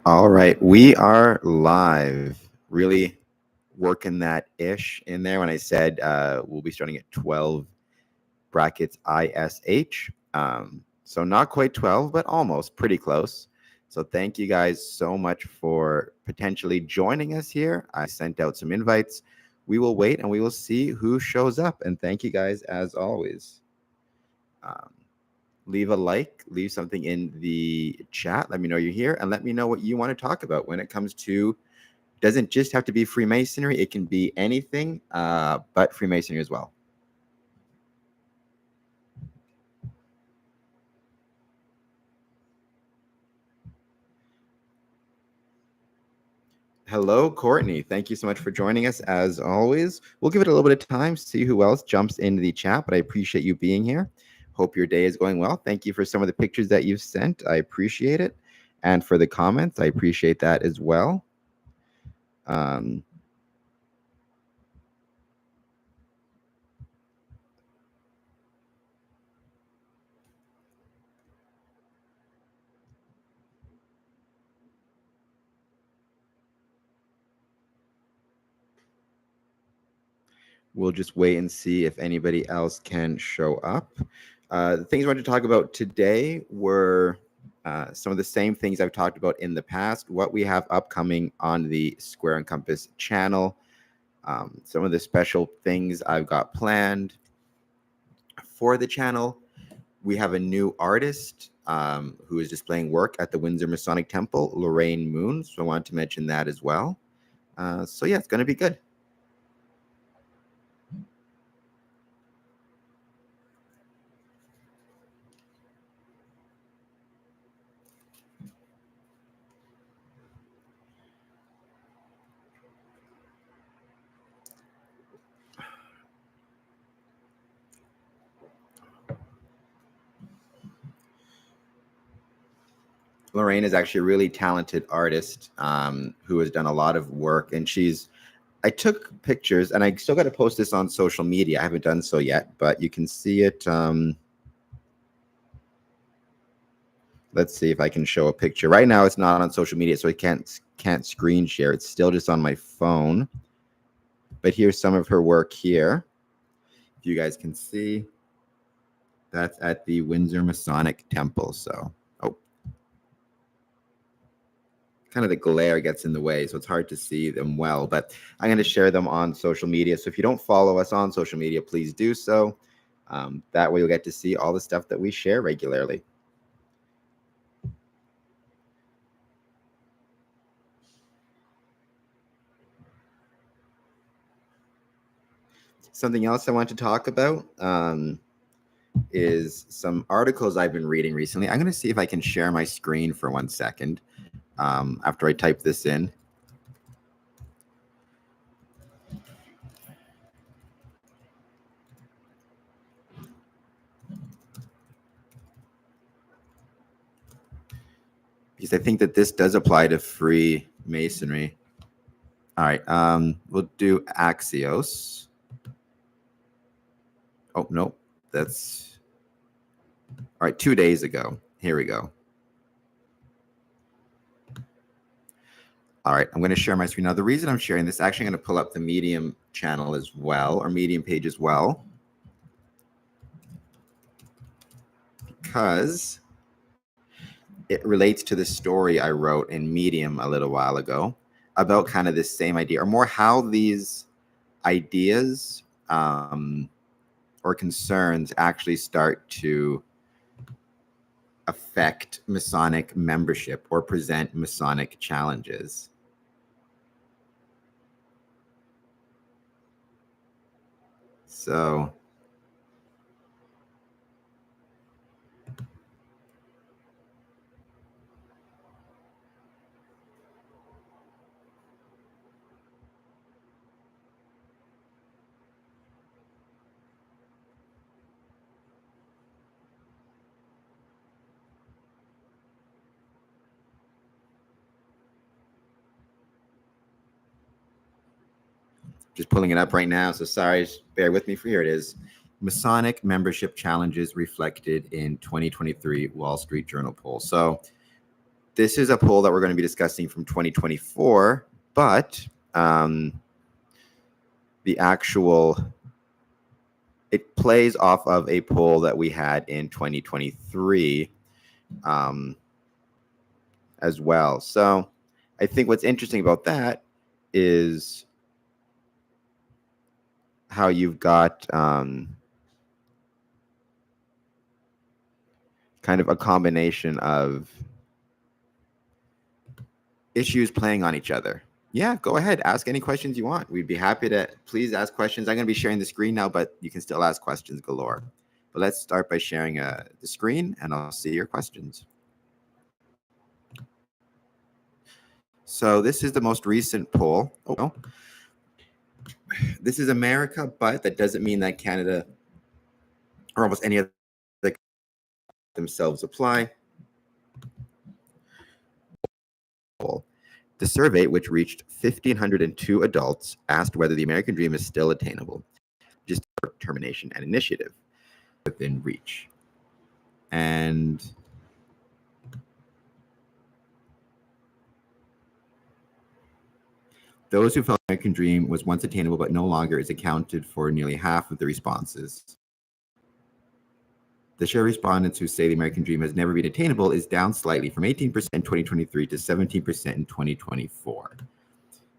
All right, we are live. Really working that ish in there when I said we'll be starting at 12 brackets ISH. So not quite 12, but almost pretty close. So thank you guys so much for potentially joining us here. I sent out some invites. We will wait and we will see who shows up. And thank you guys as always. Leave a like, leave something in the chat. Let me know you're here and let me know what you want to talk about when it comes to, doesn't just have to be Freemasonry. It can be anything, but Freemasonry as well. Hello, Courtney. Thank you so much for joining us as always. We'll give it a little bit of time, see who else jumps into the chat, but I appreciate you being here. Hope your day is going well. Thank you for some of the pictures that you've sent. I appreciate it. And for the comments, I appreciate that as well. We'll just wait and see if anybody else can show up. The things I wanted to talk about today were some of the same things I've talked about in the past, what we have upcoming on the Square and Compass channel, some of the special things I've got planned for the channel. We have a new artist who is displaying work at the Windsor Masonic Temple, Lorraine Moon. So I wanted to mention that as well. So yeah, it's going to be good. Lorraine is actually a really talented artist who has done a lot of work, and I took pictures, and I still got to post this on social media. I haven't done so yet, but you can see it. Let's see if I can show a picture. Right now, it's not on social media, so I can't screen share. It's still just on my phone. But here's some of her work here. If you guys can see, that's at the Windsor Masonic Temple. So, kind of the glare gets in the way, so it's hard to see them well, but I'm going to share them on social media. So if you don't follow us on social media, please do so. That way you'll get to see all the stuff that we share regularly. Something else I want to talk about is some articles I've been reading recently. I'm going to see if I can share my screen for 1 second after I type this in. Because I think that this does apply to Freemasonry. All right, we'll do Axios. Oh, no, that's all right. 2 days ago. Here we go. All right, I'm going to share my screen. Now, the reason I'm sharing this, actually, I'm going to pull up the Medium channel as well, or Medium page as well, because it relates to the story I wrote in Medium a little while ago about kind of this same idea, or more how these ideas or concerns actually start to affect Masonic membership or present Masonic challenges. So just pulling it up right now. So sorry, bear with me for here it is. Masonic membership challenges reflected in 2023 Wall Street Journal poll. So this is a poll that we're going to be discussing from 2024, but the actual, it plays off of a poll that we had in 2023 as well. So I think what's interesting about that is how you've got kind of a combination of issues playing on each other. Yeah, go ahead. Ask any questions you want. We'd be happy to. Please ask questions. I'm going to be sharing the screen now, but you can still ask questions galore. But let's start by sharing the screen, and I'll see your questions. So this is the most recent poll. Oh, no. This is America, but that doesn't mean that Canada or almost any other themselves apply. The survey, which reached 1,502 adults, asked whether the American dream is still attainable, just determination and initiative within reach. And those who felt the American dream was once attainable but no longer is accounted for nearly half of the responses. The share of respondents who say the American dream has never been attainable is down slightly from 18% in 2023 to 17% in 2024.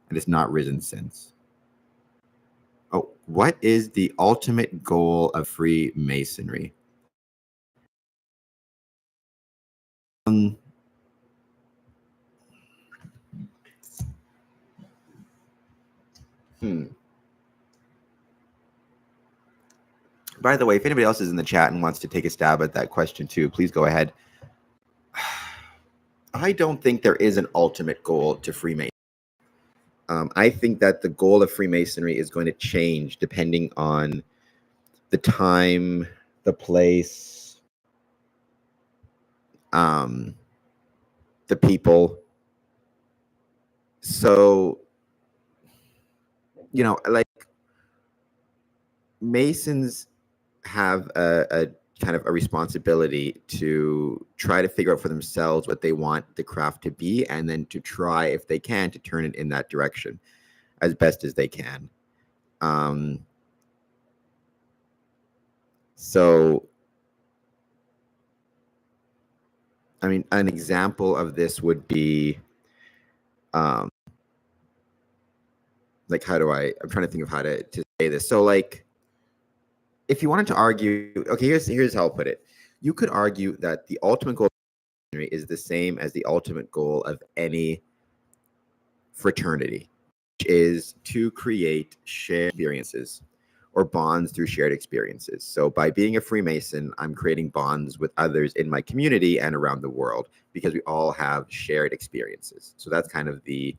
And it's not risen since. Oh, what is the ultimate goal of Freemasonry? By the way, if anybody else is in the chat and wants to take a stab at that question too, please go ahead. I don't think there is an ultimate goal to Freemasonry. I think that the goal of Freemasonry is going to change depending on the time, the place, the people. So, you know, like Masons have a kind of a responsibility to try to figure out for themselves what they want the craft to be, and then to try, if they can, to turn it in that direction as best as they can. So, I mean, an example of this would be, like, I'm trying to think of how to say this. So, like, if you wanted to argue, okay, here's how I'll put it. You could argue that the ultimate goal of fraternity is the same as the ultimate goal of any fraternity, which is to create shared experiences or bonds through shared experiences. So by being a Freemason, I'm creating bonds with others in my community and around the world because we all have shared experiences. So that's kind of the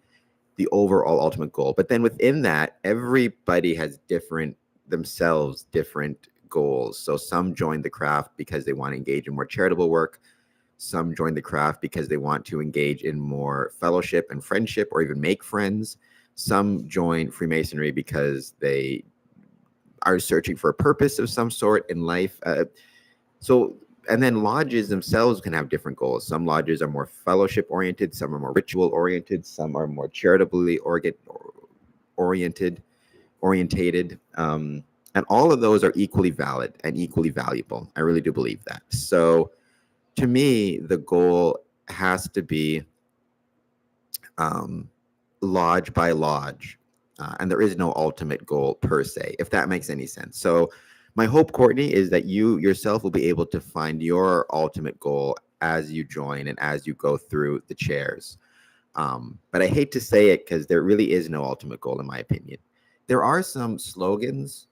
overall ultimate goal. But then within that, everybody has different goals. So some join the craft because they want to engage in more charitable work. Some join the craft because they want to engage in more fellowship and friendship, or even make friends. Some join Freemasonry because they are searching for a purpose of some sort in life. And then lodges themselves can have different goals. Some lodges are more fellowship oriented, some are more ritual oriented, some are more charitably orientated. And all of those are equally valid and equally valuable. I really do believe that. So to me, the goal has to be lodge by lodge. And there is no ultimate goal per se, if that makes any sense. So my hope, Courtney, is that you yourself will be able to find your ultimate goal as you join and as you go through the chairs. But I hate to say it because there really is no ultimate goal, in my opinion. There are some slogans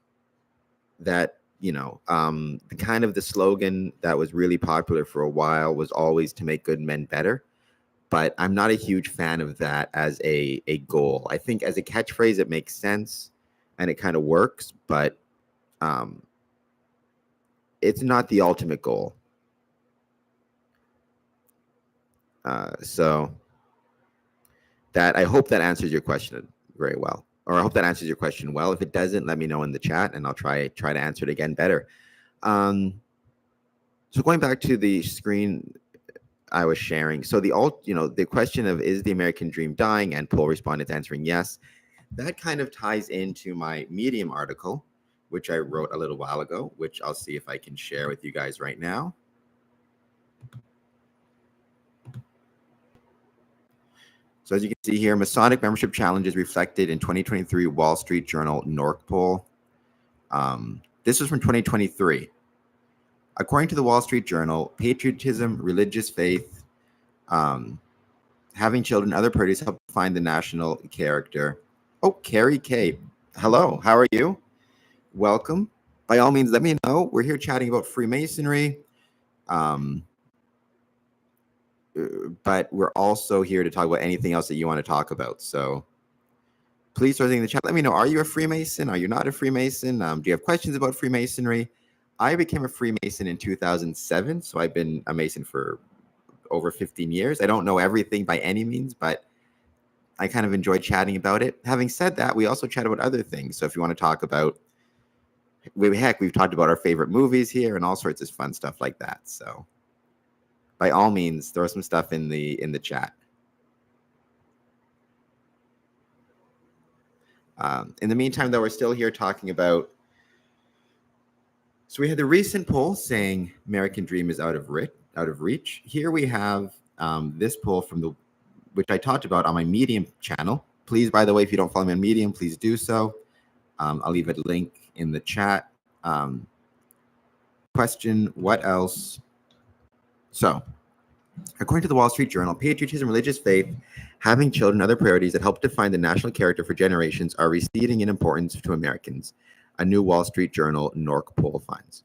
that, you know, the slogan that was really popular for a while was always to make good men better. But I'm not a huge fan of that as a goal. I think as a catchphrase, it makes sense and it kind of works, but it's not the ultimate goal. So that, I hope that answers your question very well. Or I hope that answers your question well. If it doesn't, let me know in the chat and I'll try to answer it again better. So going back to the screen, I was sharing. So the question of is the American dream dying, and poll respondents answering yes, that kind of ties into my Medium article, which I wrote a little while ago, which I'll see if I can share with you guys right now. So as you can see here, Masonic membership challenges reflected in 2023 Wall Street Journal NORC poll. This was from 2023. According to the Wall Street Journal, patriotism, religious faith, having children, other priorities help define the national character. Oh, Carrie K. Hello, how are you? Welcome. By all means, let me know. We're here chatting about Freemasonry. But we're also here to talk about anything else that you want to talk about. So please start in the chat. Let me know. Are you a Freemason? Are you not a Freemason? Do you have questions about Freemasonry? I became a Freemason in 2007. So I've been a Mason for over 15 years. I don't know everything by any means, but I kind of enjoy chatting about it. Having said that, we also chat about other things. So if you want to talk about, we've talked about our favorite movies here and all sorts of fun stuff like that. So by all means, throw some stuff in the chat. In the meantime, though, we're still here talking about. So we had the recent poll saying American Dream is out of reach. Here we have this poll from which I talked about on my Medium channel. Please, by the way, if you don't follow me on Medium, please do so. I'll leave a link in the chat. Question: what else? So, according to the Wall Street Journal, patriotism, religious faith, having children, other priorities that help define the national character for generations are receding in importance to Americans, a new Wall Street Journal NORC poll finds.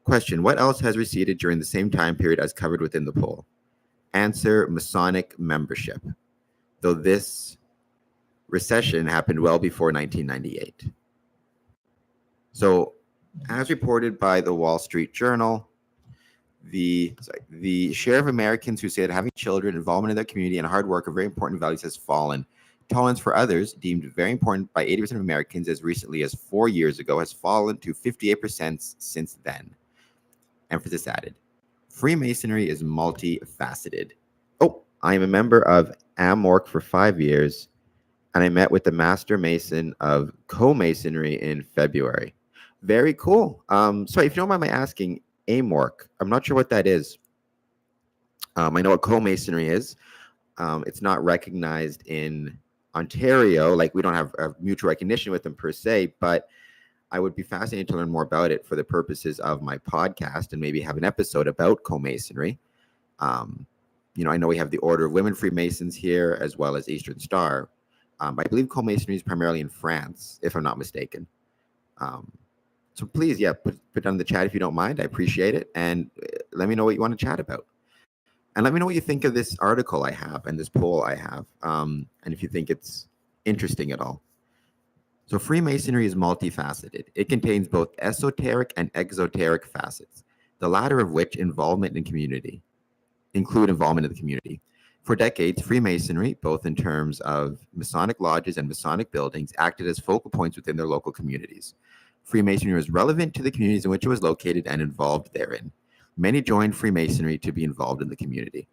Question: what else has receded during the same time period as covered within the poll? Answer: Masonic membership, though this recession happened well before 1998. So, as reported by the Wall Street Journal, the share of Americans who say that having children, involvement in their community, and hard work are very important values has fallen. Tolerance for others, deemed very important by 80% of Americans as recently as 4 years ago, has fallen to 58% since then. Emphasis added. Freemasonry is multifaceted. Oh, I am a member of AMORC for 5 years, and I met with the Master Mason of Co-Masonry in February. Very cool. Sorry, if you don't mind my asking, AMORC, I'm not sure what that is. I know what Co-Masonry is. It's not recognized in Ontario. Like, we don't have a mutual recognition with them per se, but I would be fascinated to learn more about it for the purposes of my podcast and maybe have an episode about Co-Masonry. I know we have the Order of Women Freemasons here, as well as Eastern Star. I believe Co-Masonry is primarily in France, if I'm not mistaken. So please, put down in the chat if you don't mind. I appreciate it. And let me know what you want to chat about. And let me know what you think of this article I have and this poll I have. And if you think it's interesting at all. So Freemasonry is multifaceted. It contains both esoteric and exoteric facets, the latter of which include involvement in the community. For decades, Freemasonry, both in terms of Masonic lodges and Masonic buildings, acted as focal points within their local communities. Freemasonry was relevant to the communities in which it was located and involved therein. Many joined Freemasonry to be involved in the community.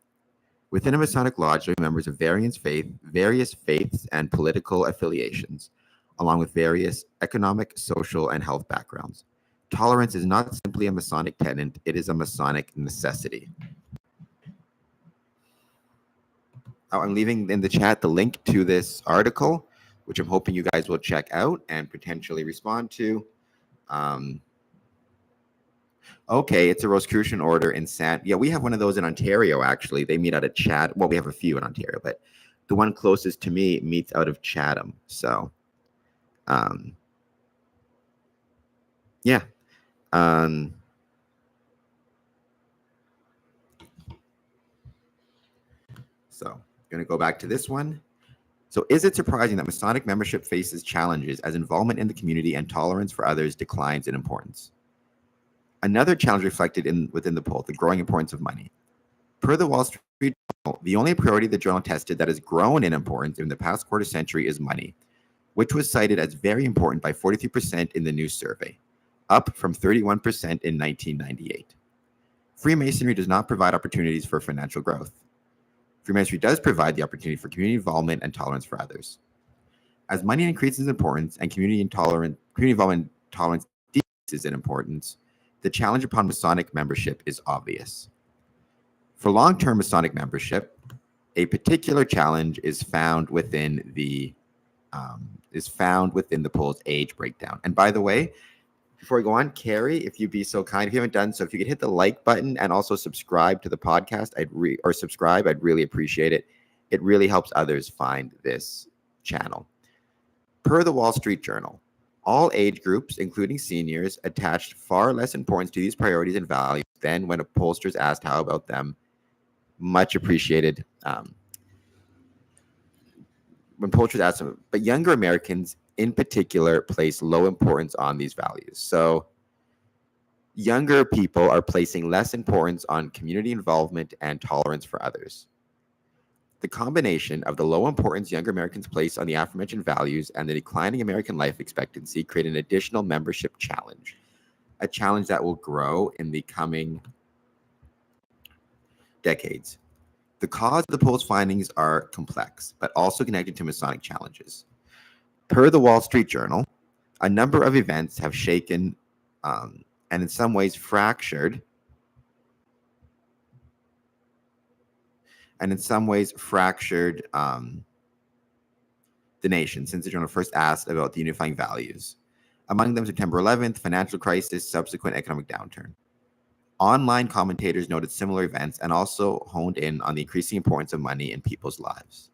Within a Masonic lodge, there are members of various faiths and political affiliations, along with various economic, social, and health backgrounds. Tolerance is not simply a Masonic tenet, it is a Masonic necessity. I'm leaving in the chat the link to this article, which I'm hoping you guys will check out and potentially respond to. Okay, it's a Rosicrucian order in we have one of those in Ontario, actually. They meet out of Chatham. Well, we have a few in Ontario, but the one closest to me meets out of Chatham. So, yeah. So, going to go back to this one. So, is it surprising that Masonic membership faces challenges as involvement in the community and tolerance for others declines in importance? Another challenge reflected within the poll, the growing importance of money. Per the Wall Street Journal, the only priority the journal tested that has grown in importance in the past quarter century is money, which was cited as very important by 43% in the new survey, up from 31% in 1998. Freemasonry does not provide opportunities for financial growth. Freemasonry does provide the opportunity for community involvement and tolerance for others. As money increases in importance and community involvement and tolerance decreases in importance, the challenge upon Masonic membership is obvious. For long-term Masonic membership, a particular challenge is found within the poll's age breakdown. And by the way, before we go on, Carrie, if you'd be so kind, if you haven't done so, if you could hit the like button and also subscribe to the podcast, I'd really appreciate it. It really helps others find this channel. Per the Wall Street Journal, all age groups, including seniors, attached far less importance to these priorities and values than when pollsters asked how about them. Much appreciated. When pollsters asked them, but younger Americans in particular place low importance on these values. So younger people are placing less importance on community involvement and tolerance for others. The combination of the low importance younger Americans place on the aforementioned values and the declining American life expectancy create an additional membership challenge, a challenge that will grow in the coming decades. The cause of the poll's findings are complex, but also connected to Masonic challenges. Per the Wall Street Journal, a number of events have shaken and in some ways fractured the nation since the journal first asked about the unifying values. Among them, September 11th, financial crisis, subsequent economic downturn. Online commentators noted similar events and also honed in on the increasing importance of money in people's lives.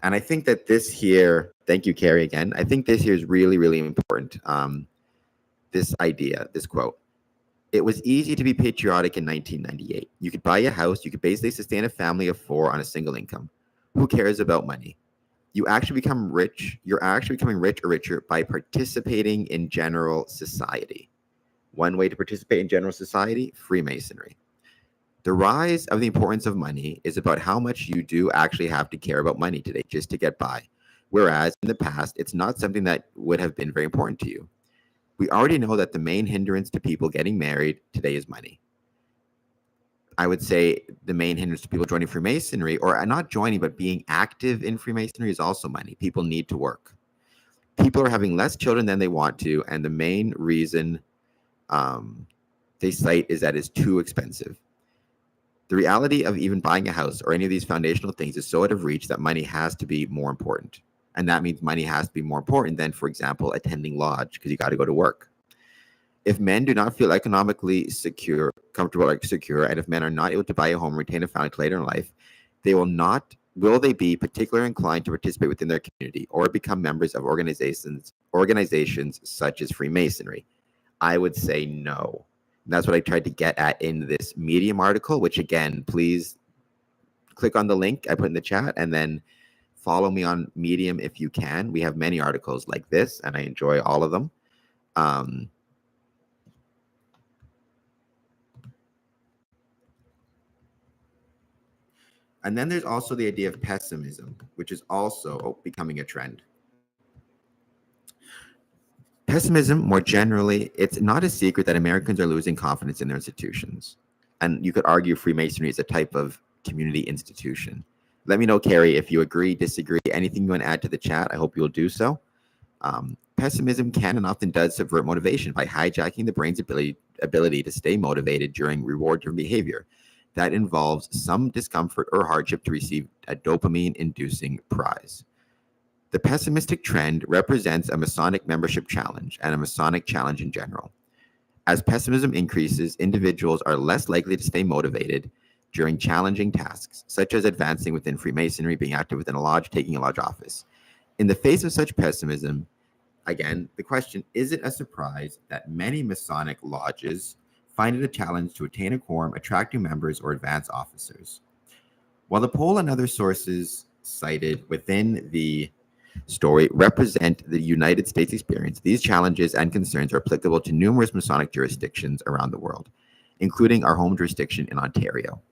And I think that this here, thank you, Carrie, again. I think this here is really, really important. This idea, this quote. It was easy to be patriotic in 1998. You could buy a house. You could basically sustain a family of 4 on a single income. Who cares about money? You actually become rich. You're actually becoming rich or richer by participating in general society. One way to participate in general society, Freemasonry. The rise of the importance of money is about how much you do actually have to care about money today just to get by. Whereas in the past, it's not something that would have been very important to you. We already know that the main hindrance to people getting married today is money. I would say the main hindrance to people joining Freemasonry, or not joining, but being active in Freemasonry, is also money. People need to work. People are having less children than they want to, and the main reason they cite is that it's too expensive. The reality of even buying a house or any of these foundational things is so out of reach that money has to be more important. And that means money has to be more important than, for example, attending lodge, because you got to go to work. If men do not feel economically comfortable, and if men are not able to buy a home, retain a family later in life, will they be particularly inclined to participate within their community or become members of organizations such as Freemasonry? I would say no. And that's what I tried to get at in this Medium article, which again, please click on the link I put in the chat and then follow me on Medium if you can. We have many articles like this, and I enjoy all of them. And then there's also the idea of pessimism, which is also becoming a trend. Pessimism, more generally, it's not a secret that Americans are losing confidence in their institutions. And you could argue Freemasonry is a type of community institution. Let me know, Carrie, if you agree, disagree, anything you want to add to the chat. I hope you'll do so. Pessimism can and often does subvert motivation by hijacking the brain's ability to stay motivated during reward-driven behavior. That involves some discomfort or hardship to receive a dopamine-inducing prize. The pessimistic trend represents a Masonic membership challenge and a Masonic challenge in general. As pessimism increases, individuals are less likely to stay motivated during challenging tasks, such as advancing within Freemasonry, being active within a lodge, taking a lodge office. In the face of such pessimism, again, the question, is it a surprise that many Masonic lodges find it a challenge to attain a quorum, attract new members, or advance officers? While the poll and other sources cited within the story represent the United States experience, these challenges and concerns are applicable to numerous Masonic jurisdictions around the world, including our home jurisdiction in Ontario.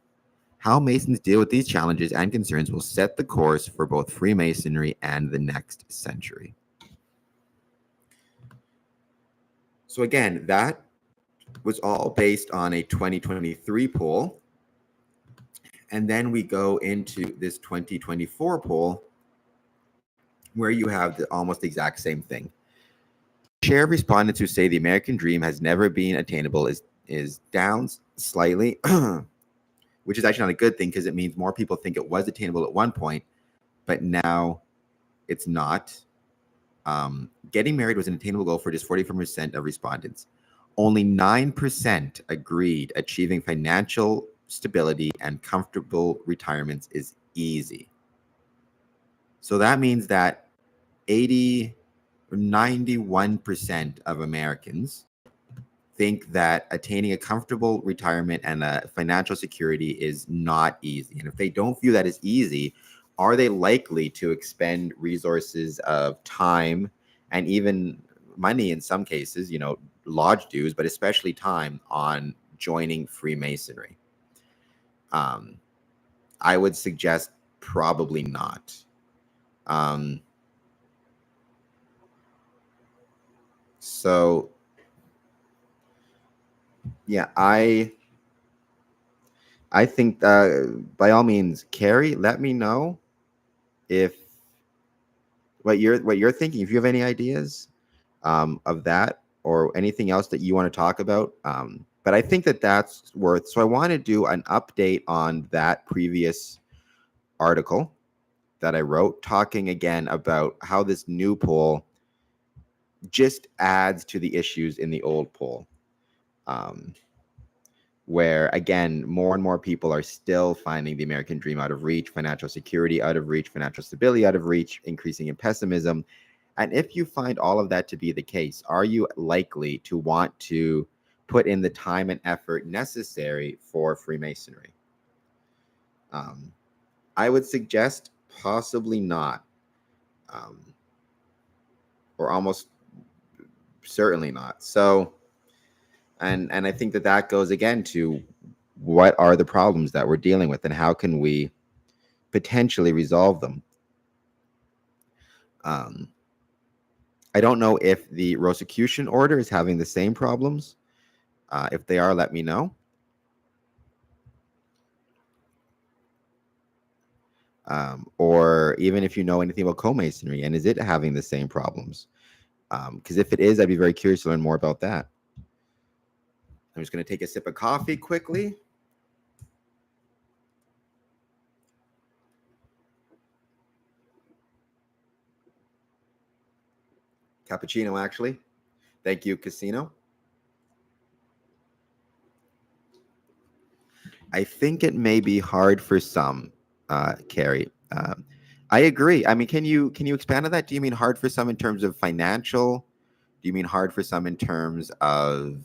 How Masons deal with these challenges and concerns will set the course for both Freemasonry and the next century. So again, that was all based on a 2023 poll. And then we go into this 2024 poll where you have the almost exact same thing. Share of respondents who say the American dream has never been attainable is down slightly, which is actually not a good thing because it means more people think it was attainable at one point, but now it's not. Getting married was an attainable goal for just 44% of respondents. Only 9% agreed achieving financial stability and comfortable retirements is easy. So that means that 80 or 91% of Americans think that attaining a comfortable retirement and a financial security is not easy. And if they don't view that as easy, are they likely to expend resources of time and even money in some cases, lodge dues, but especially time on joining Freemasonry? I would suggest probably not. So yeah, I think by all means, Carrie, let me know if what you're thinking. If you have any ideas of that or anything else that you want to talk about, but I think that that's worth. So I want to do an update on that previous article that I wrote, talking again about how this new poll just adds to the issues in the old poll. Where, again, more and more people are still finding the American dream out of reach, financial security out of reach, financial stability out of reach, increasing in pessimism. And if you find all of that to be the case, are you likely to want to put in the time and effort necessary for Freemasonry? I would suggest possibly not, or almost certainly not. So, and I think that goes again to what are the problems that we're dealing with and how can we potentially resolve them. I don't know if the Rosicrucian order is having the same problems. If they are, let me know. Or even if you know anything about co-masonry, and is it having the same problems? Because if it is, I'd be very curious to learn more about that. I'm just going to take a sip of coffee quickly. Cappuccino, actually. Thank you, Casino. I think it may be hard for some, Carrie. I agree. I mean, can you expand on that? Do you mean hard for some in terms of financial? Do you mean hard for some in terms of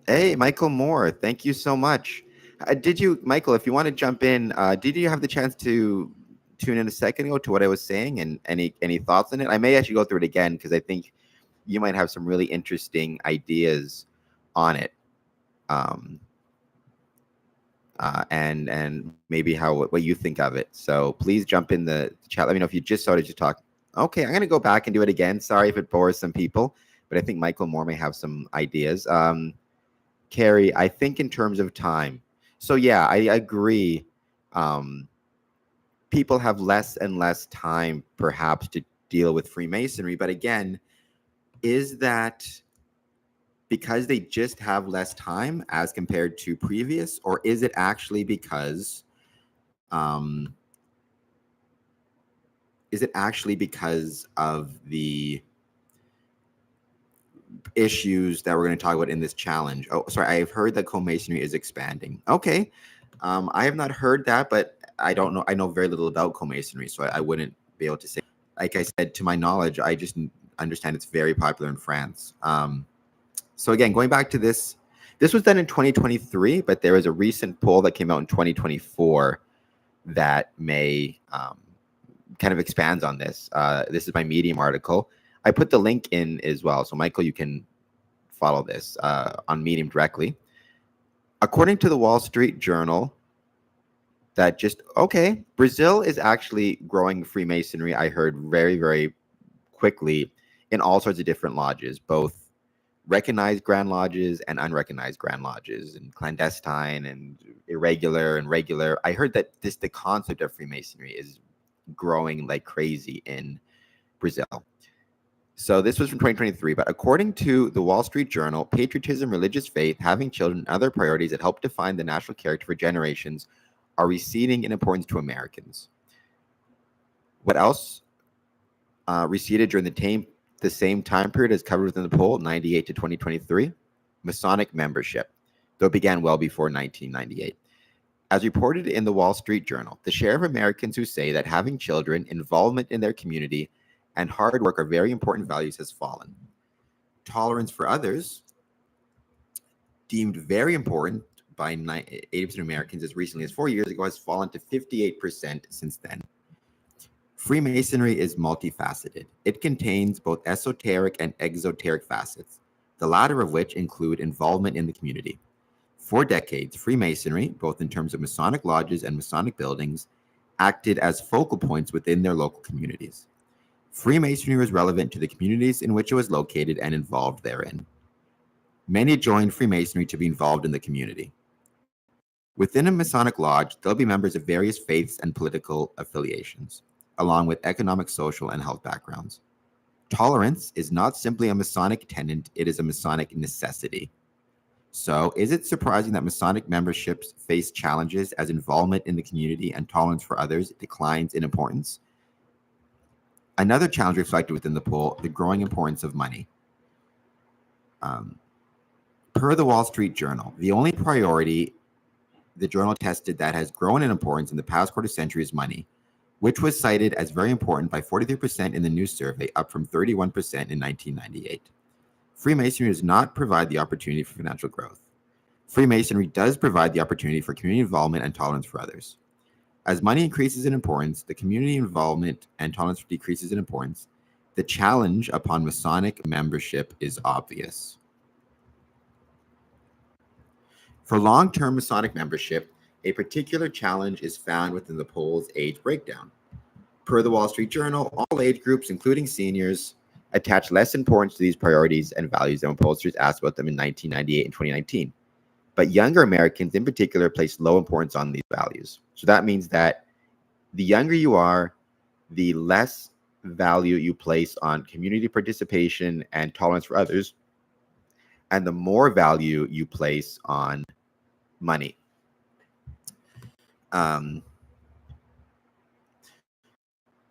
Hey, Michael Moore, thank you so much. Michael, if you want to jump in, did you have the chance to tune in a second ago to what I was saying, and any thoughts on it? I may actually go through it again because I think you might have some really interesting ideas on it, and maybe what you think of it. So please jump in the chat. Let me know if you just started to talk. Okay, I'm going to go back and do it again. Sorry if it bores some people, but I think Michael Moore may have some ideas. Carrie, I think in terms of time. So yeah, I agree. People have less and less time perhaps to deal with Freemasonry. But again, is that because they just have less time as compared to previous, or is it actually because of the issues that we're going to talk about in this challenge? Oh, sorry, I've heard that co-masonry is expanding. Okay. I have not heard that, but I don't know. I know very little about co-masonry, so I wouldn't be able to say. Like I said, to my knowledge, I just understand it's very popular in France. So again, going back to this was done in 2023, but there was a recent poll that came out in 2024 that may kind of expands on this. This is my Medium article. I put the link in as well. So Michael, you can follow this on Medium directly. According to the Wall Street Journal, Brazil is actually growing Freemasonry. I heard very, very quickly in all sorts of different lodges, both recognized Grand Lodges and unrecognized Grand Lodges, and clandestine and irregular and regular. I heard that the concept of Freemasonry is growing like crazy in Brazil. So this was from 2023, but according to the Wall Street Journal, patriotism, religious faith, having children, and other priorities that help define the national character for generations are receding in importance to Americans. What else receded during the same time period as covered within the poll, 98 to 2023? Masonic membership, though it began well before 1998. As reported in the Wall Street Journal, the share of Americans who say that having children, involvement in their community, and hard work are very important values has fallen. Tolerance for others, deemed very important by 80% of Americans as recently as 4 years ago, has fallen to 58% since then. Freemasonry is multifaceted. It contains both esoteric and exoteric facets, the latter of which include involvement in the community. For decades, Freemasonry, both in terms of Masonic lodges and Masonic buildings, acted as focal points within their local communities. Freemasonry was relevant to the communities in which it was located and involved therein. Many joined Freemasonry to be involved in the community. Within a Masonic lodge, there'll be members of various faiths and political affiliations, along with economic, social, and health backgrounds. Tolerance is not simply a Masonic tenet, it is a Masonic necessity. So, is it surprising that Masonic memberships face challenges as involvement in the community and tolerance for others declines in importance? Another challenge reflected within the poll, the growing importance of money. Per the Wall Street Journal, the only priority the journal tested that has grown in importance in the past quarter century is money, which was cited as very important by 43% in the news survey, up from 31% in 1998. Freemasonry does not provide the opportunity for financial growth. Freemasonry does provide the opportunity for community involvement and tolerance for others. As money increases in importance, the community involvement and tolerance decreases in importance. The challenge upon Masonic membership is obvious. For long-term Masonic membership, a particular challenge is found within the poll's age breakdown. Per the Wall Street Journal, all age groups, including seniors, attach less importance to these priorities and values than when pollsters asked about them in 1998 and 2019. But younger Americans in particular place low importance on these values. So that means that the younger you are, the less value you place on community participation and tolerance for others, and the more value you place on money.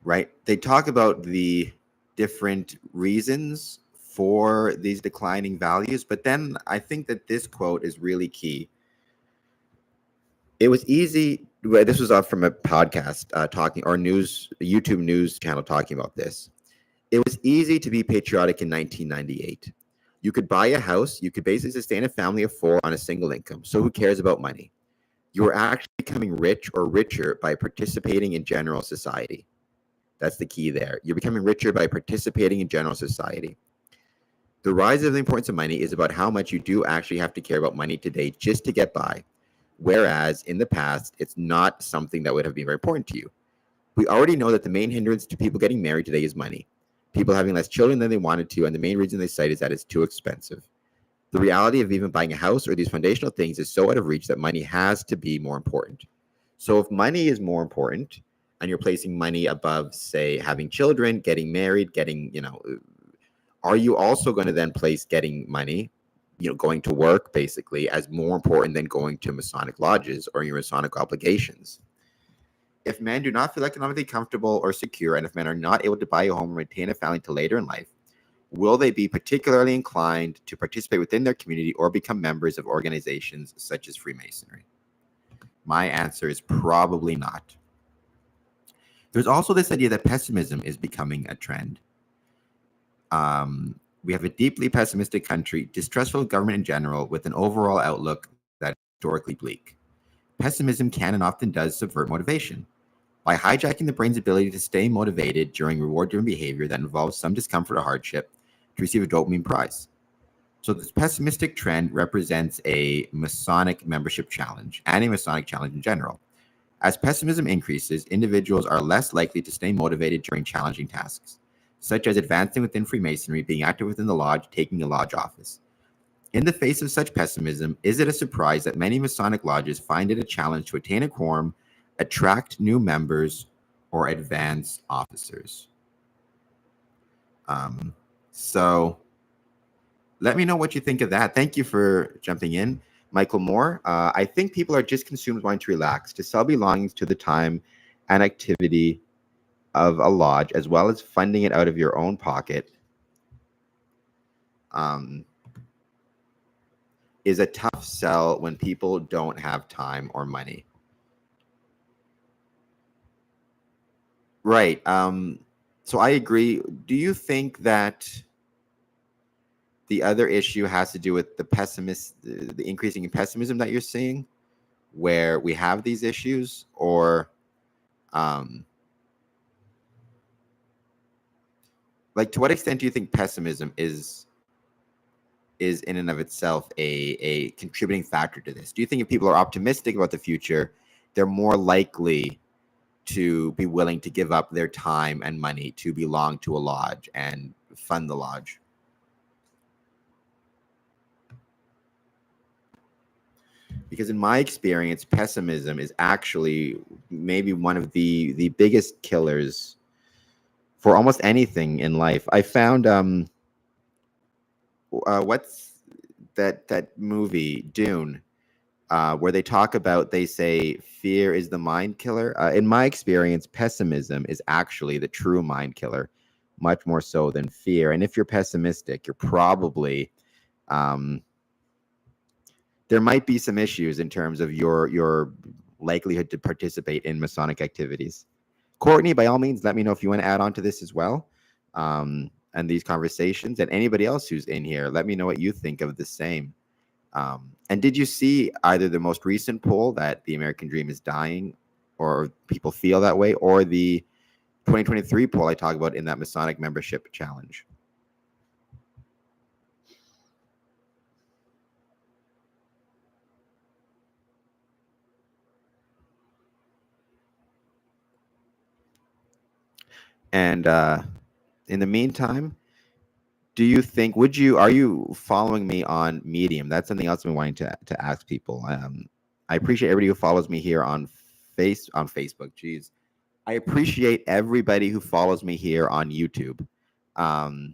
Right? They talk about the different reasons for these declining values, but then I think that this quote is really key. It was easy. This was off from a podcast YouTube news channel talking about this. It was easy to be patriotic in 1998. You could buy a house. You could basically sustain a family of 4 on a single income. So who cares about money? You are actually becoming rich or richer by participating in general society. That's the key there. You're becoming richer by participating in general society. The rise of the importance of money is about how much you do actually have to care about money today just to get by. Whereas in the past, it's not something that would have been very important to you. We already know that the main hindrance to people getting married today is money. People having less children than they wanted to, and the main reason they cite is that it's too expensive. The reality of even buying a house or these foundational things is so out of reach that money has to be more important. So if money is more important, and you're placing money above, say, having children, getting married, are you also going to then place getting money, going to work basically, as more important than going to Masonic lodges or your Masonic obligations? If men do not feel economically comfortable or secure, and if men are not able to buy a home or maintain a family until later in life, will they be particularly inclined to participate within their community or become members of organizations such as Freemasonry? My answer is probably not. There's also this idea that pessimism is becoming a trend. We have a deeply pessimistic country, distrustful government in general, with an overall outlook that is historically bleak. Pessimism can and often does subvert motivation by hijacking the brain's ability to stay motivated during reward-driven behavior that involves some discomfort or hardship to receive a dopamine prize. So this pessimistic trend represents a Masonic membership challenge and a Masonic challenge in general. As pessimism increases, individuals are less likely to stay motivated during challenging tasks. such as advancing within Freemasonry, being active within the lodge, taking a lodge office. In the face of such pessimism, is it a surprise that many Masonic lodges find it a challenge to attain a quorum, attract new members, or advance officers? So let me know what you think of that. Thank you for jumping in, Michael Moore. I think people are just consumed wanting to relax, to sell belongings to the time and activity of a lodge, as well as funding it out of your own pocket. Is a tough sell when people don't have time or money. Right. So I agree. Do you think that the other issue has to do with the increasing in pessimism that you're seeing, where we have these issues, or like, to what extent do you think pessimism is in and of itself a contributing factor to this? Do you think if people are optimistic about the future, they're more likely to be willing to give up their time and money to belong to a lodge and fund the lodge? Because in my experience, pessimism is actually maybe one of the biggest killers for almost anything in life. I found what's that movie Dune, where they talk about, they say fear is the mind killer. In my experience, pessimism is actually the true mind killer, much more so than fear. And if you're pessimistic, you're probably there might be some issues in terms of your likelihood to participate in Masonic activities. Courtney, by all means, let me know if you want to add on to this as well, and these conversations. And anybody else who's in here, let me know what you think of the same. And did you see either the most recent poll that the American Dream is dying, or people feel that way, or the 2023 poll I talk about in that Masonic membership challenge? And in the meantime, do you think, are you following me on Medium? That's something else I've been wanting to ask people. I appreciate everybody who follows me here on Facebook. Geez. I appreciate everybody who follows me here on YouTube, and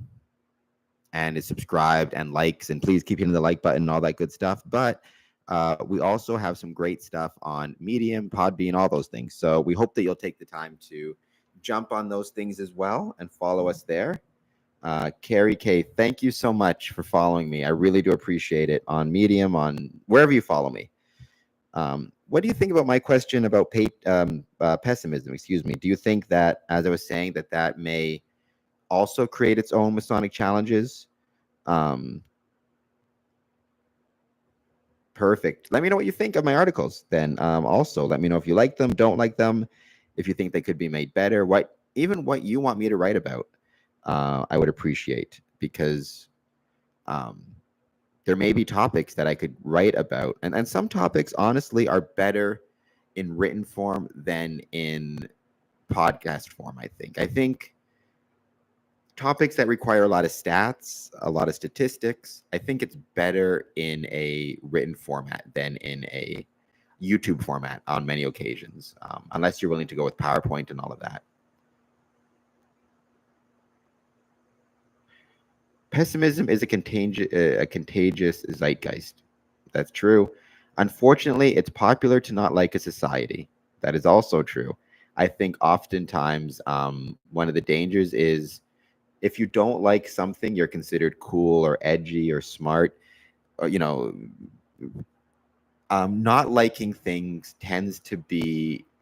is subscribed and likes, and please keep hitting the like button and all that good stuff. But we also have some great stuff on Medium, Podbean, all those things. So we hope that you'll take the time to jump on those things as well and follow us there. Carrie K, thank you so much for following me. I really do appreciate it, on Medium, on wherever you follow me. What do you think about my question about pessimism? Excuse me. Do you think that, as I was saying, that may also create its own Masonic challenges? Perfect. Let me know what you think of my articles then. Also, let me know if you like them, don't like them, if you think they could be made better, even what you want me to write about. I would appreciate, because there may be topics that I could write about. And some topics, honestly, are better in written form than in podcast form, I think. I think topics that require a lot of stats, a lot of statistics, I think it's better in a written format than in a YouTube format on many occasions, unless you're willing to go with PowerPoint and all of that. Pessimism is a contagious zeitgeist. That's true. Unfortunately, it's popular to not like a society. That is also true. I think oftentimes one of the dangers is, if you don't like something, you're considered cool or edgy or smart. Or, not liking things tends to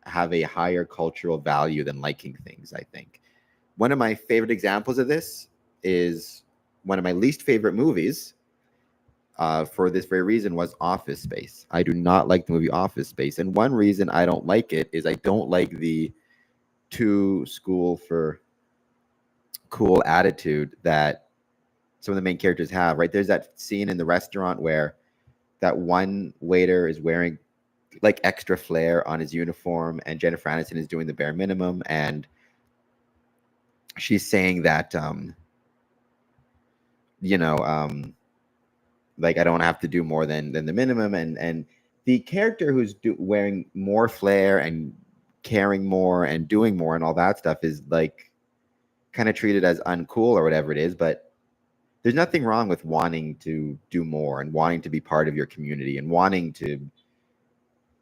have a higher cultural value than liking things, I think. One of my favorite examples of this is one of my least favorite movies, for this very reason, was Office Space. I do not like the movie Office Space. And one reason I don't like it is I don't like the too school for cool attitude that some of the main characters have, right? There's that scene in the restaurant where that one waiter is wearing like extra flair on his uniform, and Jennifer Aniston is doing the bare minimum, and she's saying that you know like I don't have to do more than the minimum, and the character who's wearing more flair and caring more and doing more and all that stuff is like kind of treated as uncool or whatever it is. But there's nothing wrong with wanting to do more and wanting to be part of your community and wanting to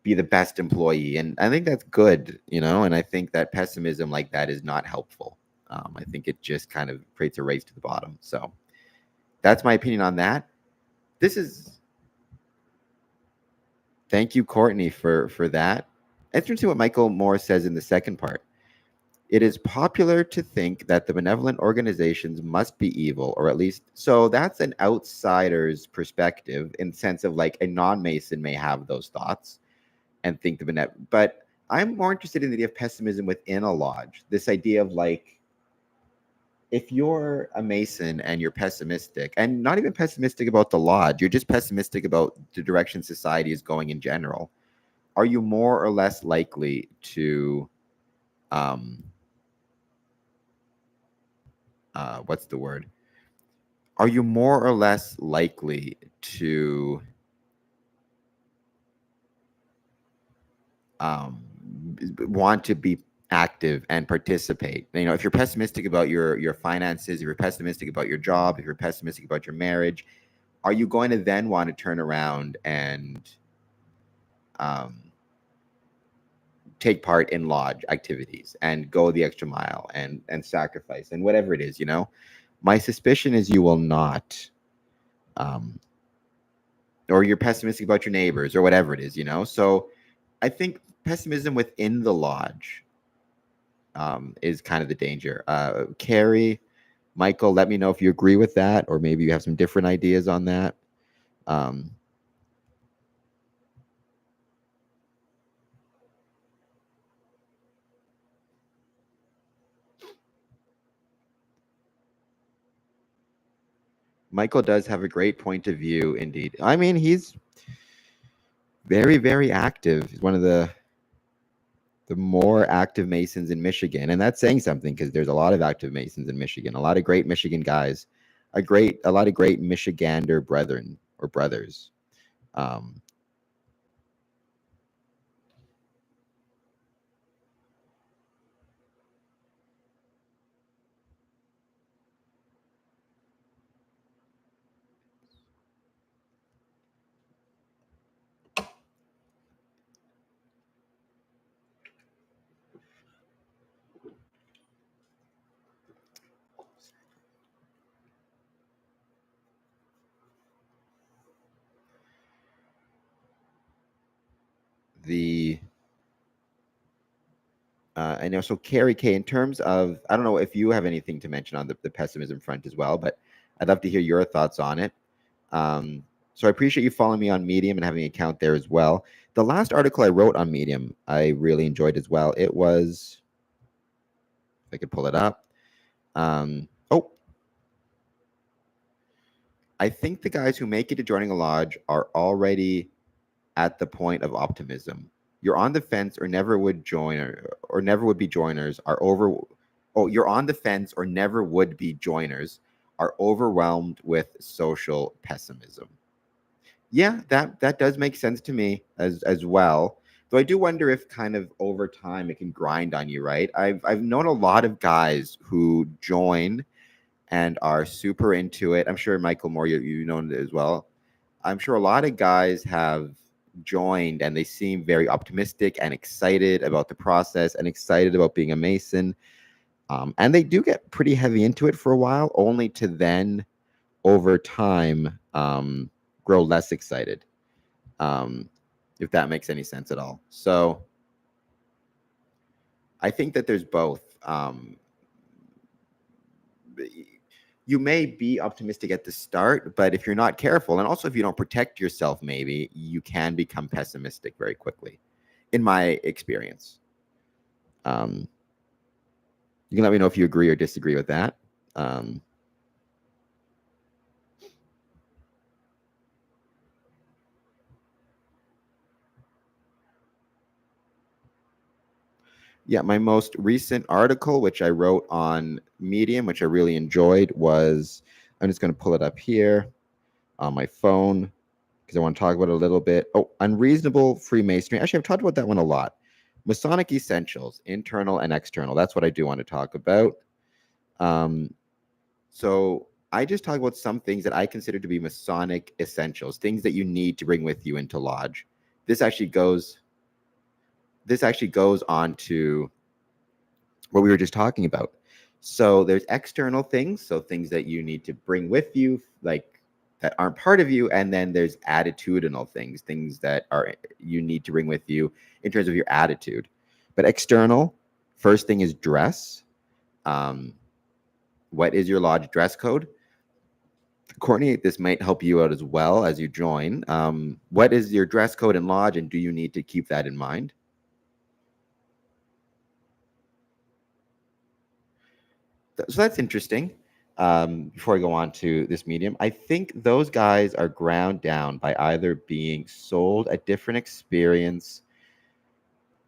be the best employee, and I think that's good, and I think that pessimism like that is not helpful. I think it just kind of creates a race to the bottom. So that's my opinion on that. This is Thank you, Courtney, for that. Let's turn to what Michael Moore says in the second part. It is popular to think that the benevolent organizations must be evil, or at least so. That's an outsider's perspective, in the sense of like a non-Mason may have those thoughts and think the benevolent. But I'm more interested in the idea of pessimism within a lodge. This idea of like, if you're a Mason and you're pessimistic, and not even pessimistic about the lodge, you're just pessimistic about the direction society is going in general, are you more or less likely to what's the word? Are you more or less likely to want to be active and participate? If you're pessimistic about your finances, if you're pessimistic about your job, if you're pessimistic about your marriage, are you going to then want to turn around and take part in lodge activities and go the extra mile and sacrifice and whatever it is? My suspicion is you will not. Or you're pessimistic about your neighbors or whatever it is. So I think pessimism within the lodge is kind of the danger. Carrie, Michael, let me know if you agree with that, or maybe you have some different ideas on that. Michael does have a great point of view, indeed. I mean, he's very, very active. He's one of the more active Masons in Michigan, and that's saying something, because there's a lot of active Masons in Michigan, a lot of great Michigan guys, a lot of great Michigander brethren or brothers. I know. So Carrie K, in terms of, I don't know if you have anything to mention on the pessimism front as well, but I'd love to hear your thoughts on it. So I appreciate you following me on Medium and having an account there as well. The last article I wrote on Medium, I really enjoyed as well. It was, if I could pull it up. I think the guys who make it to joining a lodge are already at the point of optimism. You're on the fence or never would join, or never would be joiners are over. Oh, you're on the fence or never would be joiners are overwhelmed with social pessimism. Yeah, that does make sense to me as well. Though I do wonder if kind of over time it can grind on you, right? I've known a lot of guys who join and are super into it. I'm sure Michael Moore, you know it as well. I'm sure a lot of guys have joined and they seem very optimistic and excited about the process and excited about being a Mason. And they do get pretty heavy into it for a while, only to then, over time, grow less excited, if that makes any sense at all. So I think that there's both. You may be optimistic at the start, but if you're not careful, and also if you don't protect yourself, maybe you can become pessimistic very quickly, in my experience. You can let me know if you agree or disagree with that. Yeah, my most recent article, which I wrote on Medium, which I really enjoyed, was, I'm just going to pull it up here on my phone because I want to talk about it a little bit. Oh, unreasonable Freemasonry. Actually, I've talked about that one a lot. Masonic essentials, internal and external. That's what I do want to talk about. So I just talk about some things that I consider to be Masonic essentials, things that you need to bring with you into lodge. This actually goes on to what we were just talking about. So there's external things, so things that you need to bring with you, like that aren't part of you, and then there's attitudinal things, things that are you need to bring with you in terms of your attitude. But external, first thing is dress. What is your lodge dress code? Courtney, this might help you out as well as you join. What is your dress code in lodge, and do you need to keep that in mind? So that's interesting. Before I go on to this medium, I think those guys are ground down by either being sold a different experience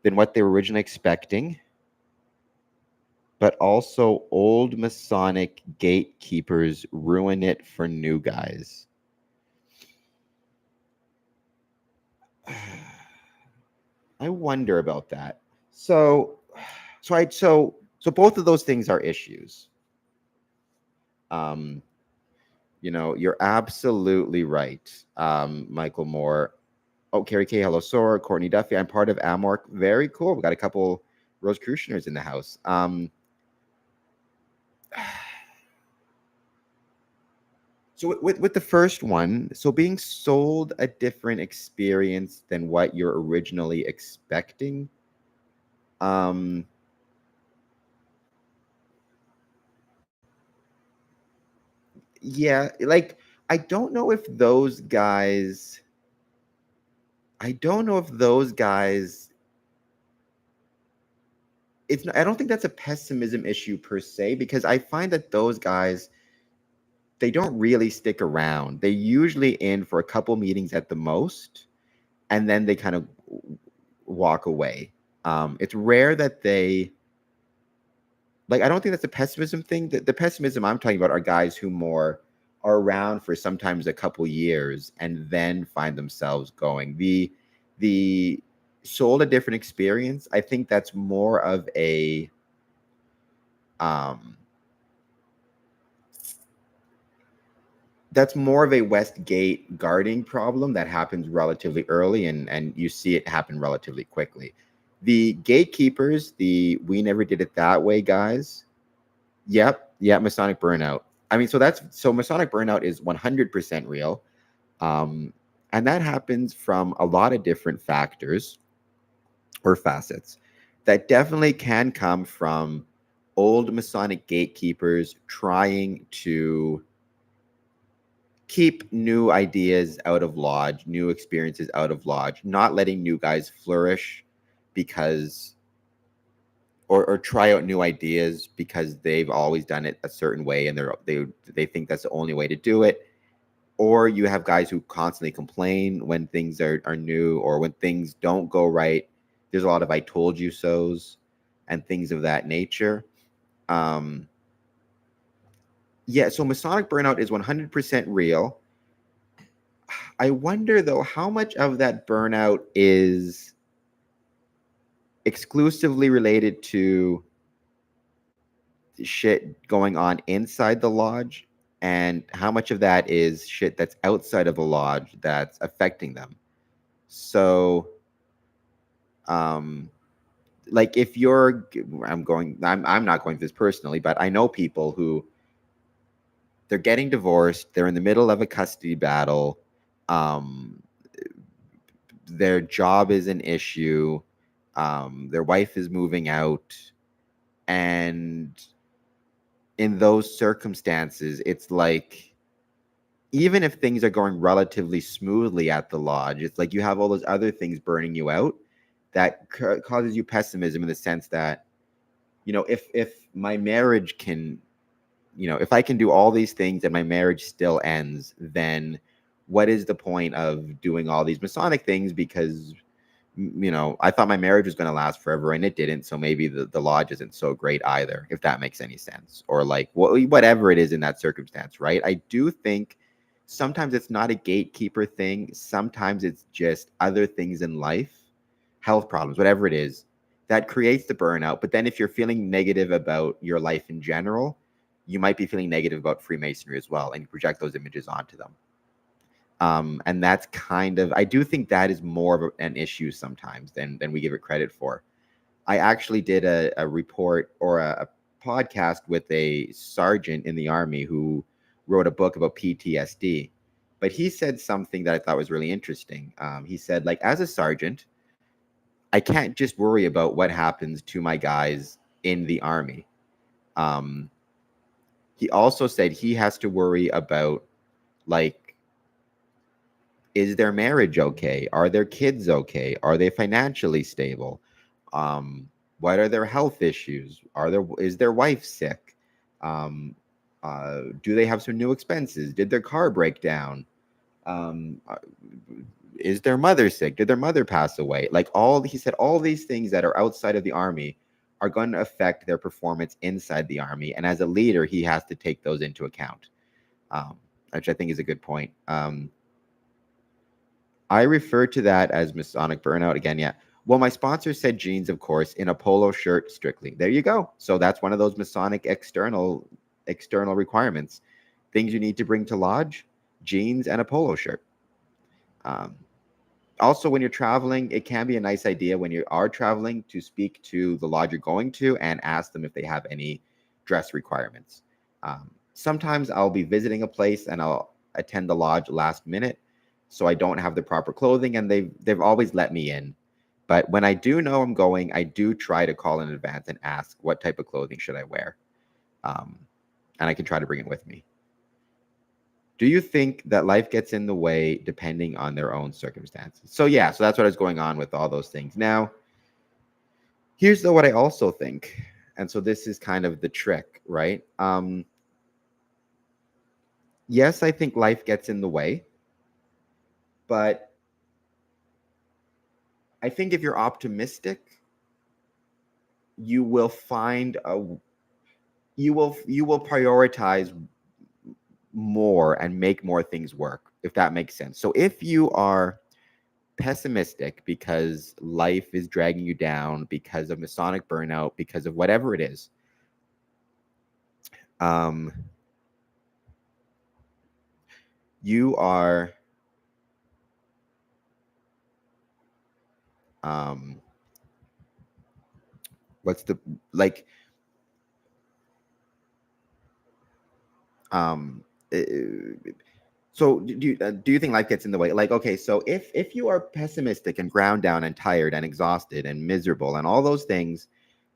than what they were originally expecting, but also old Masonic gatekeepers ruin it for new guys. I wonder about that. So both of those things are issues. You're absolutely right, Michael Moore. Oh, Carrie K, hello, Sora, Courtney Duffy. I'm part of Amorc. Very cool. We got a couple Rosicrucianers in the house. So with the first one, so being sold a different experience than what you're originally expecting. Yeah, like I don't know if those guys I don't know if those guys I don't think that's a pessimism issue per se, because I find that those guys, they don't really stick around. They're usually in for a couple meetings at the most, and then they kind of walk away. It's rare that they, like, I don't think that's a pessimism thing. The pessimism I'm talking about are guys who more are around for sometimes a couple years and then find themselves going. The sold a different experience, I think that's more of a Westgate guarding problem that happens relatively early, and you see it happen relatively quickly. The gatekeepers, we never did it that way guys. Yep, Masonic burnout. I mean, so Masonic burnout is 100% real. And that happens from a lot of different factors or facets that definitely can come from old Masonic gatekeepers trying to keep new ideas out of lodge, new experiences out of lodge, not letting new guys flourish because or try out new ideas because they've always done it a certain way and they think that's the only way to do it. Or you have guys who constantly complain when things are new, or when things don't go right. There's a lot of I told you so's and things of that nature. Yeah, so Masonic burnout is 100% real. I wonder, though, how much of that burnout is exclusively related to shit going on inside the lodge, and how much of that is shit that's outside of the lodge that's affecting them. So, like if you're, I'm not going through this personally, but I know people who they're getting divorced, they're in the middle of a custody battle, their job is an issue, their wife is moving out, and in those circumstances, it's like, even if things are going relatively smoothly at the lodge, it's like you have all those other things burning you out that causes you pessimism, in the sense that, if my marriage can, if I can do all these things and my marriage still ends, then what is the point of doing all these Masonic things? Because I thought my marriage was going to last forever and it didn't. So maybe the lodge isn't so great either, if that makes any sense. Or like whatever it is in that circumstance, right? I do think sometimes it's not a gatekeeper thing. Sometimes it's just other things in life, health problems, whatever it is, that creates the burnout. But then if you're feeling negative about your life in general, you might be feeling negative about Freemasonry as well, and you project those images onto them. And that's kind of, I do think that is more of an issue sometimes than we give it credit for. I actually did a report or a podcast with a sergeant in the Army who wrote a book about PTSD. But he said something that I thought was really interesting. He said, like, as a sergeant, I can't just worry about what happens to my guys in the Army. He also said he has to worry about, like, is their marriage okay? Are their kids okay? Are they financially stable? What are their health issues? Is their wife sick? Do they have some new expenses? Did their car break down? Um, uh, is their mother sick? Did their mother pass away? Like he said, all these things that are outside of the Army are going to affect their performance inside the Army. And as a leader, he has to take those into account, which I think is a good point. I refer to that as Masonic burnout again. Yeah. Well, my sponsor said jeans, of course, in a polo shirt strictly. There you go. So that's one of those Masonic external requirements. Things you need to bring to lodge: jeans and a polo shirt. Also, when you're traveling, it can be a nice idea when you are traveling to speak to the lodge you're going to and ask them if they have any dress requirements. Sometimes I'll be visiting a place and I'll attend the lodge last minute, so I don't have the proper clothing, and they've always let me in. But when I do know I'm going, I do try to call in advance and ask what type of clothing should I wear, and I can try to bring it with me. Do you think that life gets in the way depending on their own circumstances? So yeah, so that's what is going on with all those things. Now, here's what I also think, and so this is kind of the trick, right? Yes, I think life gets in the way, but I think if you're optimistic, you will find you will prioritize more and make more things work, if that makes sense. So if you are pessimistic because life is dragging you down because of Masonic burnout, because of whatever it is, you are what's the like so do you think life gets in the way? Like, okay, so if you are pessimistic and ground down and tired and exhausted and miserable and all those things,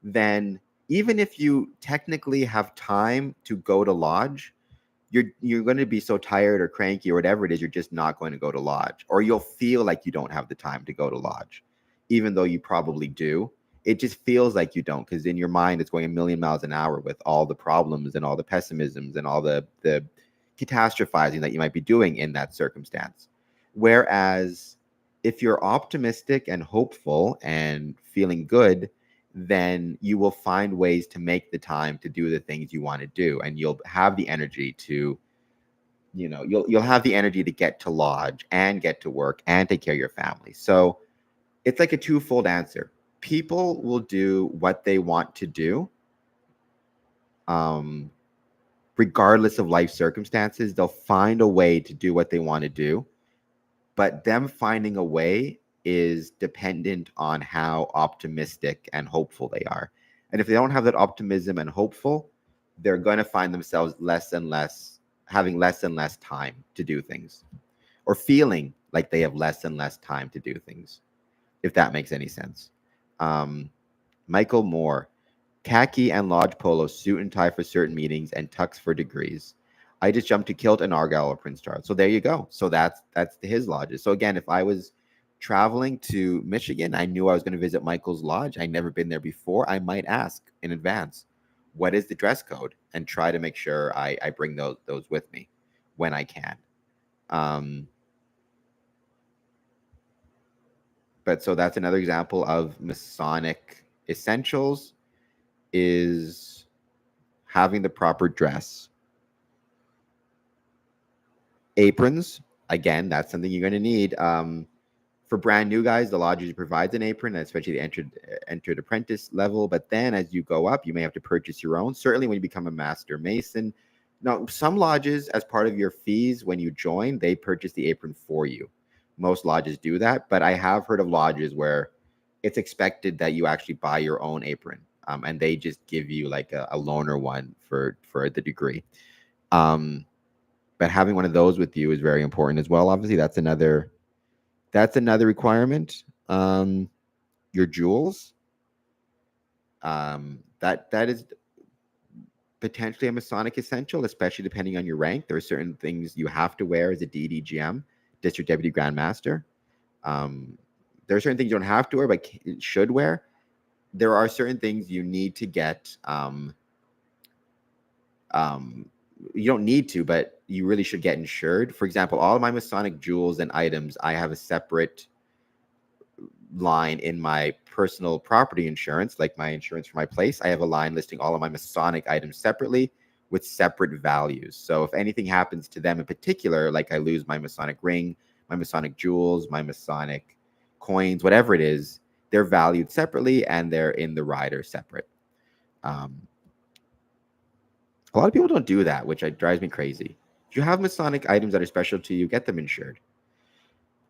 then even if you technically have time to go to lodge, you're going to be so tired or cranky or whatever it is, you're just not going to go to lodge, or you'll feel like you don't have the time to go to lodge, even though you probably do. It just feels like you don't, because in your mind it's going a million miles an hour with all the problems and all the pessimisms and all the catastrophizing that you might be doing in that circumstance. Whereas if you're optimistic and hopeful and feeling good, then you will find ways to make the time to do the things you want to do, and you'll have the energy to, you'll have the energy to get to lodge and get to work and take care of your family. So it's like a twofold answer. People will do what they want to do, regardless of life circumstances. They'll find a way to do what they want to do, but them finding a way is dependent on how optimistic and hopeful they are. And if they don't have that optimism and hopeful, they're going to find themselves having less and less time to do things, or feeling like they have less and less time to do things, if that makes any sense. Michael Moore: khaki and lodge polo, suit and tie for certain meetings, and tux for degrees. I just jumped to kilt and Argyle or Prince Charles. So there you go. So that's his lodges. So again, if I was traveling to Michigan, I knew I was going to visit Michael's lodge. I'd never been there before. I might ask in advance, what is the dress code, and try to make sure I bring those with me when I can. But so that's another example of Masonic essentials, is having the proper dress. Aprons, again, that's something you're going to need. For brand new guys, the lodge usually provides an apron, especially the entered apprentice level. But then as you go up, you may have to purchase your own. Certainly when you become a master mason. Now, some lodges, as part of your fees when you join, they purchase the apron for you. Most lodges do that, but I have heard of lodges where it's expected that you actually buy your own apron, and they just give you like a loaner one for the degree. But having one of those with you is very important as well. Obviously, that's another requirement. Your jewels, that is potentially a Masonic essential, especially depending on your rank. There are certain things you have to wear as a DDGM, District Deputy Grand Master. There are certain things you don't have to wear, but should wear. There are certain things you need to get. You don't need to, but you really should get insured. For example, all of my Masonic jewels and items, I have a separate line in my personal property insurance, like my insurance for my place. I have a line listing all of my Masonic items separately with separate values. So if anything happens to them in particular, like I lose my Masonic ring, my Masonic jewels, my Masonic coins, whatever it is, they're valued separately and they're in the rider separate. A lot of people don't do that, which drives me crazy. If you have Masonic items that are special to you, get them insured.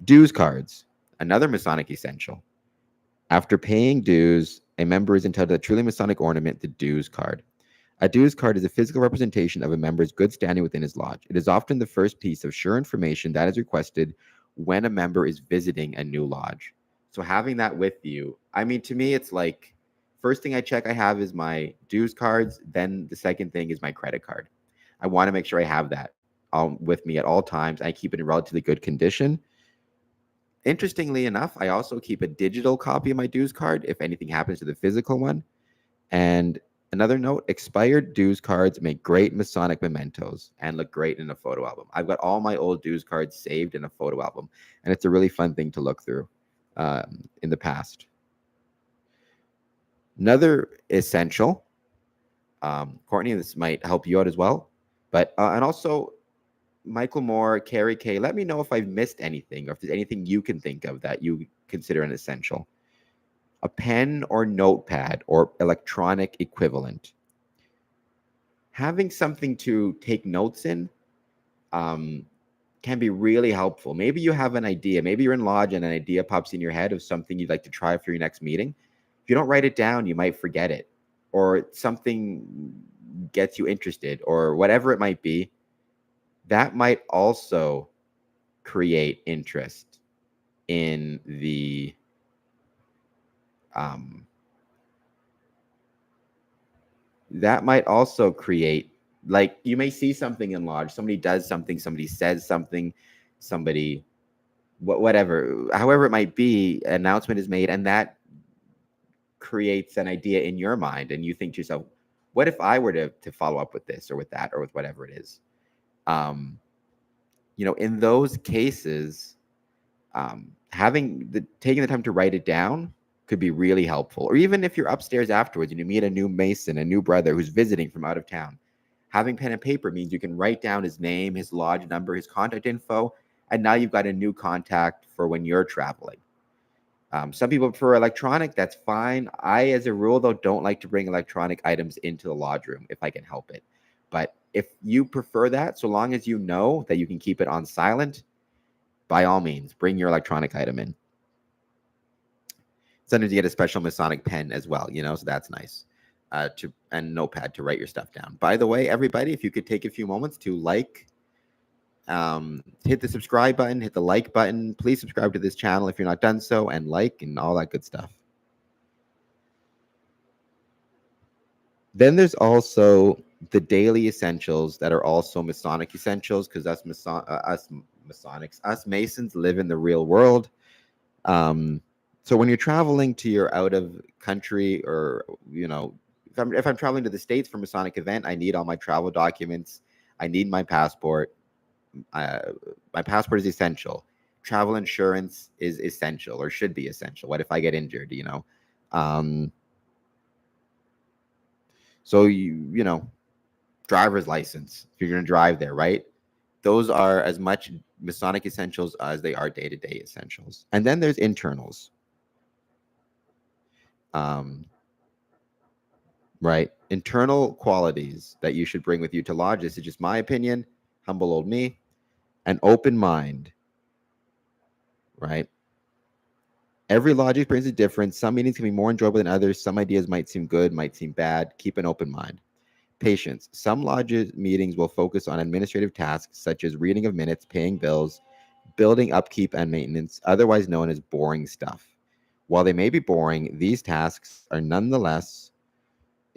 Dues cards, another Masonic essential. After paying dues, a member is entitled to a truly Masonic ornament, the dues card. A dues card is a physical representation of a member's good standing within his lodge. It is often the first piece of sure information that is requested when a member is visiting a new lodge. So having that with you, I mean, to me, it's like, first thing I check I have is my dues cards. Then the second thing is my credit card. I want to make sure I have that with me at all times. I keep it in relatively good condition. Interestingly enough, I also keep a digital copy of my dues card if anything happens to the physical one. And another note, expired dues cards make great Masonic mementos and look great in a photo album. I've got all my old dues cards saved in a photo album, and it's a really fun thing to look through in the past. Another essential, Courtney, this might help you out as well, but and also Michael Moore, Carrie K, let me know if I've missed anything or if there's anything you can think of that you consider an essential. A pen or notepad or electronic equivalent. Having something to take notes in can be really helpful. Maybe you have an idea. Maybe you're in lodge and an idea pops in your head of something you'd like to try for your next meeting. If you don't write it down, you might forget it, or something gets you interested, or whatever it might be. That might also create interest in the that might also create, like, you may see something in lodge, somebody does something, somebody says something, somebody whatever, however it might be, an announcement is made, and that creates an idea in your mind, and you think to yourself, what if I were to follow up with this or with that or with whatever it is. In those cases, taking the time to write it down could be really helpful. Or even if you're upstairs afterwards and you meet a new Mason, a new brother who's visiting from out of town, having pen and paper means you can write down his name, his lodge number, his contact info, and now you've got a new contact for when you're traveling. Some people prefer electronic. That's fine. I, as a rule, though, don't like to bring electronic items into the lodge room if I can help it. But if you prefer that, so long as you know that you can keep it on silent, by all means, bring your electronic item in. Sometimes you get a special Masonic pen as well, so that's nice. And notepad to write your stuff down. By the way, everybody, if you could take a few moments to hit the subscribe button, hit the like button. Please subscribe to this channel if you're not done so, and like and all that good stuff. Then there's also the daily essentials that are also Masonic essentials, because us Masons live in the real world. So when you're traveling to your out of country, or if I'm traveling to the States for a Masonic event, I need all my travel documents. I need my passport. My passport is essential. travel insurance is essential or should be essential. What if I get injured, you know? So you know, driver's license, if you're going to drive there, right? Those are as much Masonic essentials as they are day-to-day essentials. And then there's internals. Right? Internal qualities that you should bring with you to lodge. This is just my opinion, humble old me. An open mind, right? Every lodge experience is different. Some meetings can be more enjoyable than others. Some ideas might seem good, might seem bad. Keep an open mind. Patience. Some lodges meetings will focus on administrative tasks such as reading of minutes, paying bills, building upkeep and maintenance, otherwise known as boring stuff. While they may be boring, these tasks are nonetheless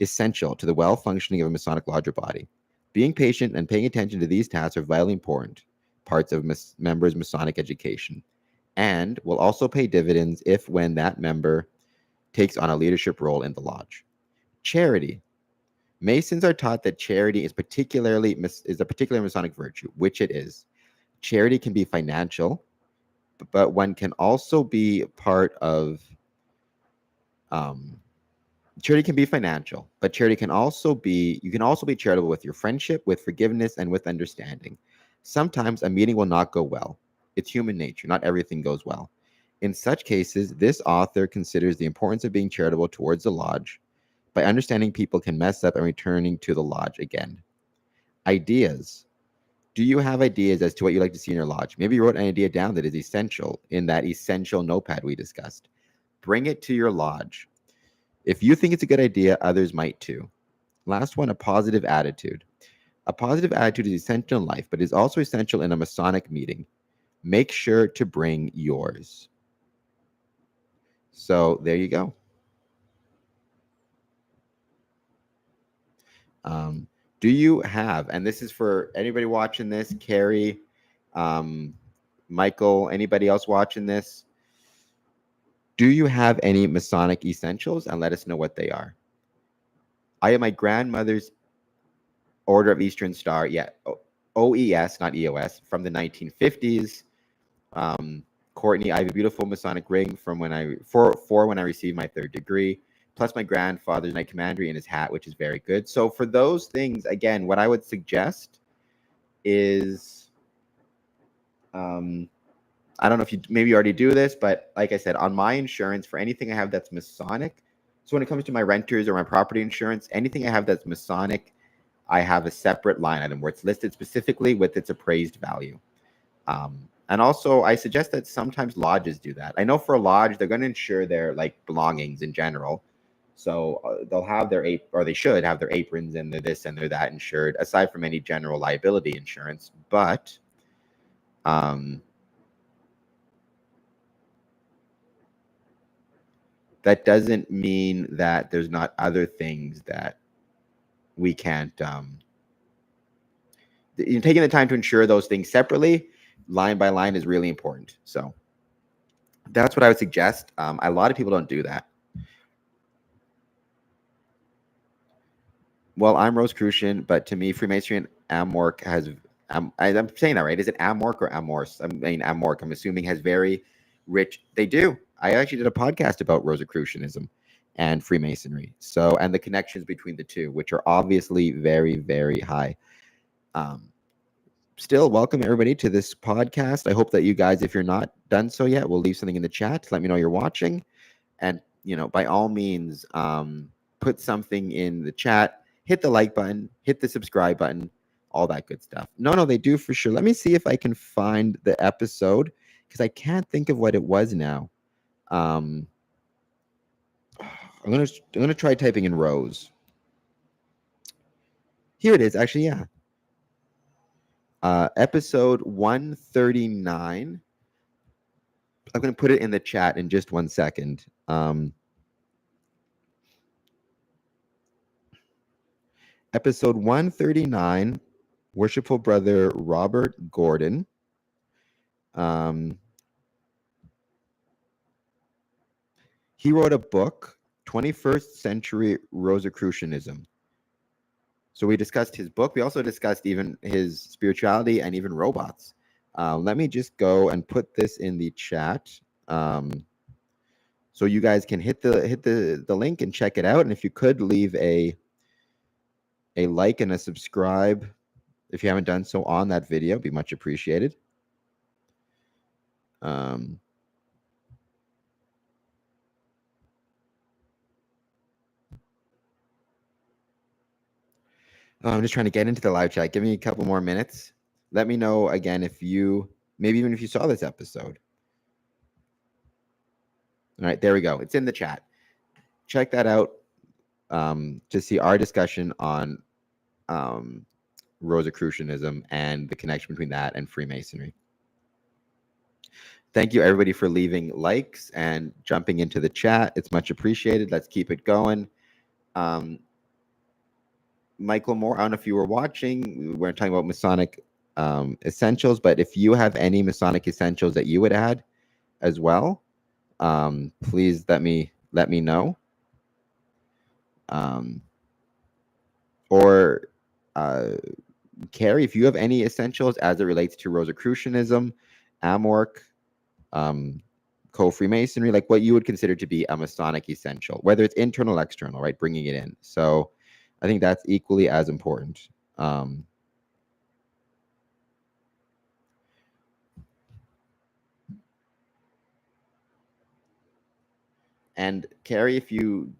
essential to the well-functioning of a Masonic lodge or body. Being patient and paying attention to these tasks are vitally important parts of members' Masonic education, and will also pay dividends if when that member takes on a leadership role in the lodge. Charity. Masons are taught that charity is a particular Masonic virtue, which it is. Charity can be financial, but one can also be part of charity can be financial, but charity can also be, you can also be charitable with your friendship, with forgiveness, and with understanding. Sometimes a meeting will not go well. It's human nature. Not everything goes well. In such cases, this author considers the importance of being charitable towards the lodge by understanding people can mess up and returning to the lodge again. Ideas. Do you have ideas as to what you'd like to see in your lodge? Maybe you wrote an idea down that is essential in that essential notepad we discussed. Bring it to your lodge. If you think it's a good idea, others might too. Last one, a positive attitude. A positive attitude is essential in life, but is also essential in a Masonic meeting. Make sure to bring yours. So there you go. Do you have, and this is for anybody watching this, Carrie, Michael, anybody else watching this? Do you have any Masonic essentials? And let us know what they are. I have my grandmother's Order of Eastern Star, OES, not EOS, from the 1950s. Courtney, I have a beautiful Masonic ring from when I received my 3rd degree, plus my grandfather's Knight Commandery in his hat, which is very good. So for those things, again, what I would suggest is, I don't know if you maybe already do this, but like I said, on my insurance, for anything I have that's Masonic, so when it comes to my renters or my property insurance, anything I have that's Masonic, I have a separate line item where it's listed specifically with its appraised value. And also, I suggest that sometimes lodges do that. I know for a lodge, they're going to insure their like belongings in general. So they'll have their they should have their aprons and their this and their that insured, aside from any general liability insurance. But that doesn't mean that there's not other things that we can't. Taking the time to insure those things separately, line by line, is really important. So that's what I would suggest. A lot of people don't do that. Well, I'm Rosicrucian, but to me, Freemasonry and Amorc has. I'm saying that right. Is it Amorc or Amorce? I mean Amorc. I'm assuming has very rich. They do. I actually did a podcast about Rosicrucianism and Freemasonry. So, and the connections between the two, which are obviously very, very high. Still, welcome everybody to this podcast. I hope that you guys, if you're not done so yet, will leave something in the chat to let me know you're watching. And, by all means, put something in the chat, hit the like button, hit the subscribe button, all that good stuff. No, they do for sure. Let me see if I can find the episode because I can't think of what it was now. I'm gonna try typing in Rose. Here it is. Actually, yeah. Episode 139. I'm going to put it in the chat in just 1 second. Episode 139, Worshipful Brother Robert Gordon. He wrote a book, 21st Century Rosicrucianism. So we discussed his book. We also discussed even his spirituality and even robots. Let me just go and put this in the chat. So you guys can hit the link and check it out. And if you could leave a like and a subscribe if you haven't done so on that video, be much appreciated. I'm just trying to get into the live chat. Give me a couple more minutes. Let me know again if you, maybe even if you saw this episode. All right, there we go. It's in the chat. Check that out to see our discussion on Rosicrucianism and the connection between that and Freemasonry. Thank you, everybody, for leaving likes and jumping into the chat. It's much appreciated. Let's keep it going. Michael Moore, I don't know if you were watching. We weren't talking about Masonic essentials, but if you have any Masonic essentials that you would add as well, please let me know. Or Carrie, if you have any essentials as it relates to Rosicrucianism, Amorc, co-Freemasonry, like what you would consider to be a Masonic essential, whether it's internal or external, right? Bringing it in. So I think that's equally as important. And Carrie, if you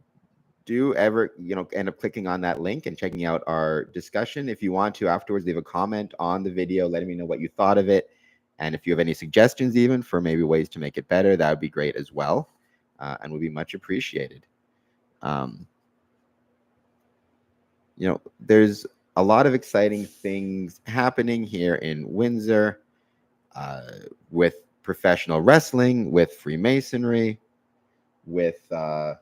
do ever, end up clicking on that link and checking out our discussion, if you want to afterwards leave a comment on the video, letting me know what you thought of it. And if you have any suggestions even for maybe ways to make it better, that would be great as well. And would be much appreciated. There's a lot of exciting things happening here in Windsor with professional wrestling, with Freemasonry, with I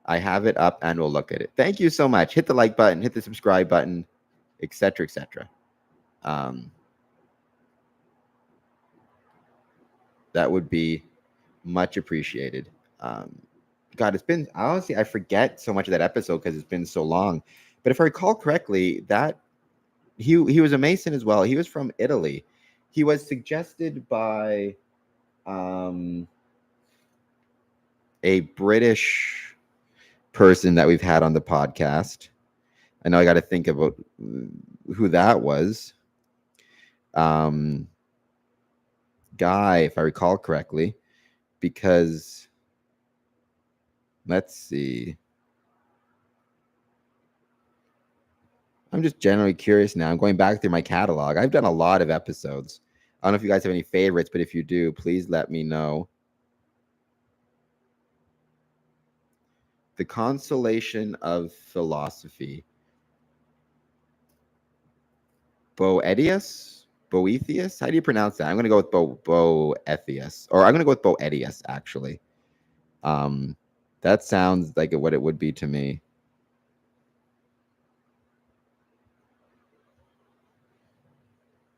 have it up and we'll look at it. Thank you so much. Hit the like button, hit the subscribe button, etc., etc. That would be much appreciated. God, it's been, honestly, I forget so much of that episode because it's been so long. But if I recall correctly, that he was a Mason as well. He was from Italy. He was suggested by a British person that we've had on the podcast. I know I got to think about who that was. Guy, if I recall correctly, because let's see. I'm just generally curious now. I'm going back through my catalog. I've done a lot of episodes. I don't know if you guys have any favorites, but if you do, please let me know. The Consolation of Philosophy. Boethius? Boethius? How do you pronounce that? I'm going to go with Boethius. Or I'm going to go with Boethius, actually. That sounds like what it would be to me.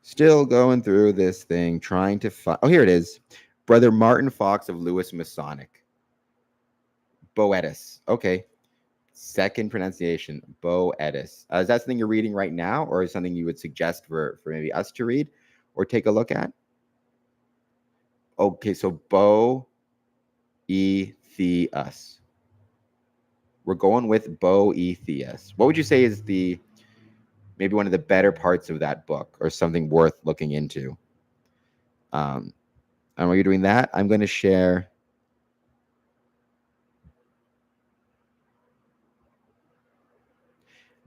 Still going through this thing, trying to find... Oh, here it is. Brother Martin Fox of Lewis Masonic. Boetis. Okay. Second pronunciation, Boetis. Is that something you're reading right now, or is something you would suggest for maybe us to read or take a look at? Okay, so Boethius. We're going with Boethius. What would you say is maybe one of the better parts of that book, or something worth looking into? And while you're doing that, I'm going to share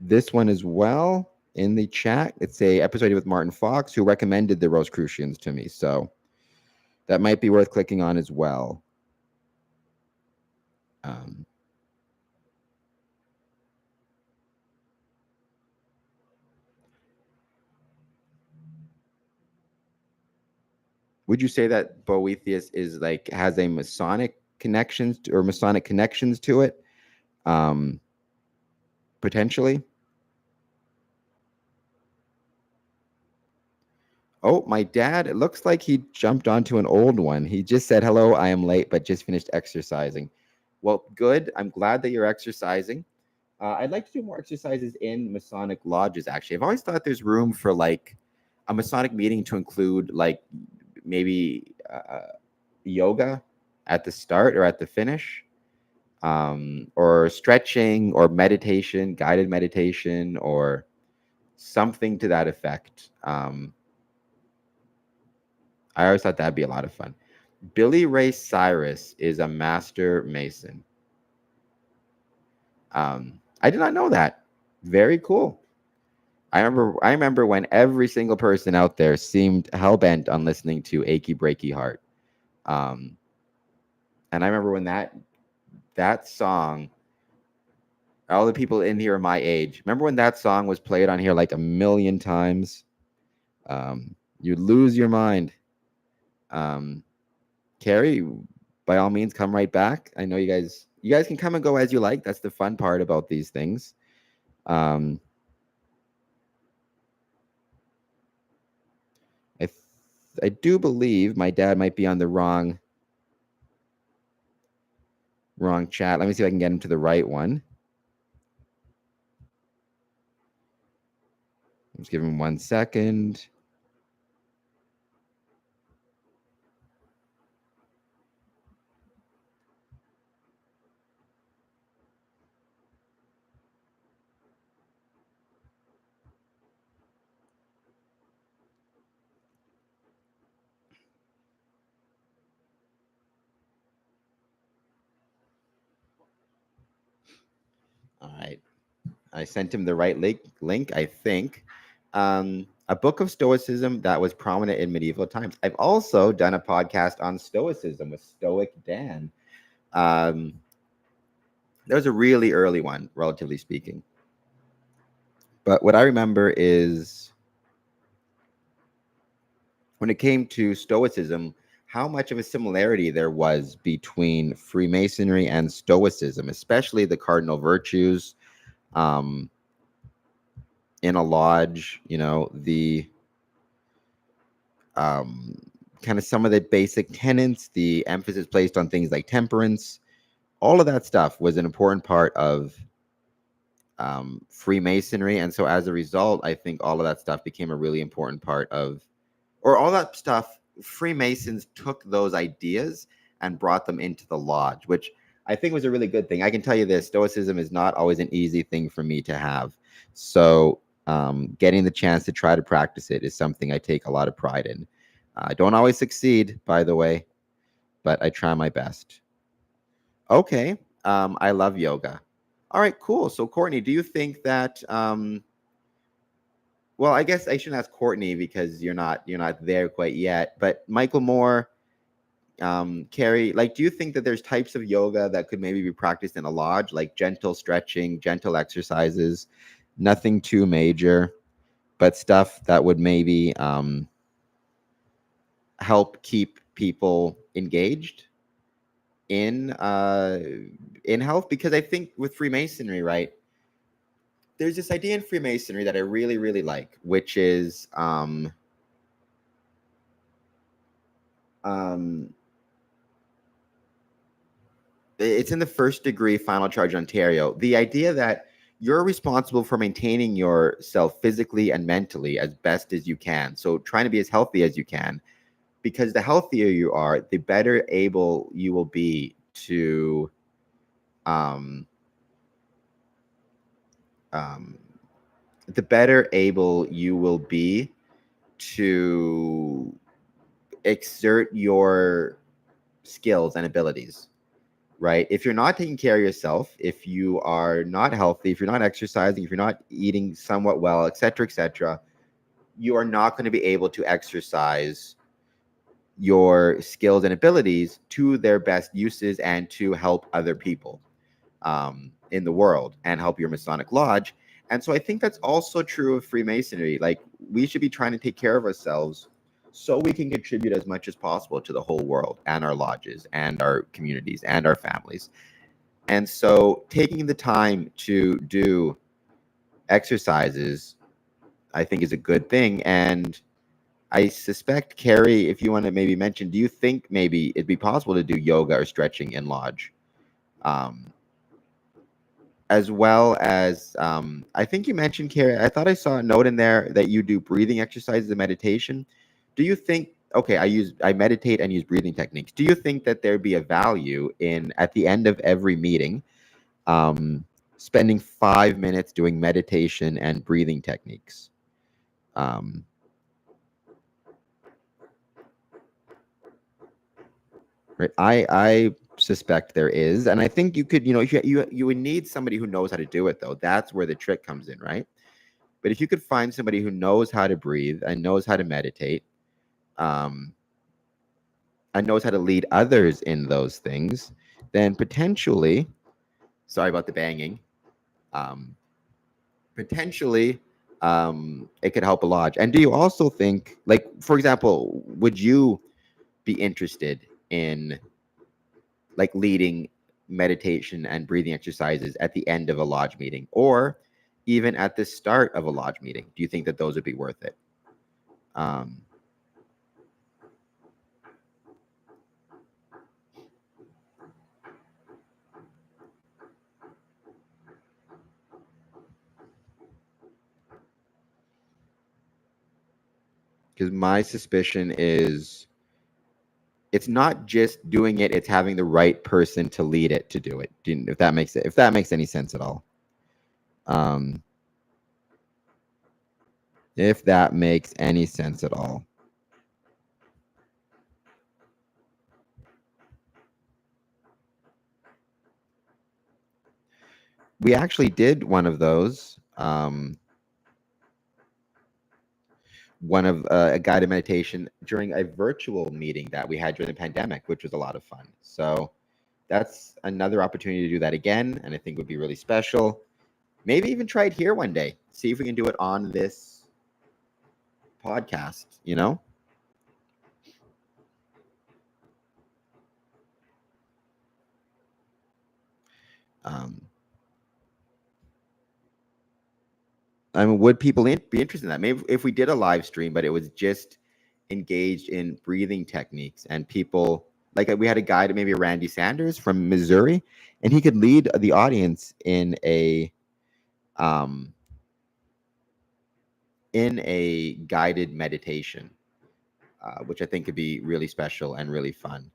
this one as well in the chat. It's a episode with Martin Fox, who recommended the Rosicrucians to me. So that might be worth clicking on as well. Would you say that Boethius is has a Masonic connections or Masonic connections to it? Potentially. Oh, my dad, it looks like he jumped onto an old one. He just said, hello, I am late, but just finished exercising. Well, good. I'm glad that you're exercising. I'd like to do more exercises in Masonic lodges, actually. I've always thought there's room for a Masonic meeting to include like maybe yoga at the start or at the finish, or stretching or meditation, guided meditation, or something to that effect. I always thought that'd be a lot of fun. Billy Ray Cyrus is a master Mason. I did not know that. Very cool. I remember when every single person out there seemed hell-bent on listening to Achy Breaky Heart. And I remember when that song, all the people in here are my age. Remember when that song was played on here like a million times? You'd lose your mind. Carrie, by all means, come right back. I know you guys can come and go as you like. That's the fun part about these things. I do believe my dad might be on the wrong chat. Let me see if I can get him to the right one. Just give him 1 second. All right. I sent him the right link, I think. A book of Stoicism that was prominent in medieval times. I've also done a podcast on Stoicism with Stoic Dan. That was a really early one, relatively speaking. But what I remember is when it came to Stoicism, how much of a similarity there was between Freemasonry and Stoicism, especially the cardinal virtues. In a lodge, the kind of some of the basic tenets, the emphasis placed on things like temperance, all of that stuff was an important part of Freemasonry. And so as a result, I think all of that stuff became a really important part of, or all that stuff, Freemasons took those ideas and brought them into the lodge, which I think was a really good thing. I can tell you this, Stoicism is not always an easy thing for me to have. So getting the chance to try to practice it is something I take a lot of pride in. I don't always succeed, by the way, but I try my best. Okay. I love yoga. All right, cool. So Courtney, do you think that well, I guess I shouldn't ask Courtney because you're not there quite yet, but Michael Moore, Carrie, like, do you think that there's types of yoga that could maybe be practiced in a lodge, like gentle stretching, gentle exercises, nothing too major, but stuff that would maybe help keep people engaged in health? Because I think with Freemasonry, right, there's this idea in Freemasonry that I really, really like, which is it's in the First Degree Final Charge Ontario. The idea that you're responsible for maintaining yourself physically and mentally as best as you can. So trying to be as healthy as you can, because the healthier you are, the better able you will be to the better able you will be to exert your skills and abilities, right? If you're not taking care of yourself, if you are not healthy, if you're not exercising, if you're not eating somewhat well, et cetera, you are not going to be able to exercise your skills and abilities to their best uses and to help other people in the world and help your Masonic lodge. And so I think that's also true of Freemasonry. Like, we should be trying to take care of ourselves so we can contribute as much as possible to the whole world and our lodges and our communities and our families. And so taking the time to do exercises, I think, is a good thing. And I suspect, Carrie, if you want to maybe mention, do you think maybe it'd be possible to do yoga or stretching in lodge? as well as I think you mentioned, Carrie, I thought I saw a note in there that you do breathing exercises and meditation. Do you think, okay, I meditate and use breathing techniques. Do you think that there'd be a value in, at the end of every meeting, spending 5 minutes doing meditation and breathing techniques? Right. I suspect there is, and I think you could, you would need somebody who knows how to do it though. That's where the trick comes in, right? But if you could find somebody who knows how to breathe and knows how to meditate, um, and knows how to lead others in those things, then potentially, sorry about the banging, um, potentially, it could help a lot. And do you also think, like, for example, would you be interested in like leading meditation and breathing exercises at the end of a lodge meeting, or even at the start of a lodge meeting? Do you think that those would be worth it? Because my suspicion is it's not just doing it; it's having the right person to lead it to do it. If that makes it, if that makes any sense at all. If that makes any sense at all. We actually did one of those. One of a guided meditation during a virtual meeting that we had during the pandemic, which was a lot of fun. So that's another opportunity to do that again, and I think would be really special. Maybe even try it here one day. See if we can do it on this podcast, you know? I mean, would people be interested in that? Maybe if we did a live stream, but it was just engaged in breathing techniques, and people, like, we had a guy, maybe Randy Sanders from Missouri, and he could lead the audience in a guided meditation, which I think could be really special and really fun.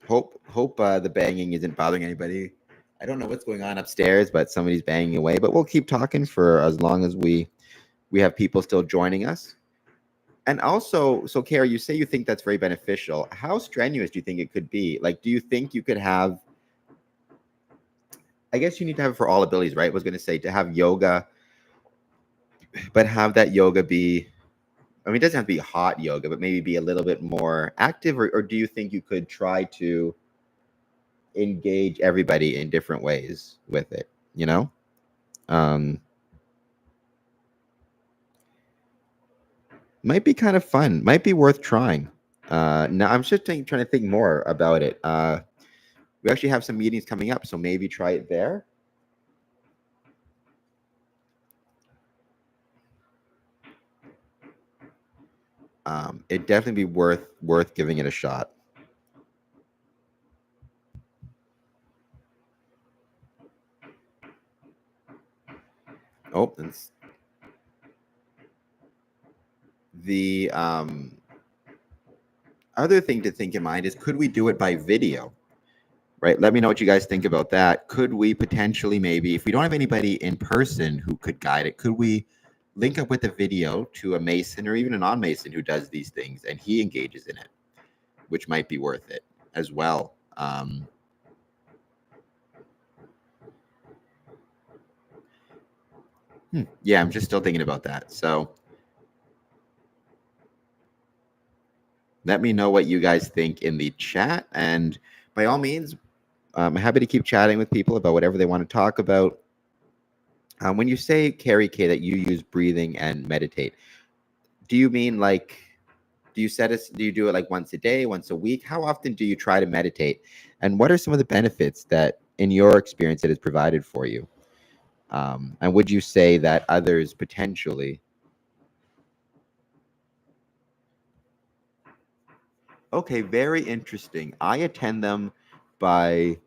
Hope the banging isn't bothering anybody. I don't know what's going on upstairs, but somebody's banging away. But we'll keep talking for as long as we have people still joining us. And also, so Kara, you say you think that's very beneficial. How strenuous do you think it could be? Like, do you think you could have? I guess you need to have it for all abilities, right? I was going to say to have yoga, but have that yoga be, I mean, it doesn't have to be hot yoga, but maybe be a little bit more active, or do you think you could try to engage everybody in different ways with it, you know? Might be kind of fun, might be worth trying. Now I'm just trying to think more about it. We actually have some meetings coming up, so maybe try it there. It'd definitely be worth giving it a shot. Oh, that's the other thing to think in mind is, could we do it by video? Right. Let me know what you guys think about that. Could we potentially, maybe, if we don't have anybody in person who could guide it, could we link up with a video to a Mason or even a non-Mason who does these things and he engages in it, which might be worth it as well. Yeah, I'm just still thinking about that. So let me know what you guys think in the chat. And by all means, I'm happy to keep chatting with people about whatever they want to talk about. When you say, Carrie K, that you use breathing and meditate, do you mean like, do you do it like once a day, once a week? How often do you try to meditate? And what are some of the benefits that, in your experience, it has provided for you? And would you say that others potentially? Okay, very interesting. I attend them by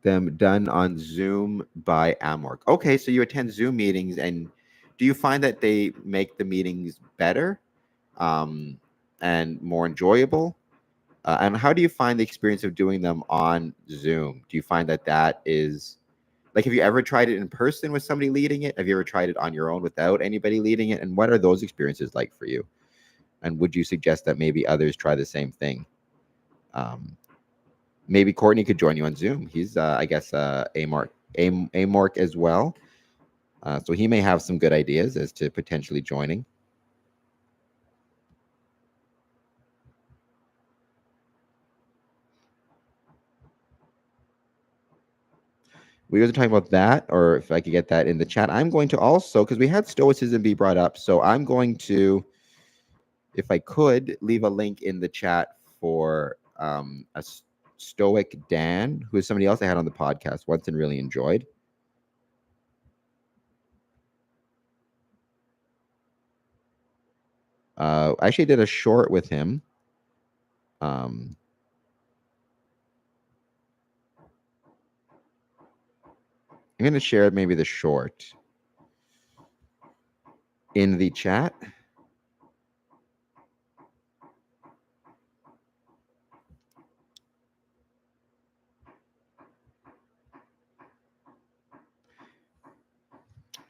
them done on Zoom by Amorc. Okay, so you attend Zoom meetings, and do you find that they make the meetings better and more enjoyable? And how do you find the experience of doing them on Zoom? Do you find that that is like, have you ever tried it in person with somebody leading it? Have you ever tried it on your own without anybody leading it? And what are those experiences like for you? And would you suggest that maybe others try the same thing? Maybe Courtney could join you on Zoom. He's, I guess, AMORC as well. So he may have some good ideas as to potentially joining. We were talking about that, or if I could get that in the chat. I'm going to also, because we had Stoicism be brought up, so I'm going to, if I could, leave a link in the chat for a Stoic Dan, who is somebody else I had on the podcast once and really enjoyed. I actually did a short with him. I'm going to share maybe the short in the chat.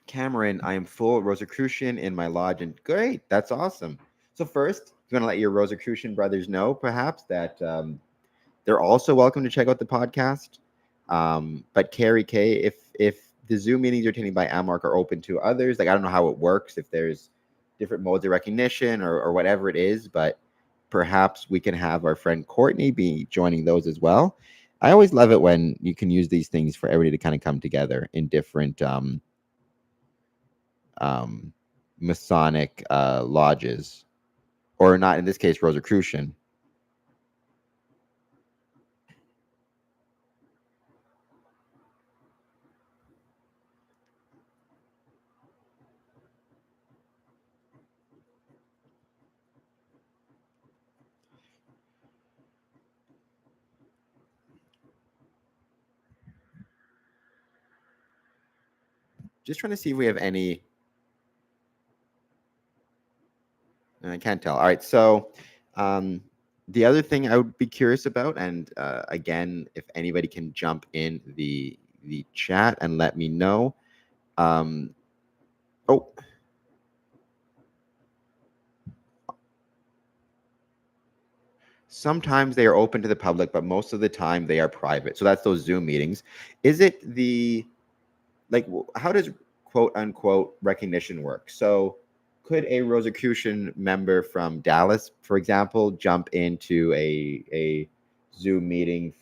Cameron, I am full Rosicrucian in my lodge, and great, that's awesome. So first, you're going to let your Rosicrucian brothers know, perhaps, that they're also welcome to check out the podcast. But Carrie K, if the Zoom meetings you're attending by Amorc are open to others, like I don't know how it works, if there's different modes of recognition or whatever it is, but perhaps we can have our friend Courtney be joining those as well. I always love it when you can use these things for everybody to kind of come together in different Masonic lodges, or not in this case, Rosicrucian. Just trying to see if we have any. I can't tell. All right, so the other thing I would be curious about, and again, if anybody can jump in the chat and let me know. Oh, sometimes they are open to the public, but most of the time they are private. So that's those Zoom meetings. Is it how does quote unquote recognition work? So could a Rosicrucian member from Dallas, for example, jump into a Zoom meeting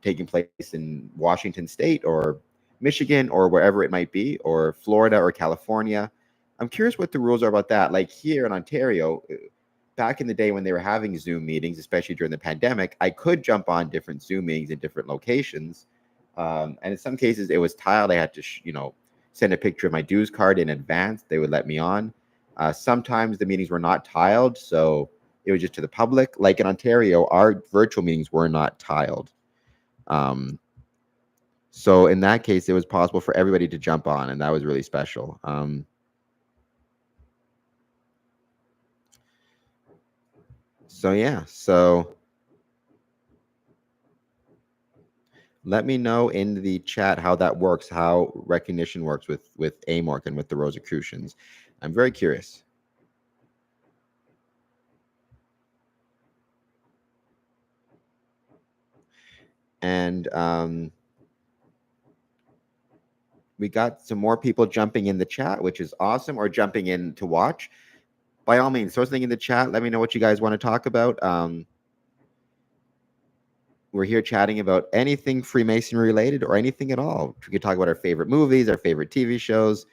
taking place in Washington State or Michigan or wherever it might be, or Florida or California? I'm curious what the rules are about that. Like here in Ontario, back in the day when they were having Zoom meetings, especially during the pandemic, I could jump on different Zoom meetings in different locations. And in some cases, it was tiled. I had to, send a picture of my dues card in advance. They would let me on. Sometimes the meetings were not tiled, so it was just to the public. Like in Ontario, our virtual meetings were not tiled. So in that case, it was possible for everybody to jump on, and that was really special. So yeah, so let me know in the chat how that works, how recognition works with AMORC and with the Rosicrucians. I'm very curious. And we got some more people jumping in the chat, which is awesome, or jumping in to watch. By all means, throw something in the chat. Let me know what you guys want to talk about. We're here chatting about anything Freemasonry related or anything at all. We could talk about our favorite movies, our favorite TV shows.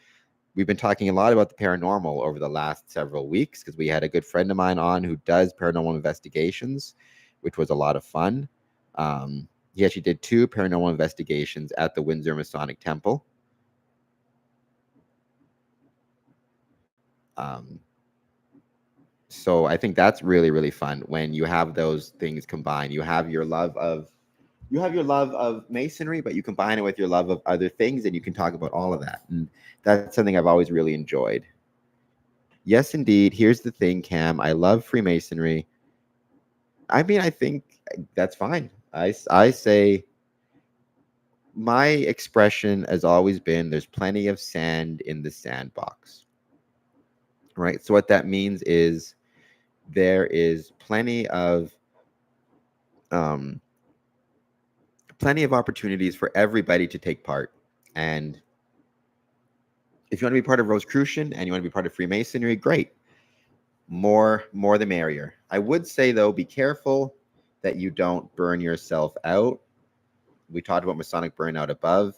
We've been talking a lot about the paranormal over the last several weeks because we had a good friend of mine on who does paranormal investigations, which was a lot of fun. He actually did 2 paranormal investigations at the Windsor Masonic Temple. So I think that's really, really fun when you have those things combined. You have your love of masonry, but you combine it with your love of other things, and you can talk about all of that. And that's something I've always really enjoyed. Yes, indeed. Here's the thing, Cam. I love Freemasonry. I mean, I think that's fine. I say my expression has always been there's plenty of sand in the sandbox. Right? So what that means is there is um, plenty of opportunities for everybody to take part. And if you want to be part of Rosicrucian and you want to be part of Freemasonry, great. More the merrier. I would say though, be careful that you don't burn yourself out. We talked about Masonic burnout above.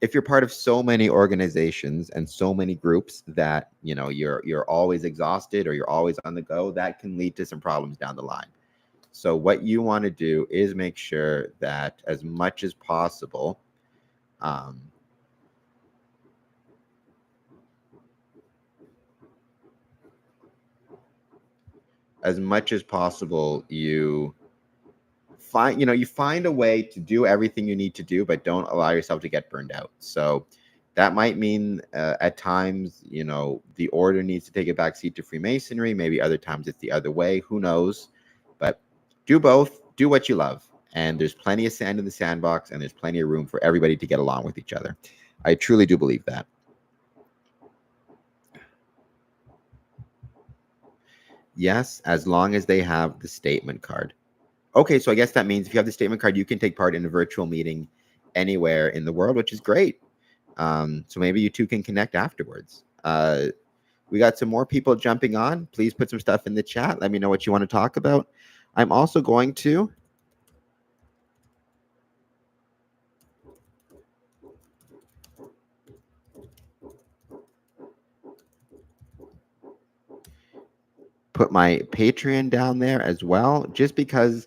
If you're part of so many organizations and so many groups that you're always exhausted or you're always on the go, that can lead to some problems down the line. So what you want to do is make sure that as much as possible, you find a way to do everything you need to do, but don't allow yourself to get burned out. So that might mean at times, the order needs to take a back seat to Freemasonry. Maybe other times it's the other way. Who knows? But do both. Do what you love. And there's plenty of sand in the sandbox, and there's plenty of room for everybody to get along with each other. I truly do believe that. Yes, as long as they have the statement card. Okay, so I guess that means if you have the statement card, you can take part in a virtual meeting anywhere in the world, which is great. So maybe you two can connect afterwards. We got some more people jumping on. Please put some stuff in the chat. Let me know what you want to talk about. I'm also going to put my Patreon down there as well, just because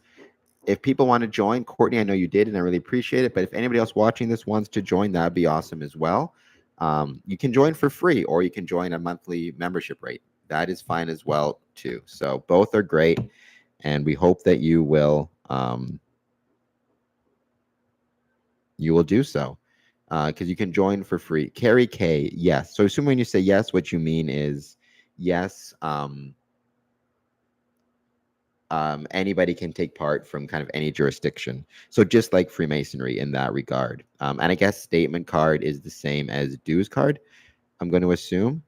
if people want to join, Courtney, I know you did, and I really appreciate it. But if anybody else watching this wants to join, that'd be awesome as well. You can join for free, or you can join a monthly membership rate. That is fine as well too. So both are great, and we hope that you will do so because you can join for free. Carrie K, yes. So assuming when you say yes, what you mean is yes. Anybody can take part from kind of any jurisdiction. So just like Freemasonry in that regard. And I guess statement card is the same as dues card, I'm going to assume.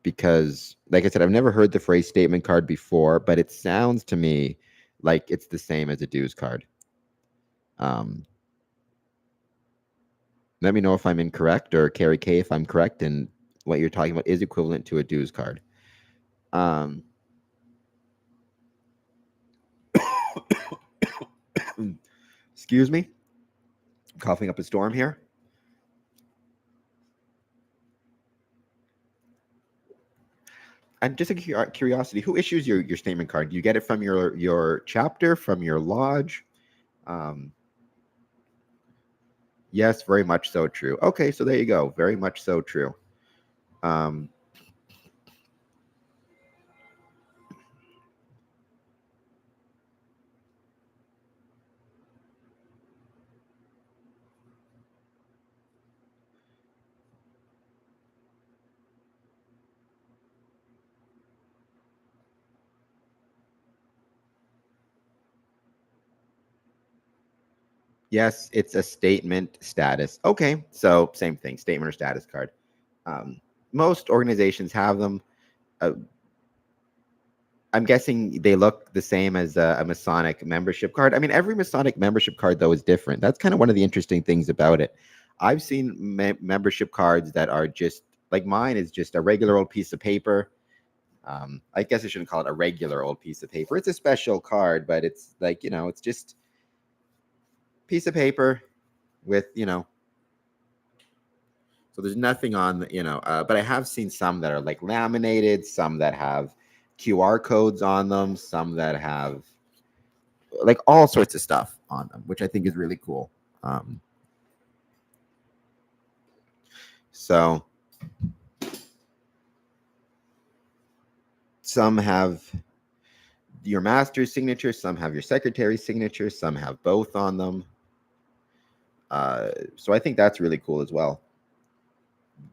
Because, like I said, I've never heard the phrase statement card before, but it sounds to me like it's the same as a dues card. Let me know if I'm incorrect, or Carrie K if I'm correct, and what you're talking about is equivalent to a dues card. Excuse me. I'm coughing up a storm here. And just a curiosity, who issues your statement card? Do you get it from your chapter, from your lodge? Yes, very much so true. Okay, so there you go. Very much so true. Yes, it's a statement status. Okay, so same thing, statement or status card. Most organizations have them. I'm guessing they look the same as a Masonic membership card. I mean, every Masonic membership card, though, is different. That's kind of one of the interesting things about it. I've seen membership cards that are just like mine is just a regular old piece of paper. I guess I shouldn't call it a regular old piece of paper. It's a special card, but it's like, it's just piece of paper with, so there's nothing on, but I have seen some that are like laminated, some that have QR codes on them, some that have like all sorts of stuff on them, which I think is really cool. So some have your master's signature, some have your secretary's signature, some have both on them. So I think that's really cool as well.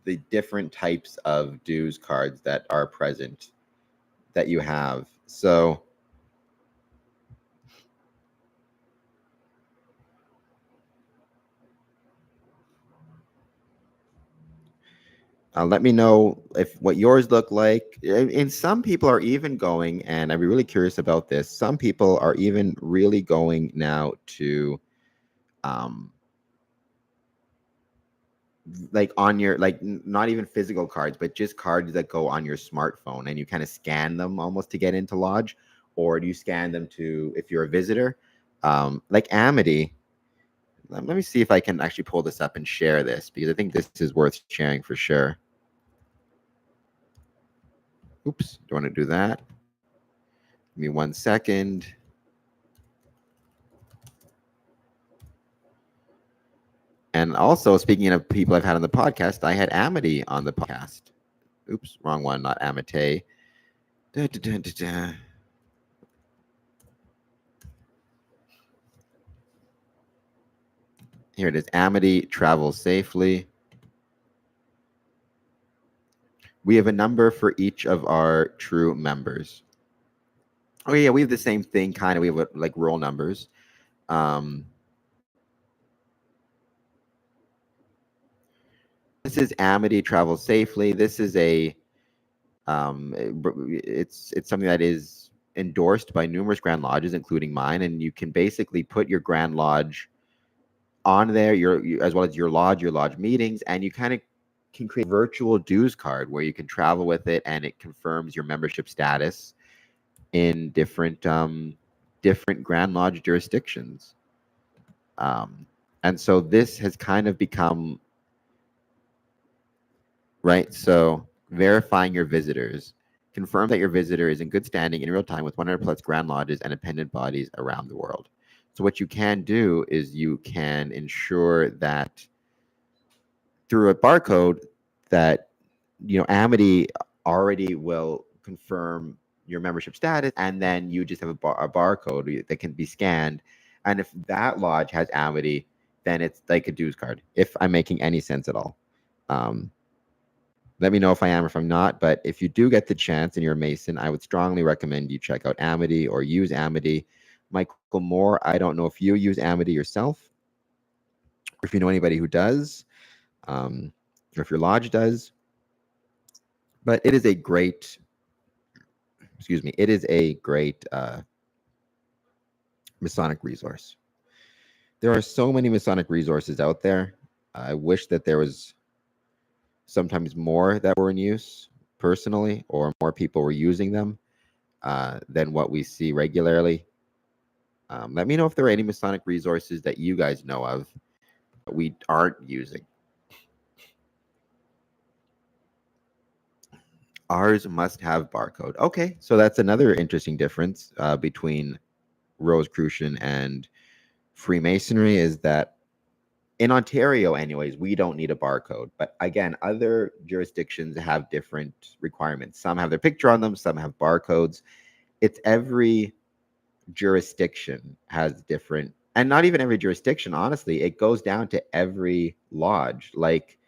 The different types of dues cards that are present that you have. So let me know if what yours look like. And some people are even going, and I'd be really curious about this. Some people are even really going now to like on your not even physical cards, but just cards that go on your smartphone, and you kind of scan them almost to get into lodge, or do you scan them to if you're a visitor? Like Amity. Let me see if I can actually pull this up and share this, because I think this is worth sharing for sure. Oops, do you want to do that? Give me 1 second. And also, speaking of people I've had on the podcast, I had Amity on the podcast. Oops, wrong one, not Amite. Da, da, da, da, da. Here it is. Amity, travel safely. We have a number for each of our true members. Oh yeah, we have the same thing, kind of. We have like roll numbers. This is Amity, travel safely. This is it's something that is endorsed by numerous Grand Lodges, including mine, and you can basically put your Grand Lodge on there, as well as your lodge meetings, and you kind of can create a virtual dues card where you can travel with it, and it confirms your membership status in different Grand Lodge jurisdictions. And so this has kind of become right. So verifying your visitors. Confirm that your visitor is in good standing in real time with 100 plus Grand Lodges and appendant bodies around the world. So what you can do is you can ensure that through a barcode that, Amity already will confirm your membership status, and then you just have a barcode that can be scanned. And if that lodge has Amity, then it's like a dues card, if I'm making any sense at all. Let me know if I am or if I'm not. But if you do get the chance and you're a Mason, I would strongly recommend you check out Amity or use Amity. Michael Moore, I don't know if you use Amity yourself, or if you know anybody who does, or if your lodge does. But it is a great, it is a great Masonic resource. There are so many Masonic resources out there. I wish that there was sometimes more that were in use personally, or more people were using them than what we see regularly. Let me know if there are any Masonic resources that you guys know of that we aren't using. Ours must have barcode. Okay, so that's another interesting difference between Rosicrucian and Freemasonry, is that in Ontario, anyways, we don't need a barcode. But again, other jurisdictions have different requirements. Some have their picture on them, some have barcodes. It's every jurisdiction has different, and not even every jurisdiction, honestly, it goes down to every lodge. Like,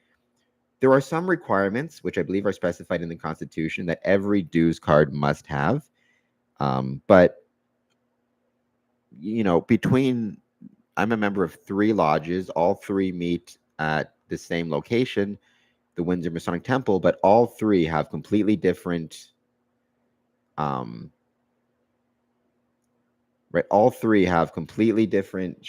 there are some requirements, which I believe are specified in the Constitution, that every dues card must have. But, I'm a member of 3 lodges. All 3 meet at the same location, the Windsor Masonic Temple, but all 3 have completely different, right? All 3 have completely different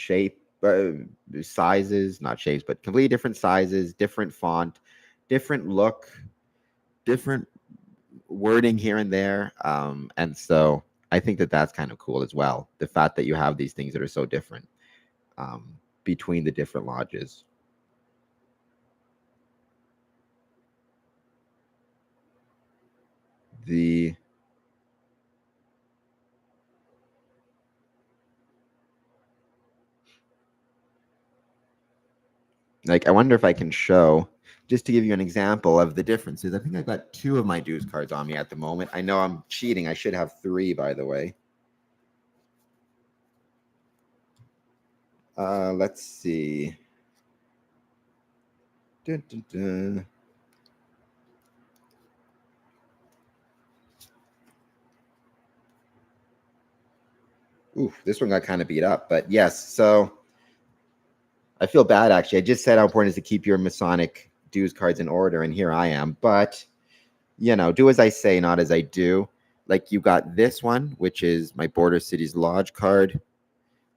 sizes, not shapes, but completely different sizes, different font, different look, different wording here and there. And so I think that that's kind of cool as well. The fact that you have these things that are so different between the different lodges. I wonder if I can show just to give you an example of the differences, I think I've got 2 of my dues cards on me at the moment. I know I'm cheating. I should have 3, by the way. Let's see. Dun, dun, dun. Ooh, this one got kind of beat up, but yes. So I feel bad, actually. I just said how important it is to keep your Masonic dues cards in order, and here I am. But, do as I say, not as I do. Like, you got this one, which is my Border Cities Lodge card.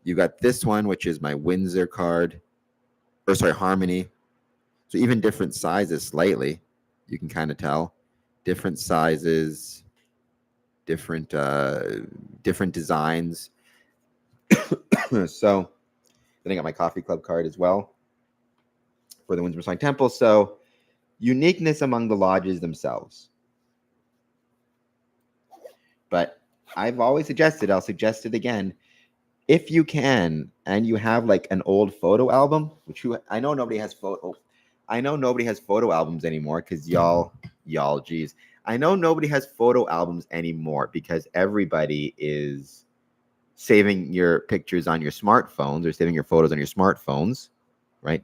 You got this one, which is my Windsor card. Or, sorry, Harmony. So even different sizes slightly. You can kind of tell. Different sizes, different designs. So then I got my Coffee Club card as well for the Windsor Masonic Temple. So uniqueness among the lodges themselves. But I've always suggested, I'll suggest it again, if you can, and you have like an old photo album, I know nobody has photo albums anymore because geez. I know nobody has photo albums anymore because everybody is saving your pictures on your smartphones or saving your photos on your smartphones, right?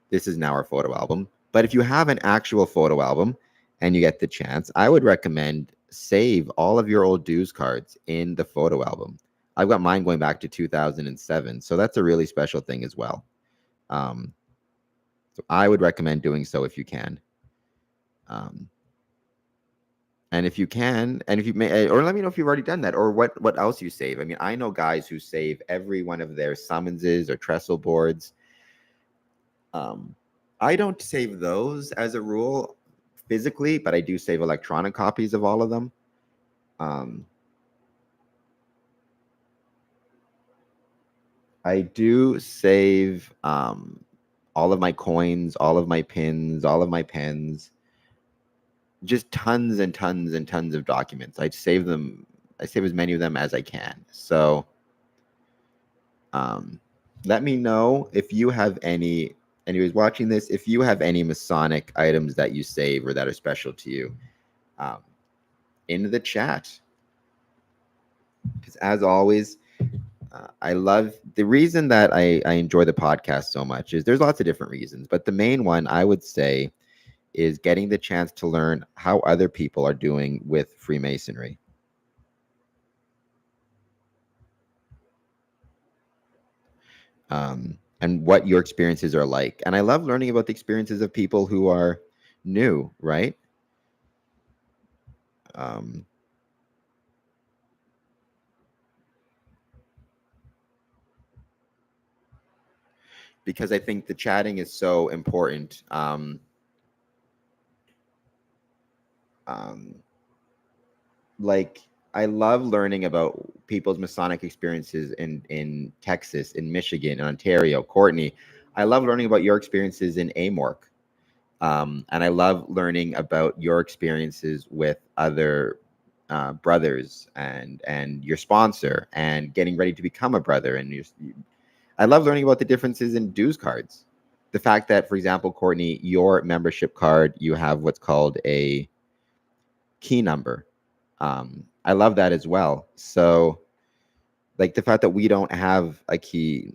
This is now our photo album. But if you have an actual photo album and you get the chance, I would recommend save all of your old dues cards in the photo album. I've got mine going back to 2007. So that's a really special thing as well. So I would recommend doing so if you can. And if you can, and if you may, or let me know if you've already done that, or what else you save. I mean, I know guys who save every one of their summonses or trestle boards. I don't save those as a rule physically, but I do save electronic copies of all of them. I do save all of my coins, all of my pins, all of my pens, just tons and tons and tons of documents. I save them. I save as many of them as I can. So let me know if you have anyways watching this, if you have any Masonic items that you save or that are special to you in the chat. Because as always, I love the reason that I enjoy the podcast so much is there's lots of different reasons, but the main one I would say is getting the chance to learn how other people are doing with Freemasonry. And what your experiences are like. And I love learning about the experiences of people who are new, right? Because I think the chatting is so important. Like I love learning about people's Masonic experiences in Texas, in Michigan, in Ontario. Courtney, I love learning about your experiences in AMORC. And I love learning about your experiences with other brothers and your sponsor and getting ready to become a brother. And I love learning about the differences in dues cards. The fact that, for example, Courtney, your membership card, you have what's called a key number. I love that as well. So, like the fact that we don't have a key.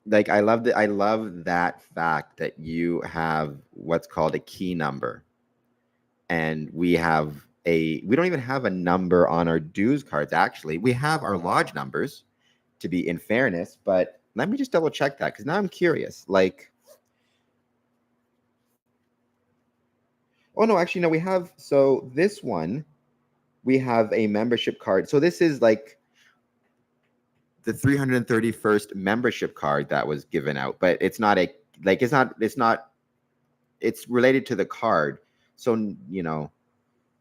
Like I love that fact that you have what's called a key number, and we don't even have a number on our dues cards. Actually, we have our lodge numbers, to be in fairness, but let me just double check that because now I'm curious. Like, oh no, actually no, we have. So this one, we have a membership card. So this is like the 331st membership card that was given out, but it's not it's related to the card. So,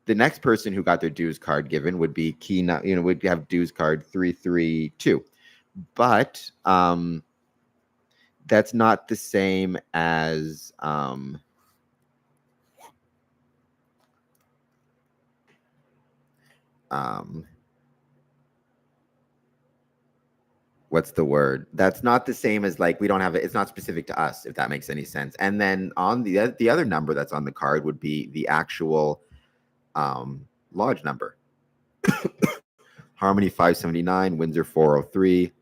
the next person who got their dues card given would be would have dues card 332. But that's not the same as what's the word? That's not the same as like we don't have it. It's not specific to us, if that makes any sense. And then on the other number that's on the card would be the actual lodge number. Harmony 579, Windsor 403,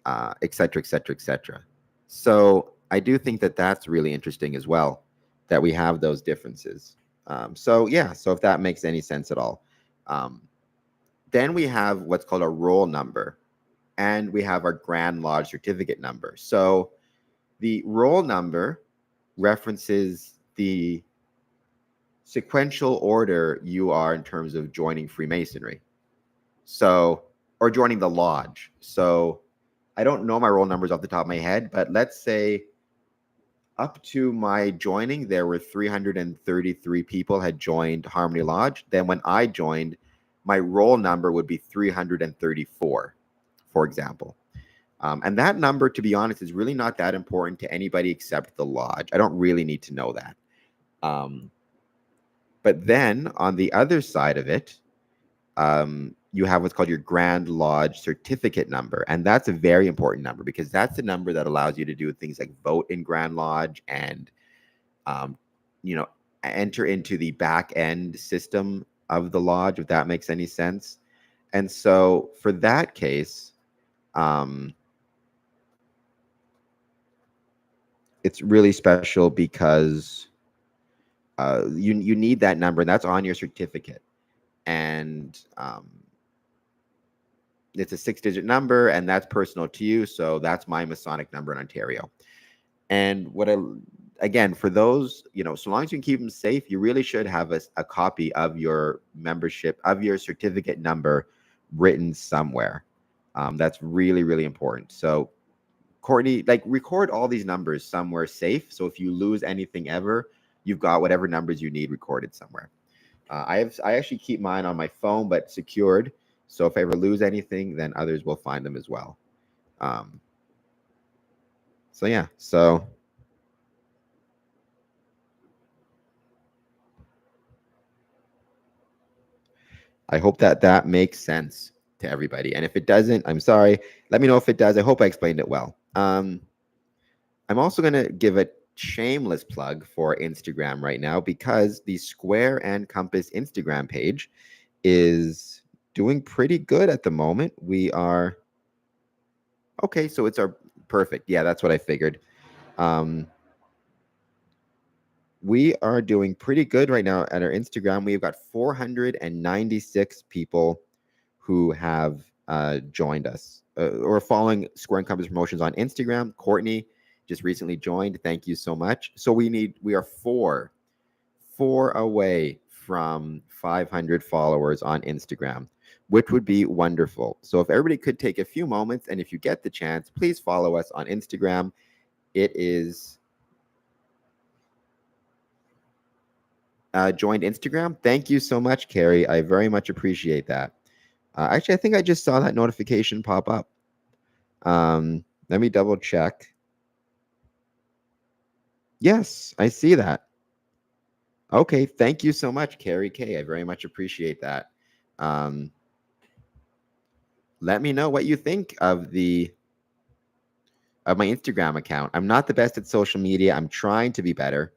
et cetera, et cetera, et cetera. So I do think that that's really interesting as well, that we have those differences. So yeah, so if that makes any sense at all. Then we have what's called a roll number, and we have our Grand Lodge certificate number. So the roll number references the sequential order you are in terms of joining Freemasonry. So, or joining the lodge. So I don't know my roll numbers off the top of my head, but let's say up to my joining, there were 333 people had joined Harmony Lodge. Then when I joined, my roll number would be 334, for example. And that number, to be honest, is really not that important to anybody except the lodge. I don't really need to know that. But then on the other side of it, you have what's called your Grand Lodge certificate number. And that's a very important number because that's the number that allows you to do things like vote in Grand Lodge and, enter into the back end system of the lodge, if that makes any sense. And so for that case, it's really special because you need that number, and that's on your certificate. And it's a 6-digit number, and that's personal to you. So that's my Masonic number in Ontario. And again, for those, so long as you can keep them safe, you really should have a copy of your membership, of your certificate number written somewhere. That's really, really important. So Courtney, like, record all these numbers somewhere safe. So if you lose anything ever, you've got whatever numbers you need recorded somewhere. I actually keep mine on my phone, but secured. So if I ever lose anything, then others will find them as well. So yeah, so I hope that makes sense to everybody. And if it doesn't, I'm sorry. Let me know if it does. I hope I explained it well. I'm also going to give a shameless plug for Instagram right now because the Square and Compass Instagram page is doing pretty good at the moment. We are okay, so it's our perfect. Yeah, that's what I figured. We are doing pretty good right now at our Instagram. We've got 496 people who have joined us or following Square and Compass Promotions on Instagram. Courtney just recently joined. Thank you so much. So we are four away from 500 followers on Instagram, which would be wonderful. So if everybody could take a few moments, and if you get the chance, please follow us on Instagram. It is joined Instagram. Thank you so much, Carrie. I very much appreciate that. Actually, I think I just saw that notification pop up. Let me double check. Yes, I see that. Okay, thank you so much, Carrie K. I very much appreciate that. Let me know what you think of my Instagram account. I'm not the best at social media. I'm trying to be better.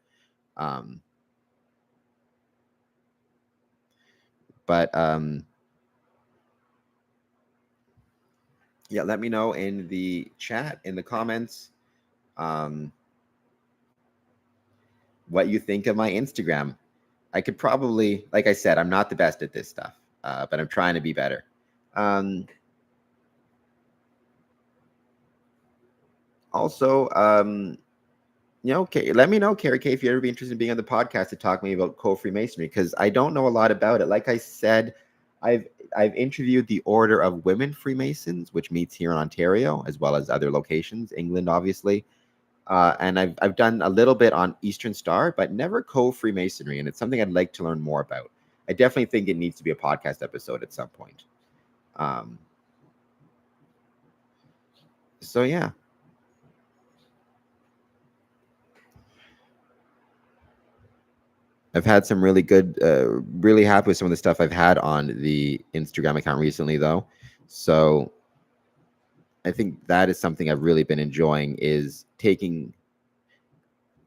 Yeah, let me know in the chat, in the comments, what you think of my Instagram. I could probably, like I said, I'm not the best at this stuff, but I'm trying to be better. Also, okay, let me know, Carrie K, if you'd ever be interested in being on the podcast to talk to me about co-Freemasonry, because I don't know a lot about it. Like I said, I've interviewed the Order of Women Freemasons, which meets here in Ontario, as well as other locations, England, obviously. And I've done a little bit on Eastern Star, but never co-Freemasonry, and it's something I'd like to learn more about. I definitely think it needs to be a podcast episode at some point. So yeah. I've had some really good, really happy with some of the stuff I've had on the Instagram account recently, though. So I think that is something I've really been enjoying, is taking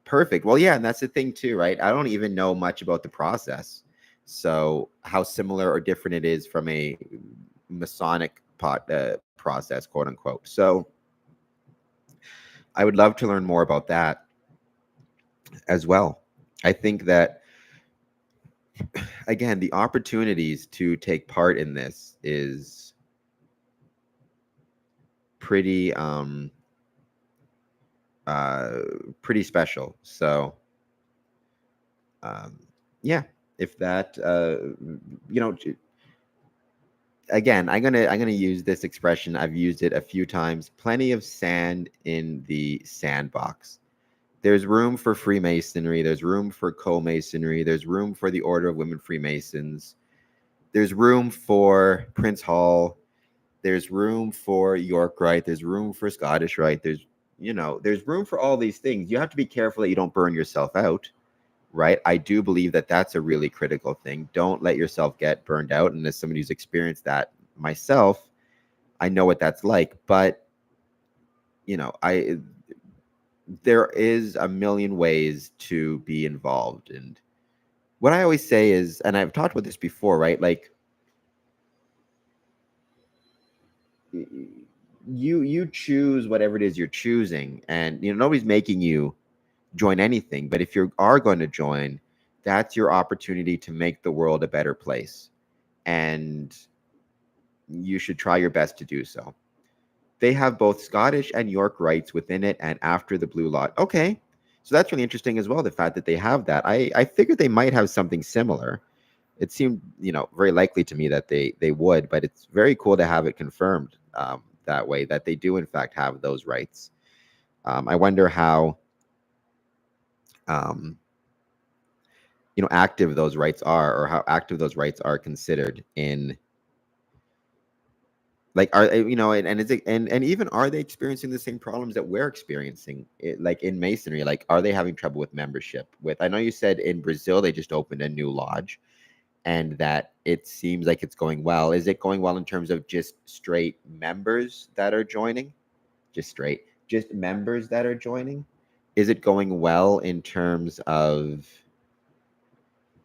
perfect. Well, yeah, and that's the thing too, right? I don't even know much about the process. So how similar or different it is from a Masonic process, quote unquote. So I would love to learn more about that as well. I think that, again, the opportunities to take part in this is pretty uh pretty special. So um yeah, if that you know again, I'm gonna use this expression. I've used it a few times. Plenty of sand in the sandbox. There's room for Freemasonry. There's room for co-masonry. There's room for the Order of Women Freemasons. There's room for Prince Hall. There's room for York Rite. There's room for Scottish Rite. There's room for all these things. You have to be careful that you don't burn yourself out, right? I do believe that that's a really critical thing. Don't let yourself get burned out. And as somebody who's experienced that myself, I know what that's like. But I there is a million ways to be involved. And what I always say is, and I've talked about this before, right? Like you choose whatever it is you're choosing, and nobody's making you join anything. But if you are going to join, that's your opportunity to make the world a better place, and you should try your best to do so. They have both Scottish and York rites within it, and after the Blue Lot. Okay, so that's really interesting as well. The fact that they have that, I figured they might have something similar. It seemed very likely to me that they would, but it's very cool to have it confirmed that way, that they do in fact have those rights. I wonder how um, active those rights are, or how active those rights are considered in, like, are and is it, and even, are they experiencing the same problems that we're experiencing, like in masonry? Like, are they having trouble with membership? With, I know you said in Brazil they just opened a new lodge, and that it seems like it's going well. Is it going well in terms of just straight members that are joining? Just members that are joining? Is it going well in terms of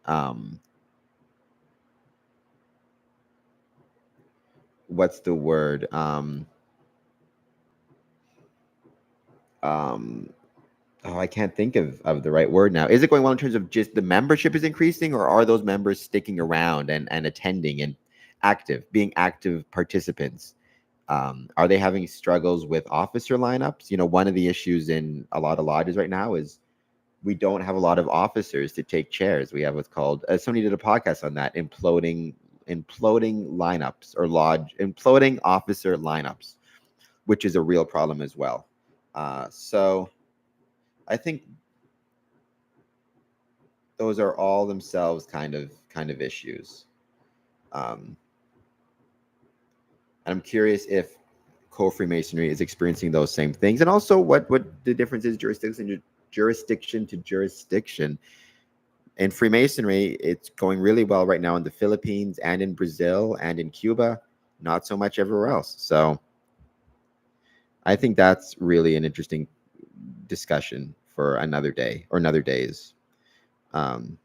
um what's the word? Um oh, I can't think of the right word now. Is it going well in terms of just the membership is increasing, or are those members sticking around and attending and being active participants? Are they having struggles with officer lineups? One of the issues in a lot of lodges right now is we don't have a lot of officers to take chairs. We have what's called, somebody did a podcast on that, imploding lineups, or lodge imploding officer lineups, which is a real problem as well. So I think those are all themselves kind of issues. Um, and I'm curious if co-freemasonry is experiencing those same things, and also what the difference is jurisdiction to jurisdiction. In Freemasonry, it's going really well right now in the Philippines and in Brazil and in Cuba, not so much everywhere else. So I think that's really an interesting discussion for another day or another days. Um,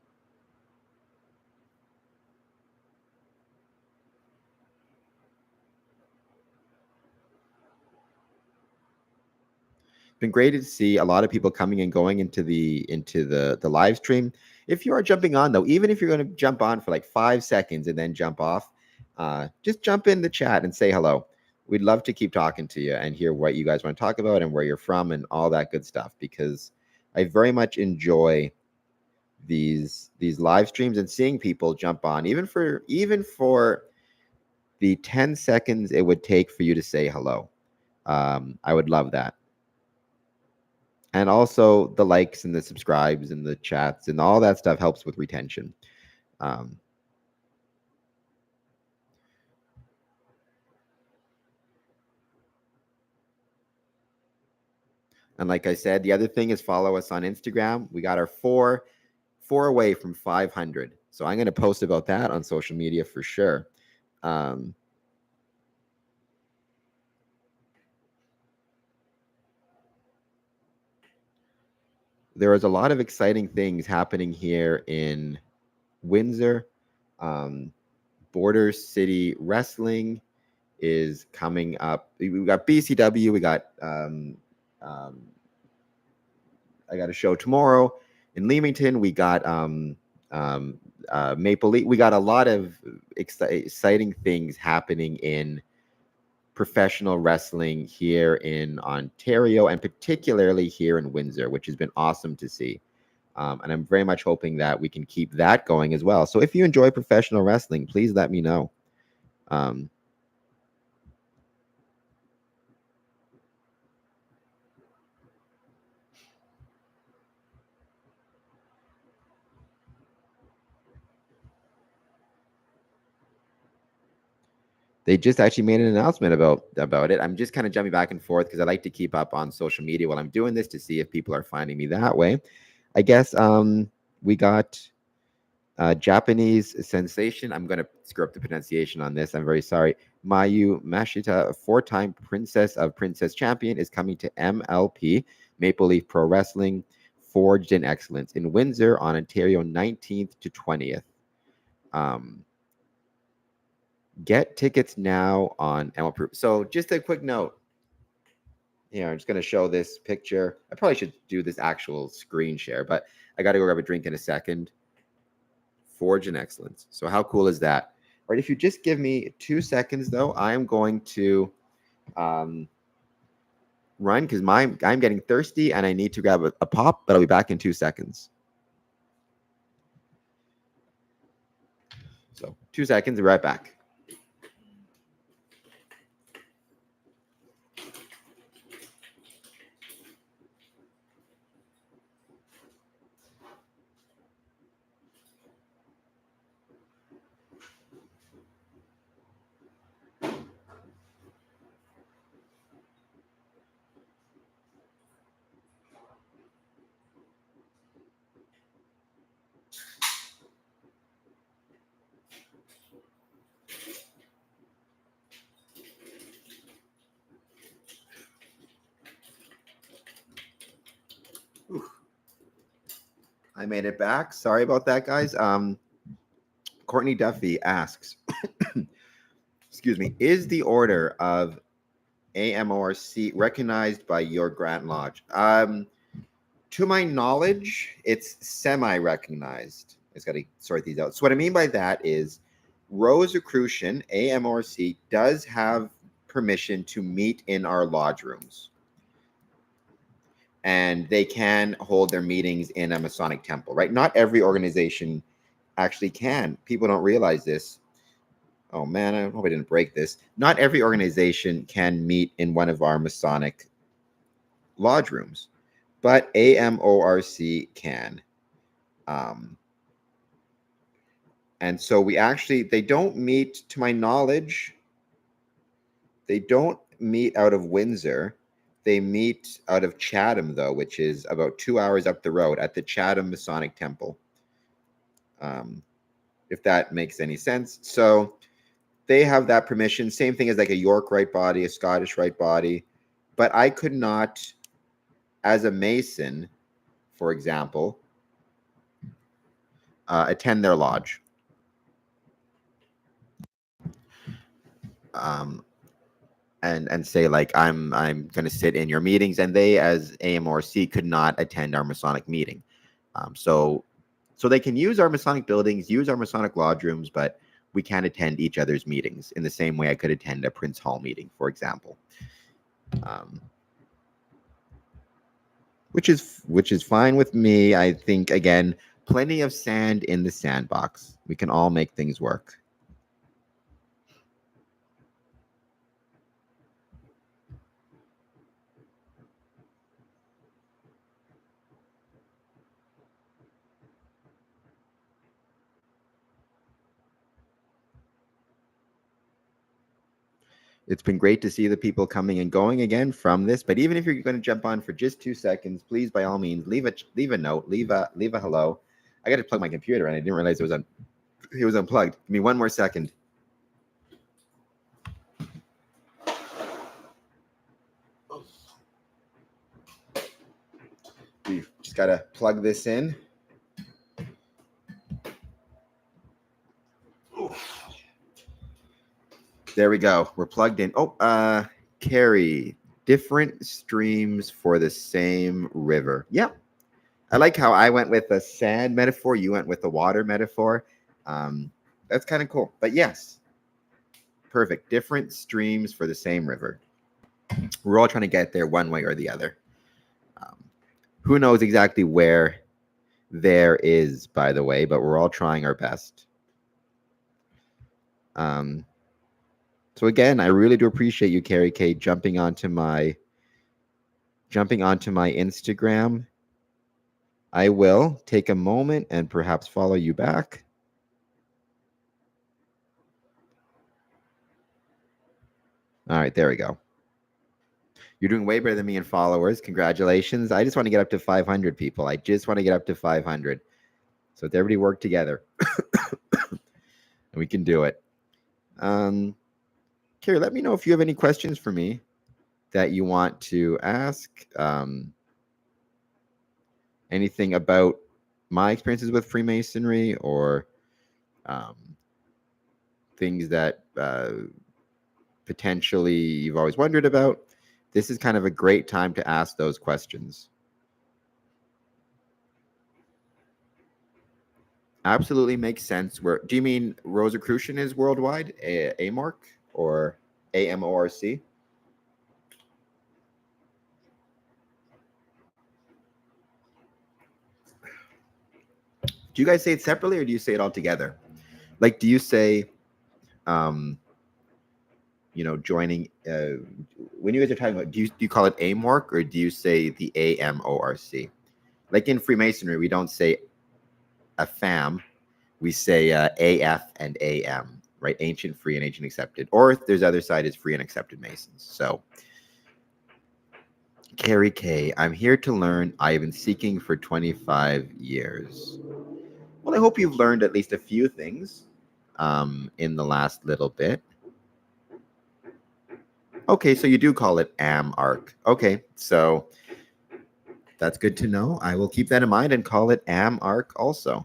been great to see a lot of people coming and going into the live stream. If you are jumping on, though, even if you're going to jump on for like 5 seconds and then jump off, just jump in the chat and say hello. We'd love to keep talking to you and hear what you guys want to talk about and where you're from and all that good stuff, because I very much enjoy these live streams and seeing people jump on, even for the 10 seconds it would take for you to say hello. I would love that. And also the likes and the subscribes and the chats and all that stuff helps with retention. Um, and like I said, the other thing is follow us on Instagram. We got our 4 away from 500. So I'm going to post about that on social media for sure. There is a lot of exciting things happening here in Windsor. Border City Wrestling is coming up. We got BCW. We got I got a show tomorrow in Leamington. We got Maple Leaf. We got a lot of exciting things happening in professional wrestling here in Ontario, and particularly here in Windsor, which has been awesome to see. And I'm very much hoping that we can keep that going as well. So if you enjoy professional wrestling, please let me know. They just actually made an announcement about it. I'm just kind of jumping back and forth because I like to keep up on social media while I'm doing this to see if people are finding me that way. I guess we got Japanese sensation. I'm going to screw up the pronunciation on this. I'm very sorry. Mayu Mashita, 4-time Princess of Princess Champion, is coming to MLP, Maple Leaf Pro Wrestling, Forged in Excellence in Windsor on Ontario 19th to 20th. Get tickets now on MLP. So just a quick note. Here, I'm just going to show this picture. I probably should do this actual screen share, but I got to go grab a drink in a second. Forge in Excellence. So how cool is that? All right, if you just give me 2 seconds, though, I am going to run because I'm getting thirsty and I need to grab a pop, but I'll be back in 2 seconds. So 2 seconds, be right back. I made it back. Sorry about that, guys. Courtney Duffy asks, excuse me, is the order of AMORC recognized by your Grand Lodge? To my knowledge, it's semi-recognized. I just got to sort these out. So what I mean by that is Rosicrucian, AMORC, does have permission to meet in our lodge rooms. And they can hold their meetings in a Masonic temple, right? Not every organization actually can. People don't realize this. Oh man, I hope I didn't break this. Not every organization can meet in one of our Masonic lodge rooms, but AMORC can. And so they don't meet, to my knowledge, they don't meet out of Windsor. They meet out of Chatham, though, which is about 2 hours up the road at the Chatham Masonic Temple. If that makes any sense. So they have that permission. Same thing as like a York Rite body, a Scottish Rite body. But I could not, as a Mason, for example, attend their lodge. And say like I'm going to sit in your meetings, and they as AMORC could not attend our Masonic meeting. So they can use our Masonic buildings, use our Masonic lodge rooms, but we can't attend each other's meetings in the same way I could attend a Prince Hall meeting, for example. Which is fine with me. I think, again, plenty of sand in the sandbox. We can all make things work. It's been great to see the people coming and going again from this. But even if you're going to jump on for just 2 seconds, please, by all means, leave a note, leave a hello. I got to plug my computer, and I didn't realize it was unplugged. Give me one more second. We've just got to plug this in. There we go. We're plugged in. Oh, Carrie, different streams for the same river. Yep. I like how I went with a sand metaphor. You went with a water metaphor. That's kind of cool. But yes, perfect. Different streams for the same river. We're all trying to get there one way or the other. Who knows exactly where there is, by the way, but we're all trying our best. So again, I really do appreciate you, Carrie K, jumping onto my Instagram. I will take a moment and perhaps follow you back. All right, there we go. You're doing way better than me in followers. Congratulations. I just want to get up to 500 people. I just want to get up to 500. So if everybody work together, and we can do it. Carrie, let me know if you have any questions for me that you want to ask. Anything about my experiences with Freemasonry or things that potentially you've always wondered about. This is kind of a great time to ask those questions. Absolutely makes sense. Where do you mean Rosicrucian is worldwide? AMORC or AMORC? Do you guys say it separately or do you say it all together? Like, do you say, joining, when you guys are talking about, do you call it AMORC or do you say the AMORC? Like in Freemasonry, we don't say a FAM, we say AF and AM, right? Ancient, free, and ancient accepted. Or if there's other side is free and accepted Masons. So, Carrie K, I'm here to learn. I've been seeking for 25 years. Well, I hope you've learned at least a few things in the last little bit. Okay, so you do call it AMARC. Okay, so that's good to know. I will keep that in mind and call it AMARC also.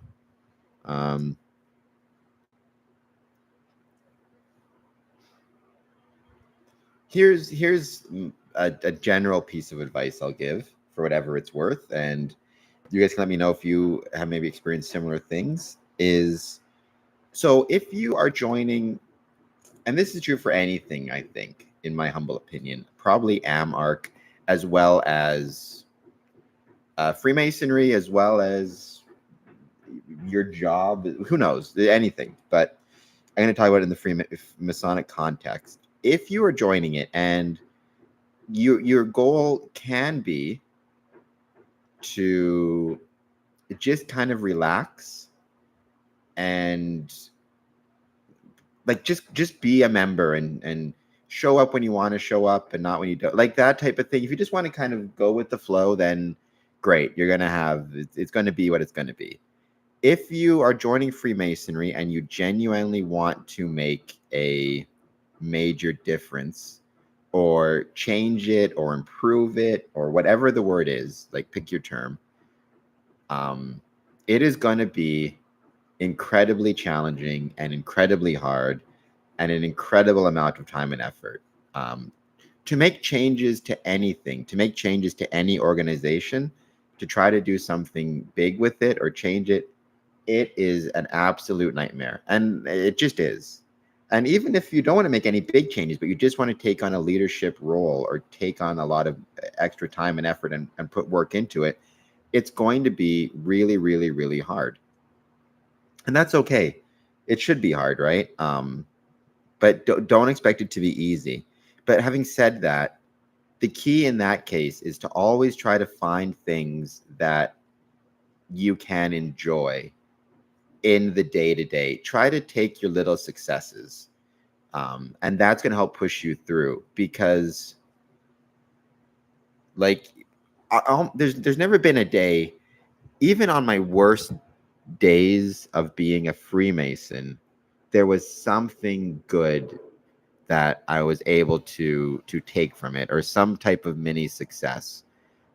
Here's a general piece of advice I'll give for whatever it's worth, and you guys can let me know if you have maybe experienced similar things. So if you are joining, and this is true for anything, I think, in my humble opinion, probably AMARC as well as Freemasonry, as well as your job, who knows, anything. But I'm going to talk about it in the Masonic context. If you are joining it and your goal can be to just kind of relax and like just be a member and show up when you want to show up and not when you don't, like that type of thing. If you just want to kind of go with the flow, then great. You're going to have, it's going to be what it's going to be. If you are joining Freemasonry and you genuinely want to make a major difference or change it or improve it or whatever the word is, like pick your term, it is going to be incredibly challenging and incredibly hard and an incredible amount of time and effort. To make changes to anything, to make changes to any organization, to try to do something big with it or change it, it is an absolute nightmare. And it just is. And even if you don't want to make any big changes, but you just want to take on a leadership role or take on a lot of extra time and effort and put work into it, it's going to be really, really, really hard. And that's okay. It should be hard, right? But don't expect it to be easy. But having said that, the key in that case is to always try to find things that you can enjoy in the day-to-day. Try to take your little successes. And that's going to help push you through, because like there's never been a day, even on my worst days of being a Freemason, there was something good that I was able to take from it, or some type of mini success,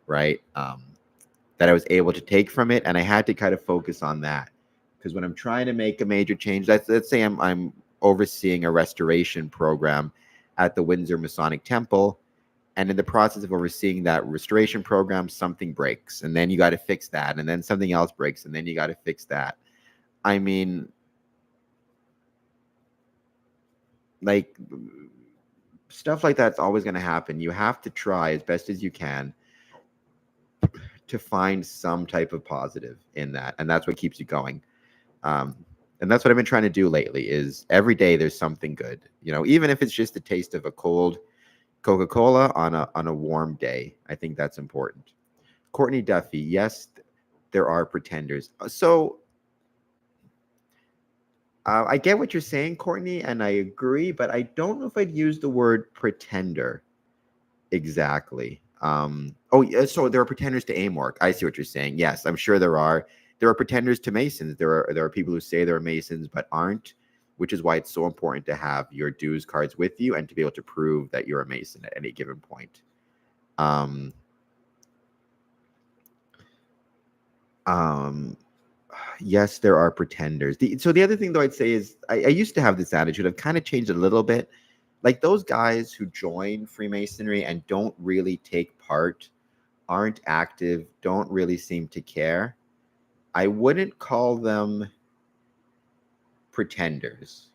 right? That I was able to take from it, and I had to kind of focus on that, because when I'm trying to make a major change, let's say I'm overseeing a restoration program at the Windsor Masonic Temple, and in the process of overseeing that restoration program, something breaks, and then you got to fix that, and then something else breaks, and then you got to fix that. I mean, like, stuff like that's always going to happen. You have to try as best as you can to find some type of positive in that, and that's what keeps you going. um, and that's what I've been trying to do lately, is every day there's something good, even if it's just the taste of a cold Coca-Cola on a warm day. I think that's important. Courtney Duffy, yes, there are pretenders. So I get what you're saying, Courtney, and I agree, but I don't know if I'd use the word pretender exactly. Oh, yeah, so there are pretenders to AMORC. I see what you're saying. Yes, I'm sure there are. There are pretenders to Masons. There are people who say they're Masons but aren't, which is why it's so important to have your dues cards with you and to be able to prove that you're a Mason at any given point. Um, um, yes, there are pretenders. So the other thing, though, I'd say is I used to have this attitude. I've kind of changed a little bit. Like those guys who join Freemasonry and don't really take part, aren't active, don't really seem to care. I wouldn't call them pretenders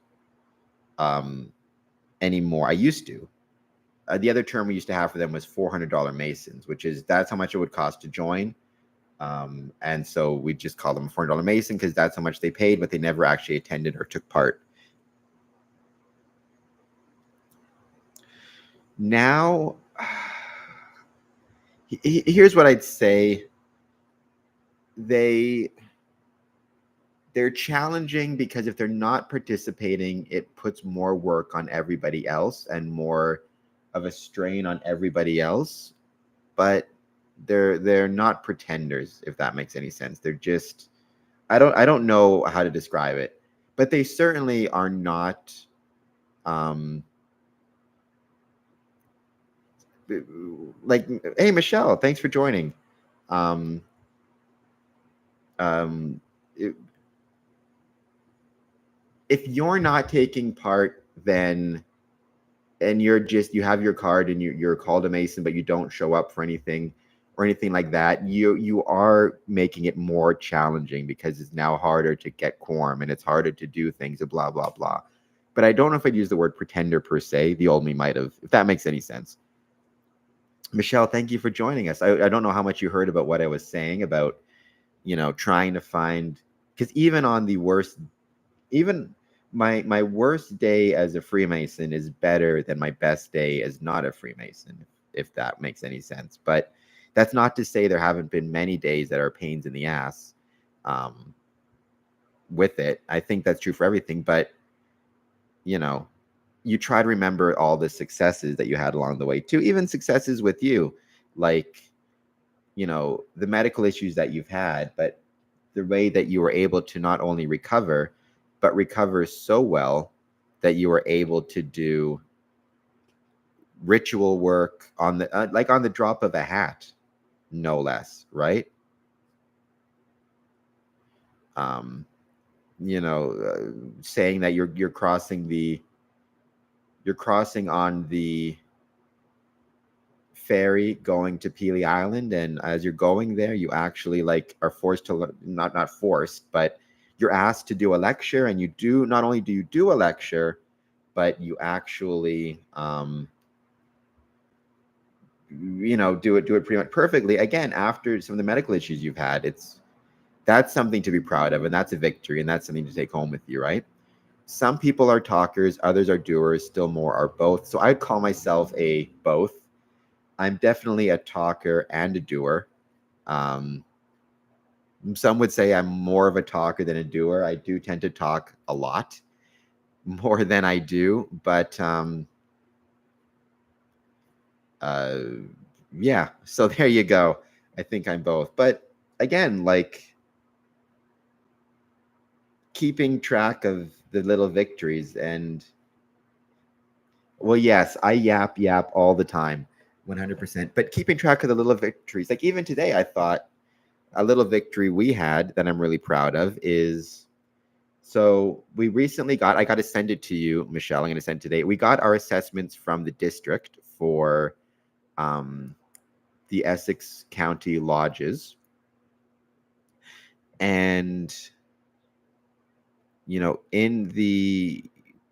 anymore. I used to. The other term we used to have for them was $400 Masons, that's how much it would cost to join. And so we just call them a $400 Mason because that's how much they paid, but they never actually attended or took part. Now, here's what I'd say. They're challenging because if they're not participating, it puts more work on everybody else and more of a strain on everybody else. But they're not pretenders, if that makes any sense. They're just, I don't know how to describe it, but they certainly are not like, hey Michelle, thanks for joining. um um if you're not taking part, then, and you have your card and you're called a Mason, but you don't show up for anything or anything like that, you are making it more challenging because it's now harder to get quorum and it's harder to do things and blah blah blah. But I don't know if I'd use the word pretender per se. The old me might have, if that makes any sense. Michelle, thank you for joining us. I don't know how much you heard about what I was saying about, trying to find, because even on the worst, even my worst day as a Freemason is better than my best day as not a Freemason, if that makes any sense. But that's not to say there haven't been many days that are pains in the ass with it. I think that's true for everything. But, you try to remember all the successes that you had along the way too, even successes with you, like, the medical issues that you've had, but the way that you were able to not only recover, but recover so well that you were able to do ritual work on the like on the drop of a hat, no less, right? um saying that you're crossing on the ferry going to Pelee Island, and as you're going there, you actually like are forced to, not forced, but you're asked to do a lecture, and you do, not only do you do a lecture, but you actually do it pretty much perfectly, again, after some of the medical issues you've had. That's something to be proud of, and that's a victory, and that's something to take home with you, right? Some people are talkers, others are doers, still more are both. So I'd call myself a both. I'm definitely a talker and a doer. Um, some would say I'm more of a talker than a doer. I do tend to talk a lot more than I do, but uh, yeah. So there you go. I think I'm both. But again, like, keeping track of the little victories. And well, yes, I yap all the time, 100%. But keeping track of the little victories, like even today, I thought a little victory we had that I'm really proud of is, so we recently got, I got to send it to you, Michelle. I'm going to send it today. We got our assessments from the district for the Essex County lodges. And, you know, in the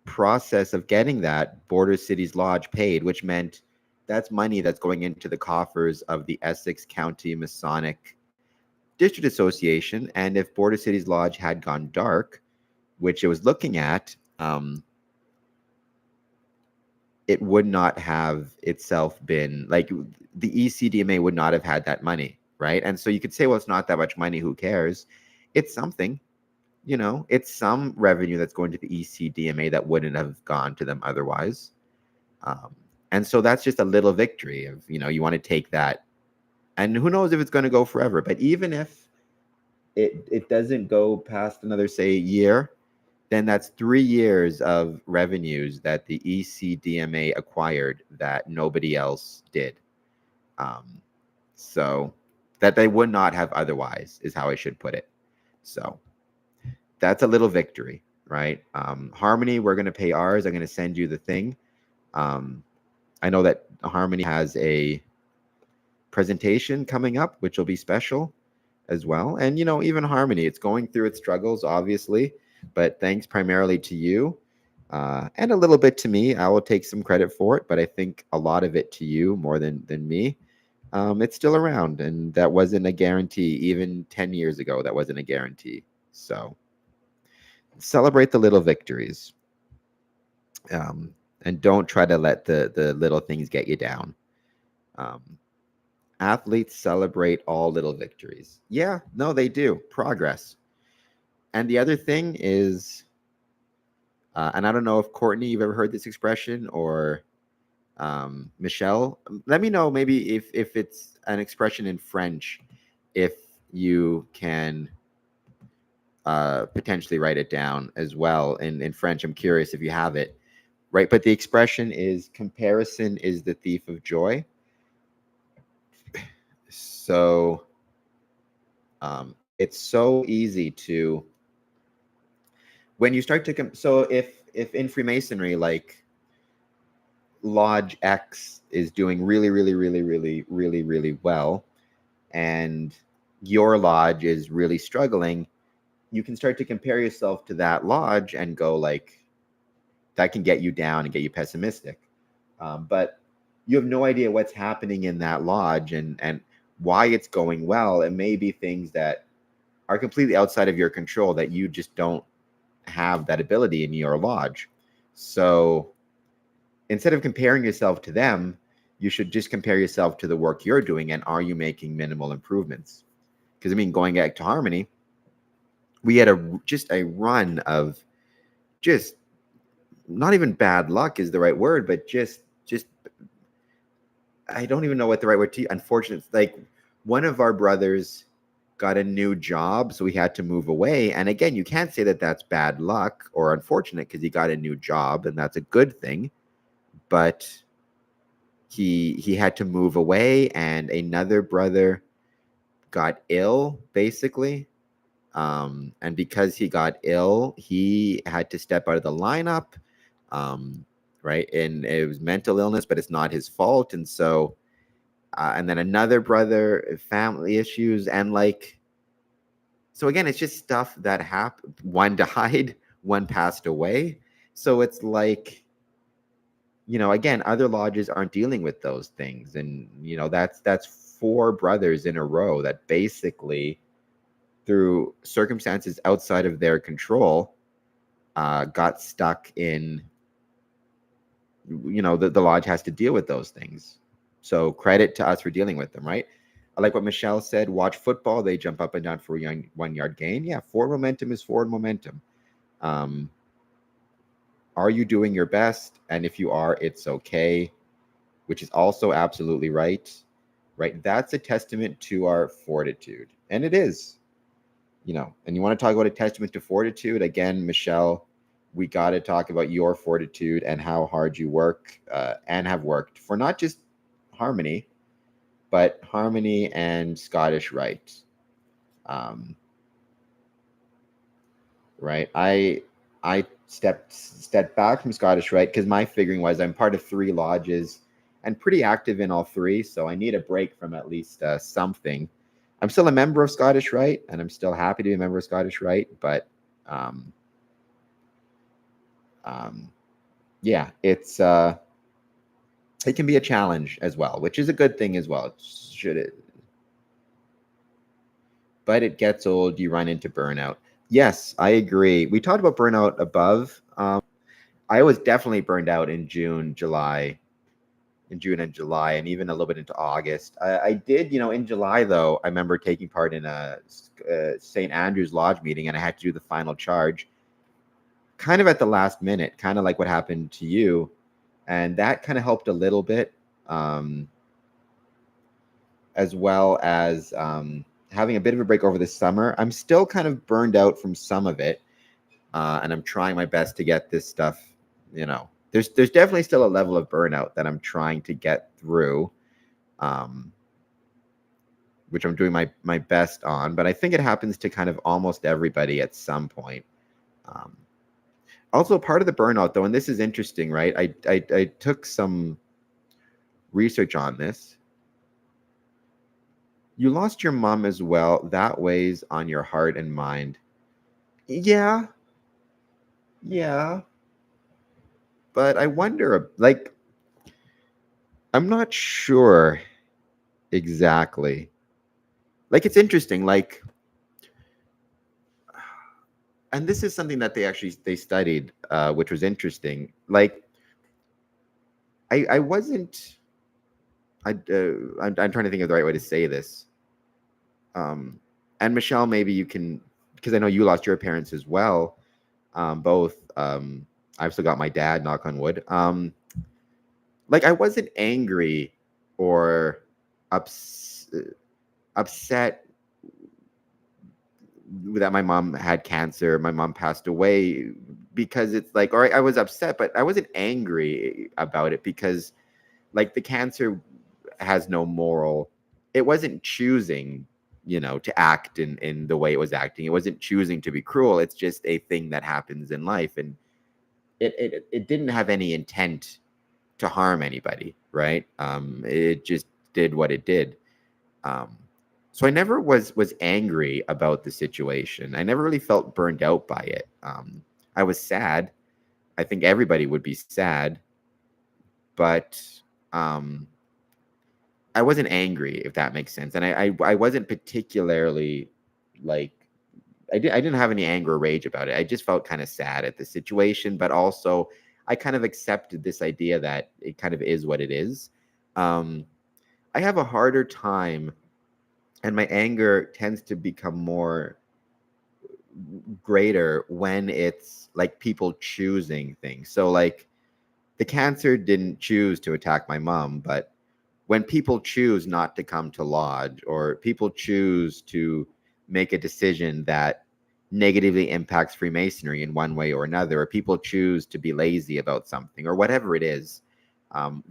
process of getting that, Border Cities Lodge paid, which meant that's money that's going into the coffers of the Essex County Masonic District Association. And if Border Cities Lodge had gone dark, which it was looking at, it would not have itself been like the ECDMA would not have had that money, right? And so you could say, well, it's not that much money, who cares? It's something, you know, it's some revenue that's going to the ECDMA that wouldn't have gone to them otherwise. And so that's just a little victory of, you know, you want to take that, and who knows if it's going to go forever, but even if it doesn't go past another, say, year, then that's 3 years of revenues that the ECDMA acquired that nobody else did. So that they would not have otherwise is how I should put it. So that's a little victory, right? Harmony, we're going to pay ours. I'm going to send you the thing. I know that Harmony has a presentation coming up, which will be special as well. And, you know, even Harmony, it's going through its struggles, obviously, but thanks primarily to you and a little bit to me. I will take some credit for it, but I think a lot of it to you more than me. It's still around, and that wasn't a guarantee. Even 10 years ago, that wasn't a guarantee. So celebrate the little victories, and don't try to let the little things get you down. Athletes celebrate all little victories. Yeah, no, they do. Progress. And the other thing is, and I don't know if Courtney, you've ever heard this expression, or Michelle. Let me know maybe if it's an expression in French, if you can potentially write it down as well in French. I'm curious if you have it, right? But the expression is, comparison is the thief of joy. So it's so easy to, when you start to so if in Freemasonry, like Lodge X is doing really well, and your lodge is really struggling, you can start to compare yourself to that lodge and go like, that can get you down and get you pessimistic. But you have no idea what's happening in that lodge and why it's going well. It may be things that are completely outside of your control, that you just don't have that ability in your lodge. So instead of comparing yourself to them, you should just compare yourself to the work you're doing, and are you making minimal improvements? Because I mean, going back to Harmony, we had just a run of just, not even bad luck is the right word, but just I don't even know what the right word to, unfortunate. Like, one of our brothers got a new job, so we had to move away. And again, you can't say that that's bad luck or unfortunate, because he got a new job, and that's a good thing. But he had to move away, and another brother got ill, basically. And because he got ill, he had to step out of the lineup. Right. And it was mental illness, but it's not his fault. And so, and then another brother, family issues. And like, so again, it's just stuff that happened. One died, one passed away. So it's like, you know, again, other lodges aren't dealing with those things. And, you know, that's 4 brothers in a row that basically, through circumstances outside of their control, got stuck in, you know, the lodge has to deal with those things. So credit to us for dealing with them, right? I like what Michelle said. Watch football. They jump up and down for a 1 yard gain. Yeah, forward momentum is forward momentum. Are you doing your best? And if you are, it's okay, which is also absolutely right, right? That's a testament to our fortitude. And it is. and you want to talk about a testament to fortitude, again, Michelle, we got to talk about your fortitude and how hard you work and have worked for not just harmony, but harmony and Scottish Rite. Right. I stepped back from Scottish Rite because my figuring was I'm part of 3 lodges and pretty active in all 3, so I need a break from at least something. I'm still a member of Scottish Rite, and I'm still happy to be a member of Scottish Rite, but yeah, it's it can be a challenge as well, which is a good thing as well. Should it? But it gets old. You run into burnout. Yes, I agree. We talked about burnout above. I was definitely burned out in June and July, and even a little bit into August. I did, in July though. I remember taking part in a St. Andrew's Lodge meeting, and I had to do the final charge, kind of at the last minute, kind of like what happened to you, and that kind of helped a little bit, as well as having a bit of a break over the summer. I'm still kind of burned out from some of it, and I'm trying my best to get this stuff. There's definitely still a level of burnout that I'm trying to get through, which I'm doing my best on. But I think it happens to kind of almost everybody at some point. Also, part of the burnout, though, and this is interesting, right? I took some research on this. You lost your mom as well. That weighs on your heart and mind. Yeah. But I wonder, like, I'm not sure exactly. Like, it's interesting, like, and this is something that they studied, which was interesting. Like, I wasn't. I'm trying to think of the right way to say this. And Michelle, maybe you can, because I know you lost your parents as well. Both. I've still got my dad, knock on wood. Like, I wasn't angry or upset that my mom had cancer, my mom passed away, because it's like, all right, I was upset, but I wasn't angry about it because, like, the cancer has no moral. It wasn't choosing, to act in the way it was acting. It wasn't choosing to be cruel. It's just a thing that happens in life, and it didn't have any intent to harm anybody, right? It just did what it did. So I never was angry about the situation. I never really felt burned out by it. I was sad. I think everybody would be sad, but I wasn't angry, if that makes sense. And I wasn't particularly, like, I didn't have any anger or rage about it. I just felt kind of sad at the situation, but also I kind of accepted this idea that it kind of is what it is. I have a harder time, and my anger tends to become more greater when it's like people choosing things. So, like, the cancer didn't choose to attack my mom, but when people choose not to come to lodge, or people choose to make a decision that negatively impacts Freemasonry in one way or another, or people choose to be lazy about something, or whatever it is,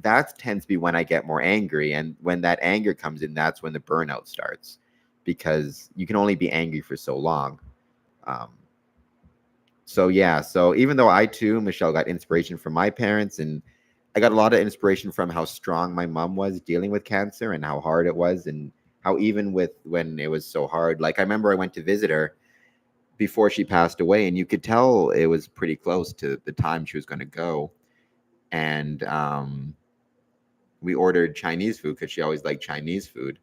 that tends to be when I get more angry. And when that anger comes in, that's when the burnout starts, because you can only be angry for so long. So even though I too, Michelle, got inspiration from my parents, and I got a lot of inspiration from how strong my mom was dealing with cancer and how hard it was, and how even when it was so hard, like, I remember I went to visit her before she passed away, and you could tell it was pretty close to the time she was going to go. And we ordered Chinese food because she always liked Chinese food,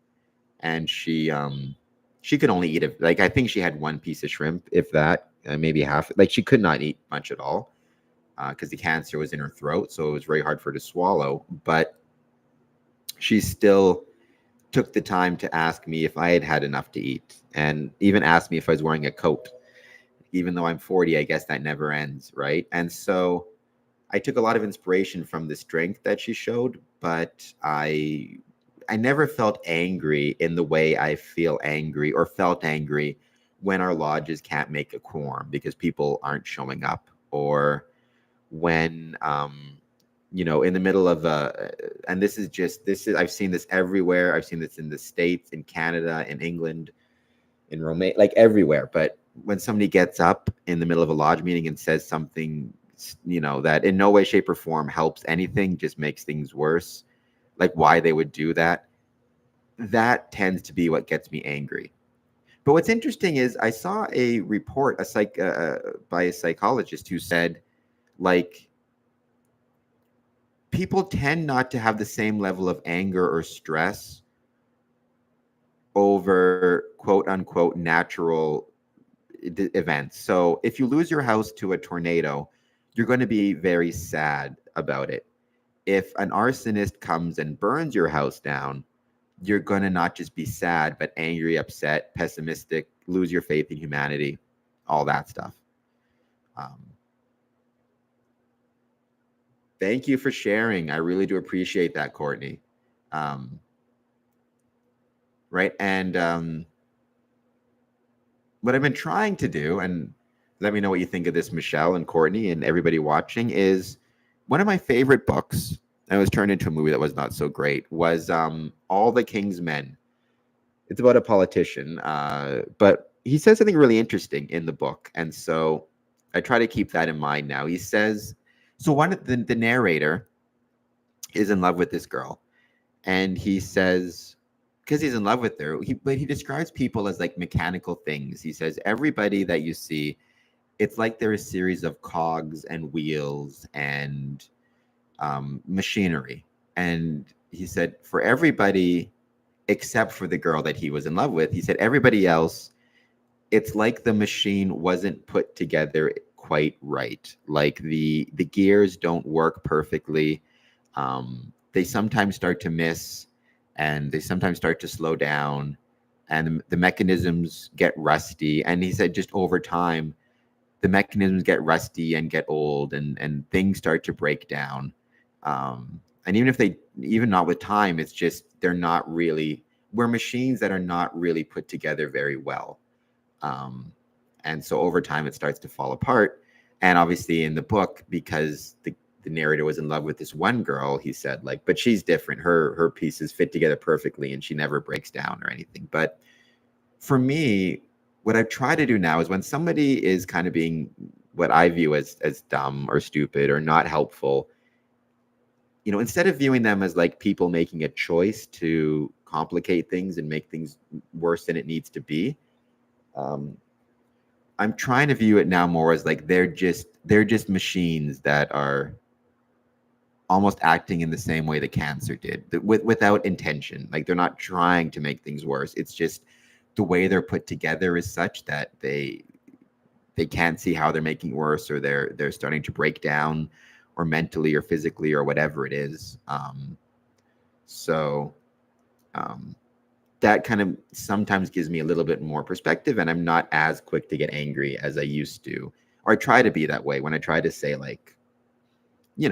and she could only eat it. Like, I think she had one piece of shrimp, if that, maybe half. Like, she could not eat much at all because the cancer was in her throat, so it was very hard for her to swallow. But she still took the time to ask me if I had had enough to eat, and even asked me if I was wearing a coat. Even though I'm 40, I guess that never ends, right? And so I took a lot of inspiration from the strength that she showed, but I never felt angry in the way I feel angry or felt angry when our lodges can't make a quorum because people aren't showing up, or when in the middle of and this is I've seen this everywhere. I've seen this in the States, in Canada, in England, in Romania, like everywhere. But when somebody gets up in the middle of a lodge meeting and says something, that in no way, shape, or form helps anything, just makes things worse, like why they would do that, that tends to be what gets me angry. But what's interesting is I saw a report, by a psychologist who said, like, people tend not to have the same level of anger or stress over quote unquote natural events. So if you lose your house to a tornado, you're going to be very sad about it. If an arsonist comes and burns your house down, you're going to not just be sad, but angry, upset, pessimistic, lose your faith in humanity, all that stuff. Thank you for sharing. I really do appreciate that, Courtney. Right. And what I've been trying to do, and let me know what you think of this, Michelle and Courtney and everybody watching, is one of my favorite books, and it was turned into a movie that was not so great, was All the King's Men. It's about a politician, but he says something really interesting in the book. And so I try to keep that in mind now. He says, so the narrator is in love with this girl, and he says, because he's in love with her, but he describes people as like mechanical things. He says, everybody that you see, it's like they're a series of cogs and wheels and machinery. And he said, for everybody except for the girl that he was in love with, he said, everybody else, it's like the machine wasn't put together quite right. Like the gears don't work perfectly. They sometimes start to miss, and they sometimes start to slow down, and the mechanisms get rusty. And he said, just over time, the mechanisms get rusty and get old, and things start to break down. And even not with time, it's just, we're machines that are not really put together very well. And so over time it starts to fall apart. And obviously in the book, because the narrator was in love with this one girl, he said, like, but she's different. Her pieces fit together perfectly and she never breaks down or anything. But for me, what I try to do now is when somebody is kind of being what I view as dumb or stupid or not helpful, instead of viewing them as like people making a choice to complicate things and make things worse than it needs to be, I'm trying to view it now more as like they're just machines that are almost acting in the same way the cancer did, without intention. Like they're not trying to make things worse. It's just the way they're put together is such that they can't see how they're making worse, or they're starting to break down, or mentally or physically or whatever it is. That kind of sometimes gives me a little bit more perspective, and I'm not as quick to get angry as I used to, or I try to be that way when I try to say, like, they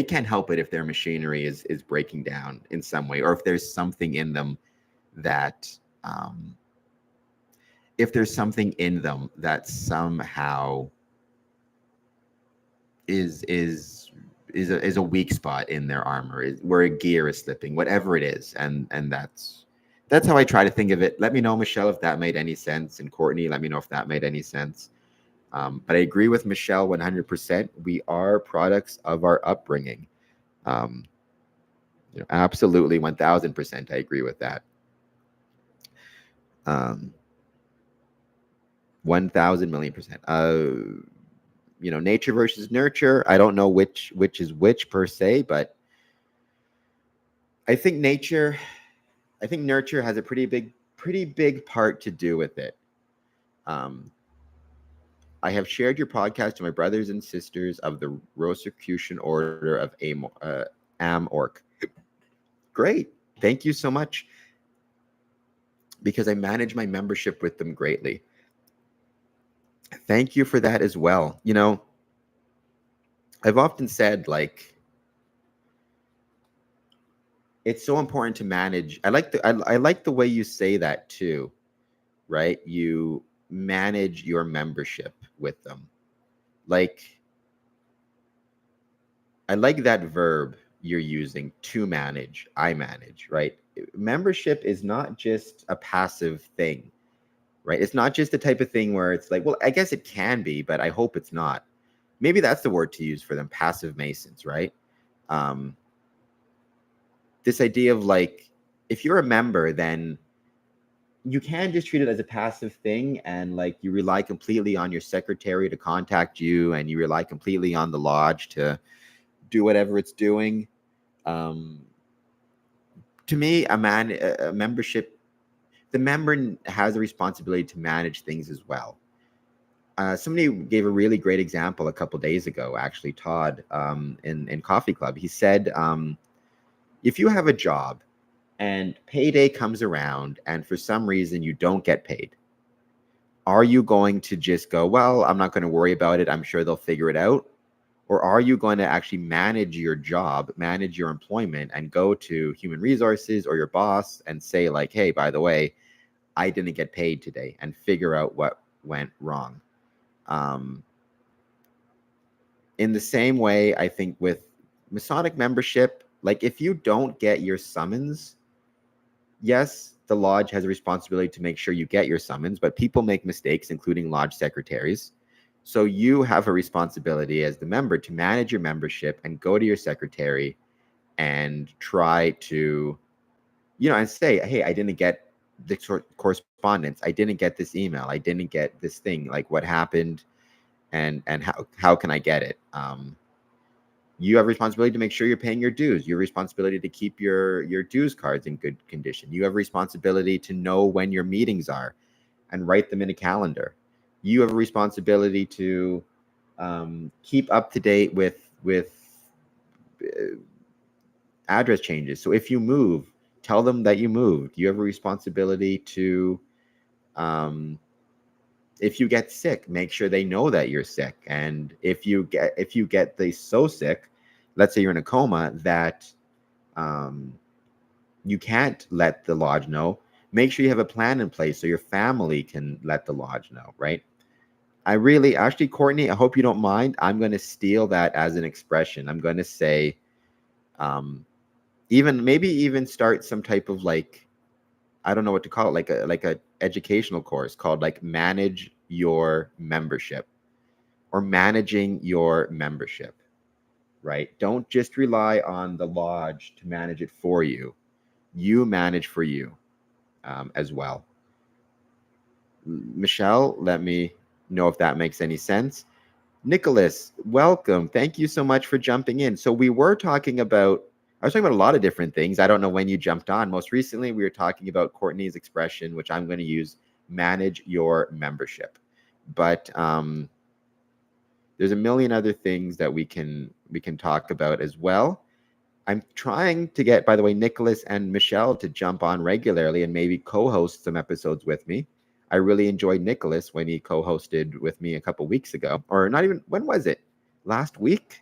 can't help it if their machinery is breaking down in some way, or if there's something in them that somehow is a weak spot in their armor, where a gear is slipping, whatever it is. And that's how I try to think of it. Let me know, Michelle, if that made any sense, and Courtney, let me know if that made any sense. But I agree with Michelle 100%. We are products of our upbringing. Absolutely 1000%. I agree with that. 1000,000,000%. Nature versus nurture. I don't know which is which per se, but I think nurture has a pretty big part to do with it. I have shared your podcast to my brothers and sisters of the Rosicrucian Order of Amorc. Great. Thank you so much, because I manage my membership with them greatly. Thank you for that as well. I've often said, like, it's so important to manage. I like the way you say that too. right? You manage your membership with them. Like, I like that verb you're using, to manage. I manage, right? Membership is not just a passive thing, right? It's not just the type of thing where it's like, well, I guess it can be, but I hope it's not. Maybe that's the word to use for them, passive Masons, right? This idea of like, if you're a member, then you can just treat it as a passive thing, and like you rely completely on your secretary to contact you, and you rely completely on the lodge to do whatever it's doing. To me, a membership, the member has a responsibility to manage things as well. Somebody gave a really great example a couple days ago, actually, Todd, in Coffee Club. He said, if you have a job and payday comes around and for some reason you don't get paid, are you going to just go, well, I'm not going to worry about it, I'm sure they'll figure it out? Or are you going to actually manage your job, manage your employment, and go to human resources or your boss and say like, hey, by the way, I didn't get paid today, and figure out what went wrong? In the same way, I think with Masonic membership, like if you don't get your summons, yes, the lodge has a responsibility to make sure you get your summons, but people make mistakes, including lodge secretaries. So you have a responsibility as the member to manage your membership and go to your secretary and try to, and say, hey, I didn't get the correspondence. I didn't get this email. I didn't get this thing. Like, what happened, and how can I get it? You have a responsibility to make sure you're paying your dues. You have a responsibility to keep your dues cards in good condition. You have a responsibility to know when your meetings are and write them in a calendar. You have a responsibility to keep up to date with address changes. So if you move, tell them that you moved. You have a responsibility to, if you get sick, make sure they know that you're sick. And if you get so sick, let's say you're in a coma, that you can't let the lodge know, make sure you have a plan in place so your family can let the lodge know, right? Actually, Courtney, I hope you don't mind. I'm going to steal that as an expression. I'm going to say, even start some type of like, I don't know what to call it, like a educational course called like manage your membership, or managing your membership, right? Don't just rely on the lodge to manage it for you. You manage for you as well. Michelle, let me know if that makes any sense. Nicholas, welcome. Thank you so much for jumping in. So I was talking about a lot of different things. I don't know when you jumped on. Most recently, we were talking about Courtney's expression, which I'm going to use, manage your membership. But there's a million other things that we can talk about as well. I'm trying to get, by the way, Nicholas and Michelle to jump on regularly and maybe co-host some episodes with me. I really enjoyed Nicholas when he co-hosted with me a couple weeks ago, or not even, when was it? Last week?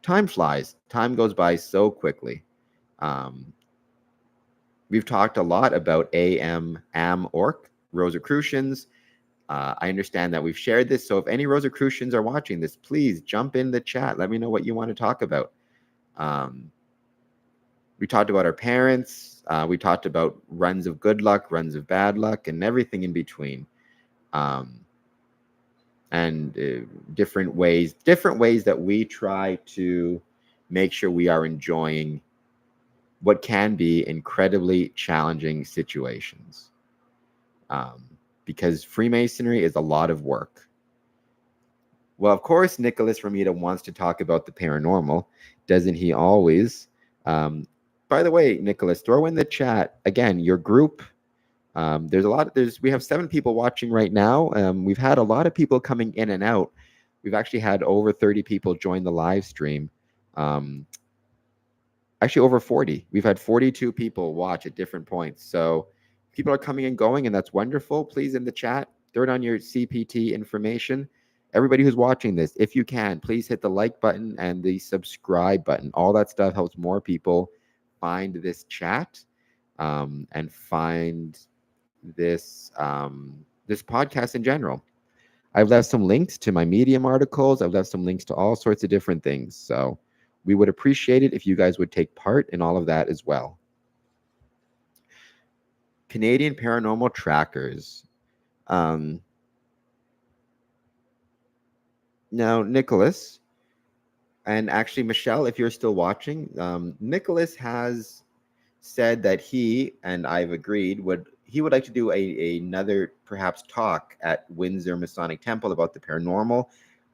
Time flies. Time goes by so quickly. We've talked a lot about Orc, Rosicrucians. I understand that we've shared this, so if any Rosicrucians are watching this, please jump in the chat. Let me know what you want to talk about. We talked about our parents. We talked about runs of good luck, runs of bad luck, and everything in between. And different ways that we try to make sure we are enjoying what can be incredibly challenging situations. Because Freemasonry is a lot of work. Well, of course, Nicholas Ramita wants to talk about the paranormal. Doesn't he always? By the way, Nicholas, throw in the chat again your group. We have 7 people watching right now. We've had a lot of people coming in and out. We've actually had over 30 people join the live stream. Actually, over 40. We've had 42 people watch at different points. So people are coming and going, and that's wonderful. Please, in the chat, throw it on your CPT information. Everybody who's watching this, if you can, please hit the like button and the subscribe button. All that stuff helps more people find this chat and find this podcast in general. I've left some links to my Medium articles. I've left some links to all sorts of different things. So we would appreciate it if you guys would take part in all of that as well. Canadian Paranormal Trackers. Um, Now, Nicholas, and actually Michelle, if you're still watching, Nicholas has said that he, and I've agreed, he would like to do another perhaps talk at Windsor Masonic Temple about the paranormal.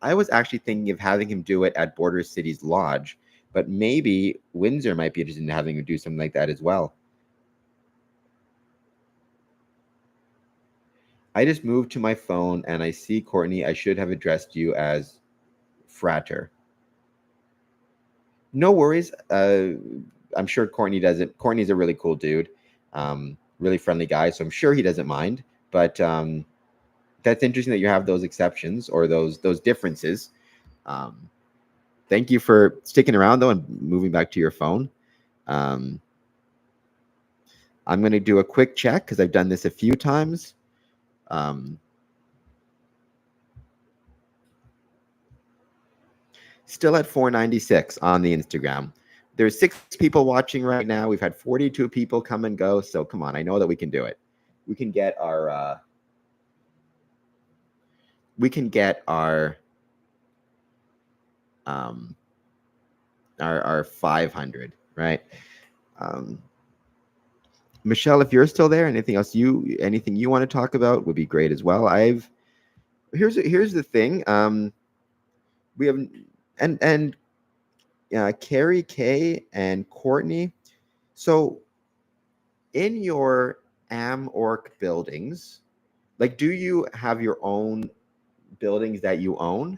I was actually thinking of having him do it at Border Cities Lodge, but maybe Windsor might be interested in having him do something like that as well. I just moved to my phone and I see Courtney. I should have addressed you as Frater. No worries. I'm sure Courtney doesn't. Courtney's a really cool dude, really friendly guy, so I'm sure he doesn't mind. But that's interesting that you have those exceptions or those differences. Thank you for sticking around though and moving back to your phone. I'm going to do a quick check because I've done this a few times. Still at 496 on the Instagram. There's 6 people watching right now. We've had 42 people come and go. So come on, I know that we can do it. We can get our 500, right? Michelle, if you're still there, anything you want to talk about would be great as well. Here's the thing. We have and Carrie K and Courtney. So in your AmOrc buildings, like, do you have your own buildings that you own,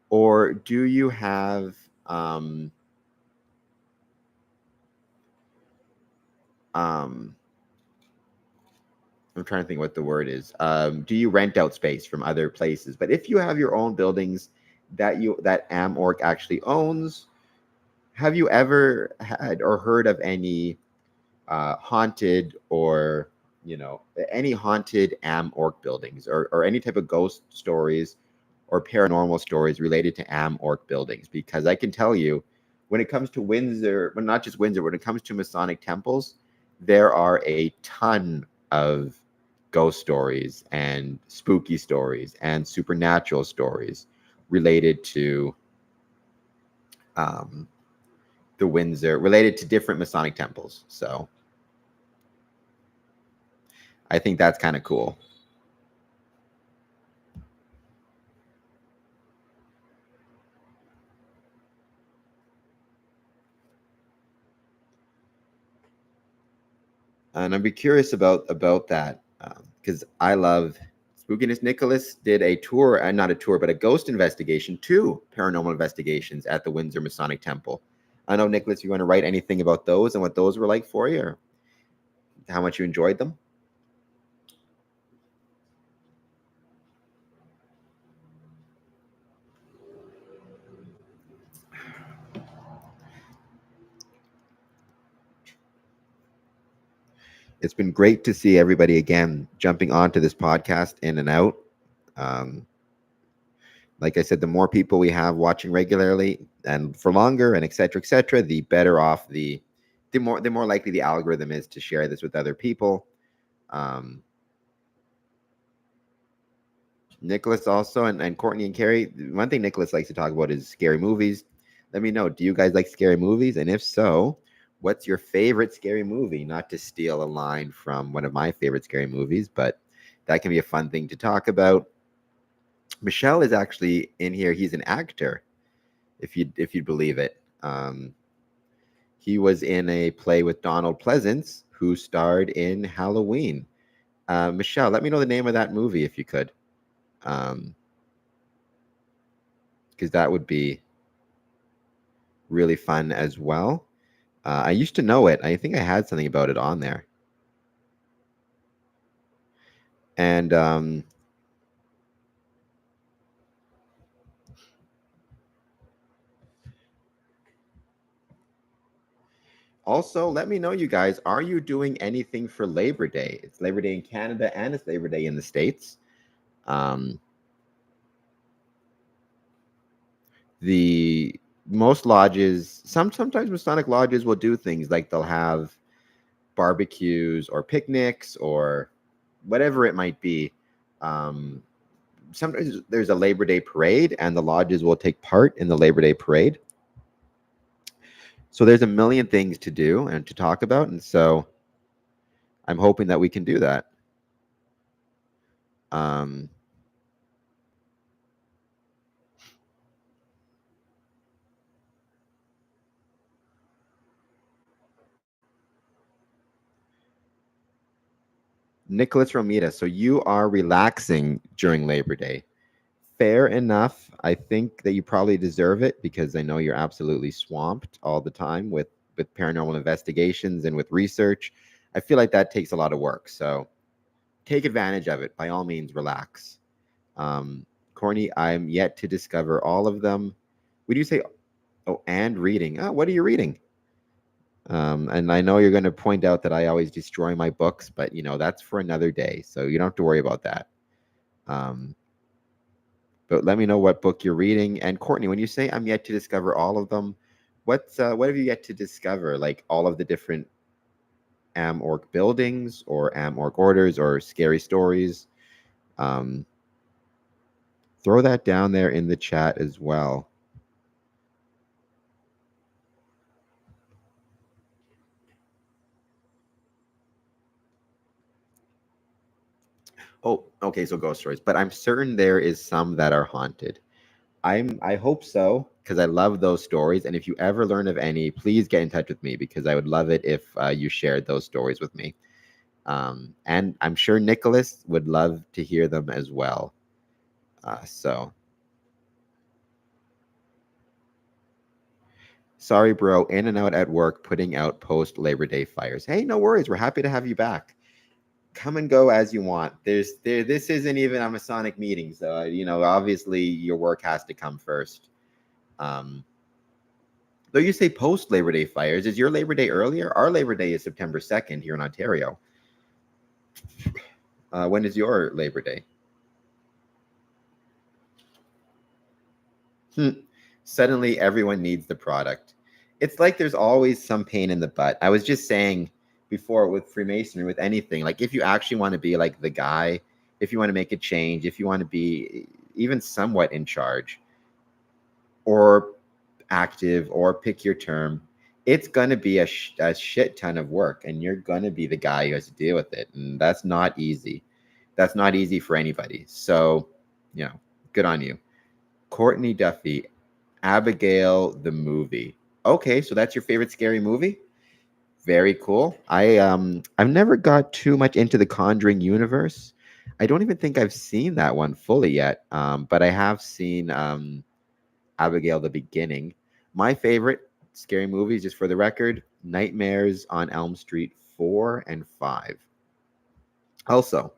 or do you have I'm trying to think what the word is. Do you rent out space from other places? But if you have your own buildings that AmOrc actually owns, have you ever had or heard of any haunted or any haunted AmOrc buildings or any type of ghost stories or paranormal stories related to AmOrc buildings? Because I can tell you, when it comes to Windsor, but not just Windsor, when it comes to Masonic temples, there are a ton of ghost stories and spooky stories and supernatural stories related to the Windsor, related to different Masonic temples. So I think that's kind of cool. And I'd be curious about that because I love spookiness. Nicholas did a tour, not a tour, but a ghost investigation, 2 paranormal investigations at the Windsor Masonic Temple. I know, Nicholas, you want to write anything about those and what those were like for you, or how much you enjoyed them? It's been great to see everybody again jumping onto this podcast in and out. Um, like I said, the more people we have watching regularly and for longer, and et cetera, the better off the more likely the algorithm is to share this with other people. Nicholas also and Courtney and Carrie. One thing Nicholas likes to talk about is scary movies. Let me know. Do you guys like scary movies? And if so, what's your favorite scary movie? Not to steal a line from one of my favorite scary movies, but that can be a fun thing to talk about. Michelle is actually in here. He's an actor, if you believe it. He was in a play with Donald Pleasance, who starred in Halloween. Michelle, let me know the name of that movie if you could. Because that would be really fun as well. I used to know it. I think I had something about it on there. And Also, let me know, you guys, are you doing anything for Labor Day? It's Labor Day in Canada and it's Labor Day in the States. The most lodges, sometimes Masonic lodges will do things like they'll have barbecues or picnics or whatever it might be. Sometimes there's a Labor Day parade and the lodges will take part in the Labor Day parade. So there's a million things to do and to talk about. And so I'm hoping that we can do that. Nicholas Romita, so you are relaxing during Labor Day. Fair enough. I think that you probably deserve it because I know you're absolutely swamped all the time with paranormal investigations and with research. I feel like that takes a lot of work. So take advantage of it. By all means, relax. Courtney, I'm yet to discover all of them. Would you say, oh, and reading? Oh, what are you reading? And I know you're going to point out that I always destroy my books, but that's for another day. So you don't have to worry about that. But let me know what book you're reading. And Courtney, when you say I'm yet to discover all of them, what have you yet to discover? Like all of the different Am-Orc buildings or Am-Orc orders or scary stories? Throw that down there in the chat as well. Oh, okay, so ghost stories. But I'm certain there is some that are haunted. I hope so because I love those stories. And if you ever learn of any, please get in touch with me because I would love it if you shared those stories with me. And I'm sure Nicholas would love to hear them as well. So sorry, bro. In and out at work, putting out post Labor Day fires. Hey, no worries. We're happy to have you back. Come and go as you want. This isn't even a Masonic meeting, so obviously your work has to come first. Though you say post Labor Day fires, is your Labor Day earlier? Our Labor Day is September 2nd here in Ontario. When is your Labor Day? Suddenly everyone needs the product. It's like there's always some pain in the butt. I was just saying before with Freemasonry, with anything, like if you actually want to be like the guy, if you want to make a change, if you want to be even somewhat in charge or active or pick your term, it's going to be a shit ton of work and you're going to be the guy who has to deal with it. And that's not easy. That's not easy for anybody. So, good on you. Courtney Duffy, Abigail the movie. Okay, so that's your favorite scary movie? Very cool. I've never got too much into the Conjuring universe. I don't even think I've seen that one fully yet. But I have seen Abigail the Beginning. My favorite scary movies, just for the record, Nightmares on Elm Street 4 and 5. Also,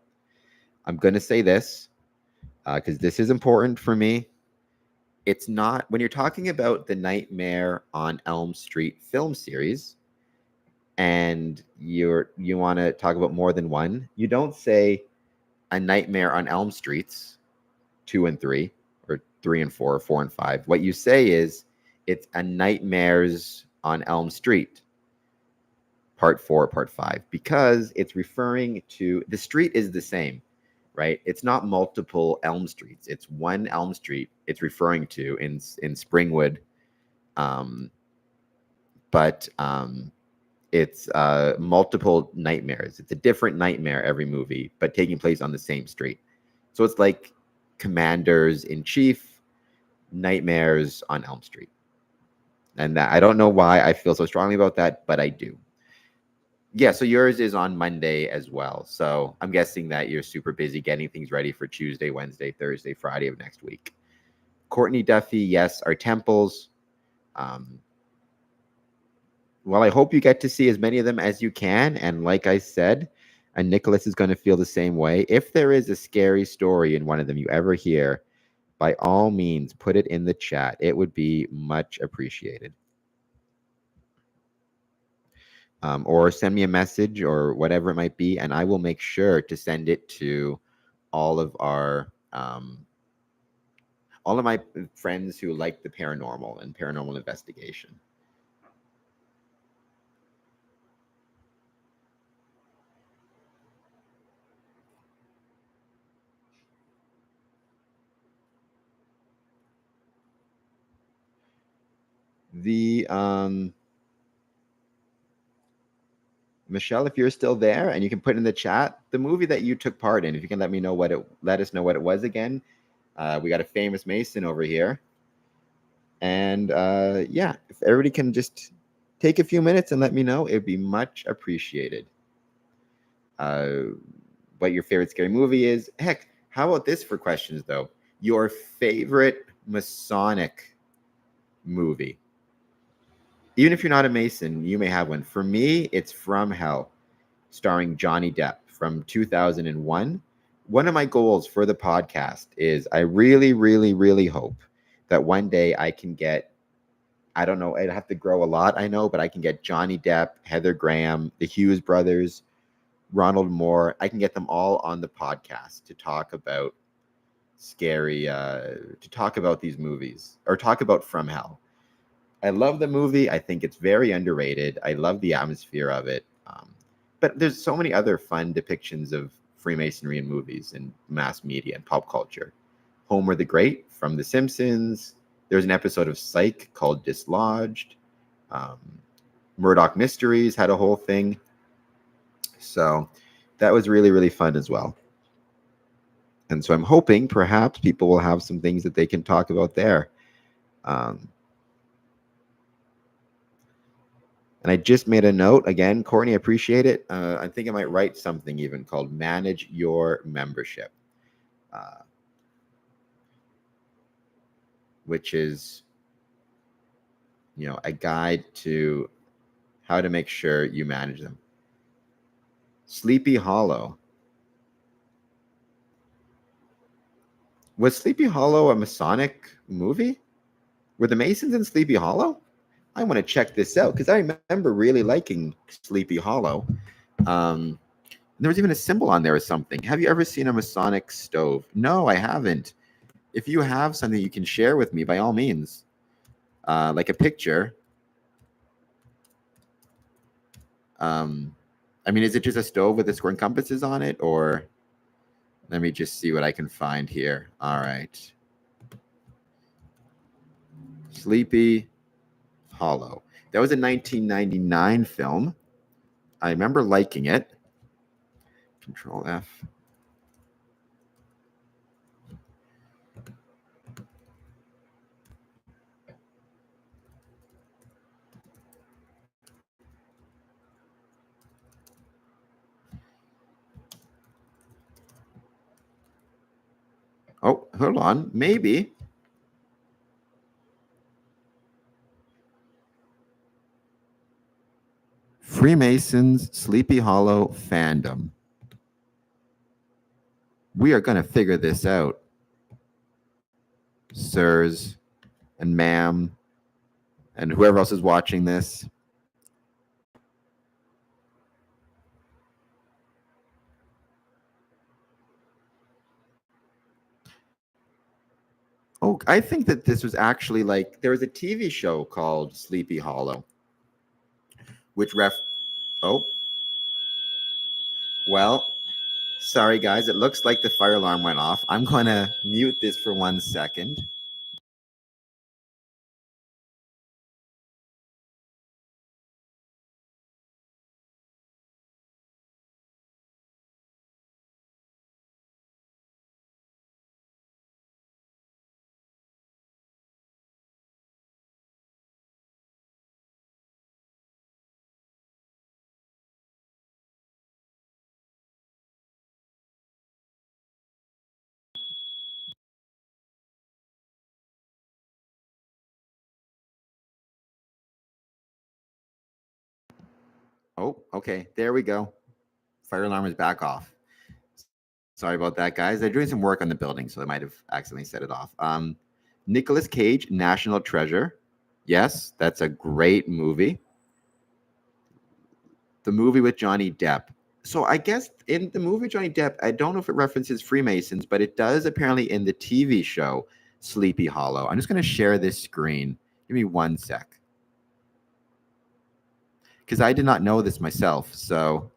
I'm going to say this because this is important for me. It's not, when you're talking about the Nightmare on Elm Street film series and you want to talk about more than one, you don't say a Nightmare on Elm Streets 2 and 3 or 3 and 4 or 4 and 5. What you say is it's a Nightmares on Elm Street part 4, part 5, because it's referring to the street is the same, right? It's not multiple Elm Streets. It's one Elm Street it's referring to in Springwood. But it's multiple nightmares. It's a different nightmare every movie, but taking place on the same street. So it's like Commanders in Chief, Nightmares on Elm Street. And that, I don't know why I feel so strongly about that, but I do. Yeah, so yours is on Monday as well. So I'm guessing that you're super busy getting things ready for Tuesday, Wednesday, Thursday, Friday of next week. Courtney Duffy, yes, our temples. Well, I hope you get to see as many of them as you can. And like I said, and Nicholas is going to feel the same way. If there is a scary story in one of them you ever hear, by all means, put it in the chat. It would be much appreciated. or send me a message or whatever it might be, and I will make sure to send it to all of my friends who like the paranormal and paranormal investigation. The Michelle, if you're still there and you can put in the chat the movie that you took part in, if you can let us know what it was again. We got a famous Mason over here. And yeah, if everybody can just take a few minutes and let me know, it'd be much appreciated. What your favorite scary movie is. Heck, how about this for questions though? Your favorite Masonic movie. Even if you're not a Mason, you may have one. For me, it's From Hell, starring Johnny Depp from 2001. One of my goals for the podcast is I really, really, really hope that one day I can get, I don't know, I'd have to grow a lot, I know, but I can get Johnny Depp, Heather Graham, the Hughes brothers, Ronald Moore. I can get them all on the podcast to talk about to talk about these movies or talk about From Hell. I love the movie. I think it's very underrated. I love the atmosphere of it. But there's so many other fun depictions of Freemasonry in movies and mass media and pop culture. Homer the Great from The Simpsons. There's an episode of Psych called Dislodged. Murdoch Mysteries had a whole thing. So that was really, really fun as well. And so I'm hoping perhaps people will have some things that they can talk about there. And I just made a note again, Courtney, I appreciate it. I think I might write something even called Manage Your Membership, which is, a guide to how to make sure you manage them. Sleepy Hollow. Was Sleepy Hollow a Masonic movie? Were the Masons in Sleepy Hollow? I want to check this out because I remember really liking Sleepy Hollow. There was even a symbol on there or something. Have you ever seen a Masonic stove? No, I haven't. If you have something you can share with me, by all means, like a picture. I mean, is it just a stove with the square compasses on it, or let me just see what I can find here. All right. Sleepy Hollow. That was a 1999 film. I remember liking it. Control F. Oh, hold on. Maybe. Freemasons Sleepy Hollow fandom. We are going to figure this out, sirs and ma'am, and whoever else is watching this. Oh, I think that this was actually there was a TV show called Sleepy Hollow, which oh, well, sorry guys, it looks like the fire alarm went off. I'm going to mute this for 1 second. Oh, okay. There we go. Fire alarm is back off. Sorry about that, guys. They're doing some work on the building, so they might have accidentally set it off. Nicolas Cage, National Treasure. Yes, that's a great movie. the movie with Johnny Depp. So I guess in the movie Johnny Depp, I don't know if it references Freemasons, but it does apparently in the TV show Sleepy Hollow. I'm just going to share this screen. Give me 1 sec. Because I did not know this myself, so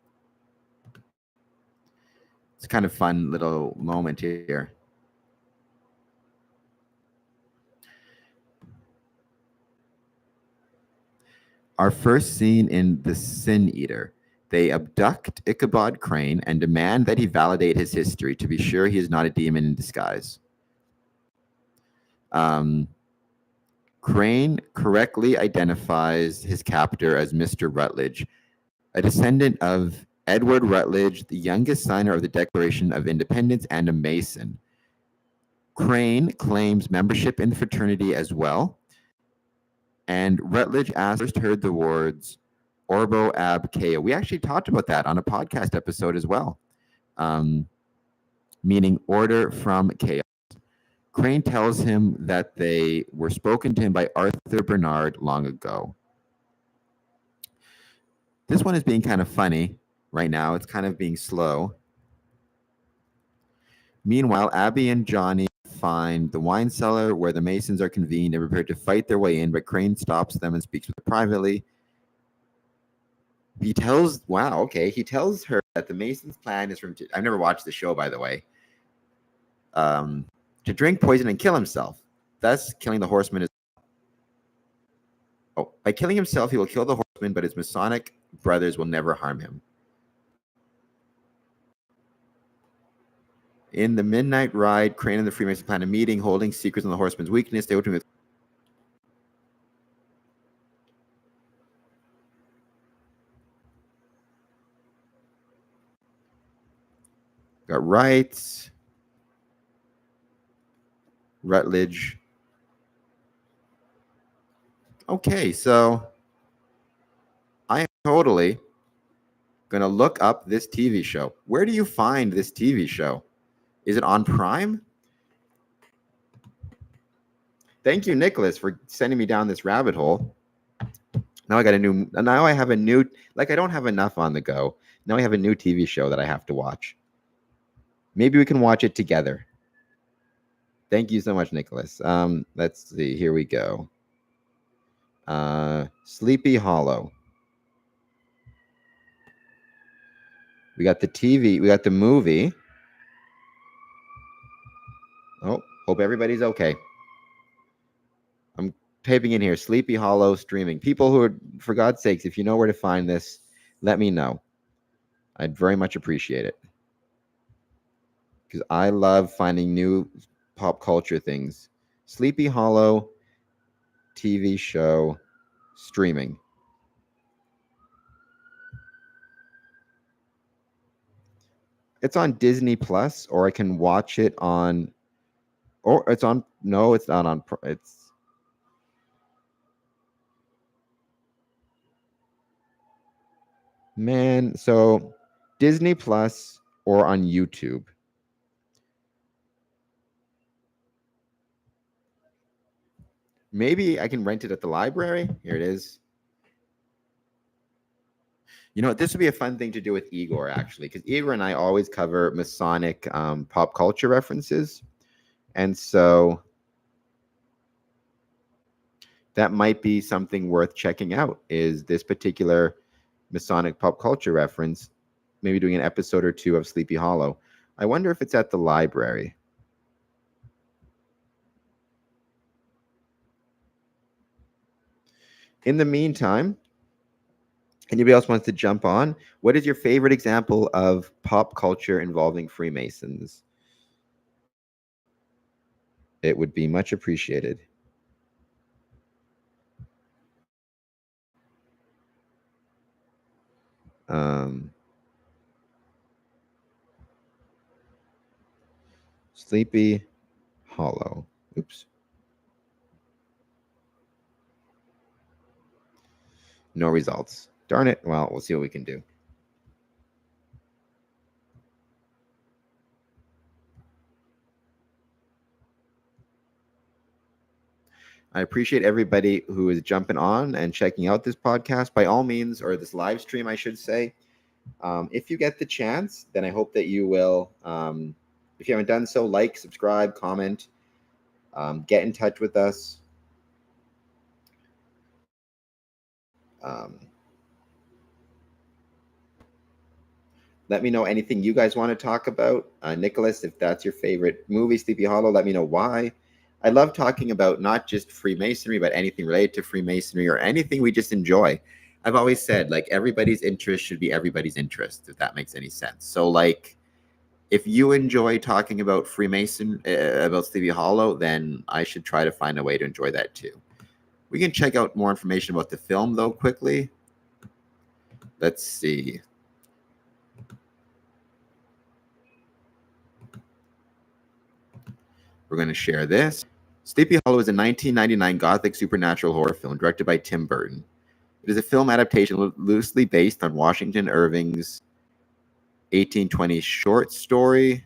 it's kind of fun little moment here. Our first scene in The Sin Eater. They abduct Ichabod Crane and demand that he validate his history to be sure he is not a demon in disguise. Crane correctly identifies his captor as Mr. Rutledge, a descendant of Edward Rutledge, the youngest signer of the Declaration of Independence and a Mason. Crane claims membership in the fraternity as well, and Rutledge first heard the words Orbo Ab Chao. We actually talked about that on a podcast episode as well, meaning order from chaos. Crane tells him that they were spoken to him by Arthur Bernard long ago. This one is being kind of funny right now. It's kind of being slow. Meanwhile, Abby and Johnny find the wine cellar where the Masons are convened and prepared to fight their way in, but Crane stops them and speaks with them privately. He tells her that the Masons' plan is I've never watched the show, by the way, to drink poison and kill himself, thus killing the horseman. By killing himself, he will kill the horseman, but his Masonic brothers will never harm him. In the midnight ride, Crane and the Freemasons plan a meeting, holding secrets on the horseman's weakness. They open with got rights. Rutledge. Okay, so I am totally going to look up this TV show. Where do you find this TV show? Is it on Prime? Thank you, Nicholas, for sending me down this rabbit hole. Now I have a new, I don't have enough on the go. Now I have a new TV show that I have to watch. Maybe we can watch it together. Thank you so much, Nicholas. Let's see. Here we go. Sleepy Hollow. We got the TV. We got the movie. Oh, hope everybody's okay. I'm typing in here, Sleepy Hollow streaming. People who are, for God's sakes, if you know where to find this, let me know. I'd very much appreciate it. Because I love finding new pop culture things. Sleepy Hollow TV show streaming. It's on Disney Plus, or I can watch it on, or it's on, no, it's not on, it's, man, so Disney Plus or on YouTube. Maybe I can rent it at the library. Here it is. You know what? This would be a fun thing to do with Igor, actually, because Igor and I always cover Masonic pop culture references. And so that might be something worth checking out, is this particular Masonic pop culture reference, maybe doing an episode or two of Sleepy Hollow. I wonder if it's at the library. In the meantime, anybody else wants to jump on? What is your favorite example of pop culture involving Freemasons? It would be much appreciated. Sleepy Hollow. Oops. No results. Darn it. Well, we'll see what we can do. I appreciate everybody who is jumping on and checking out this podcast. By all means, or this live stream, I should say. If you get the chance, then I hope that you will. If you haven't done so, like, subscribe, comment, get in touch with us. Let me know anything you guys want to talk about. Nicholas, if that's your favorite movie, Sleepy Hollow, let me know why. I love talking about not just Freemasonry, but anything related to Freemasonry or anything we just enjoy. I've always said, like, everybody's interest should be everybody's interest, if that makes any sense. So, like, if you enjoy talking about about Sleepy Hollow, then I should try to find a way to enjoy that too. We can check out more information about the film, though, quickly. Let's see. We're going to share this. Sleepy Hollow is a 1999 gothic supernatural horror film directed by Tim Burton. It is a film adaptation loosely based on Washington Irving's 1820 short story.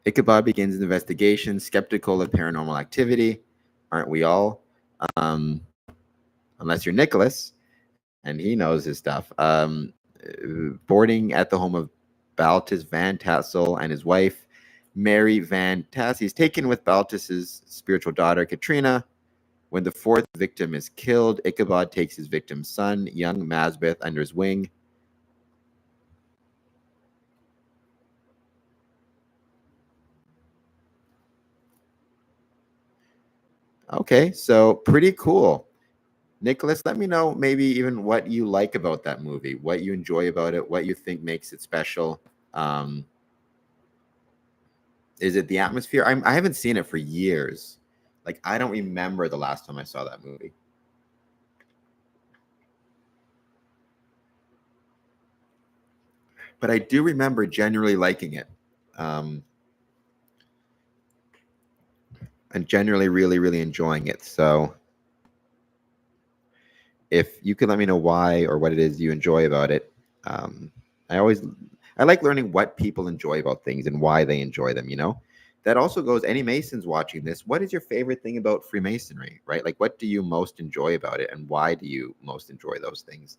Ichabod begins an investigation, skeptical of paranormal activity. Aren't we all? Unless you're Nicholas, and he knows his stuff. Boarding at the home of Baltus Van Tassel and his wife, Mary Van Tass. He's taken with Baltus's spiritual daughter, Katrina. When the fourth victim is killed, Ichabod takes his victim's son, young Masbeth, under his wing. Okay, so pretty cool. Nicholas, let me know maybe even what you like about that movie, what you enjoy about it, what you think makes it special. Is it the atmosphere? I haven't seen it for years. Like, I don't remember the last time I saw that movie. But I do remember generally liking it. And generally really, really enjoying it. So if you could let me know why or what it is you enjoy about it. I like learning what people enjoy about things and why they enjoy them, you know? That also goes, any Masons watching this, what is your favorite thing about Freemasonry, right? Like, what do you most enjoy about it and why do you most enjoy those things?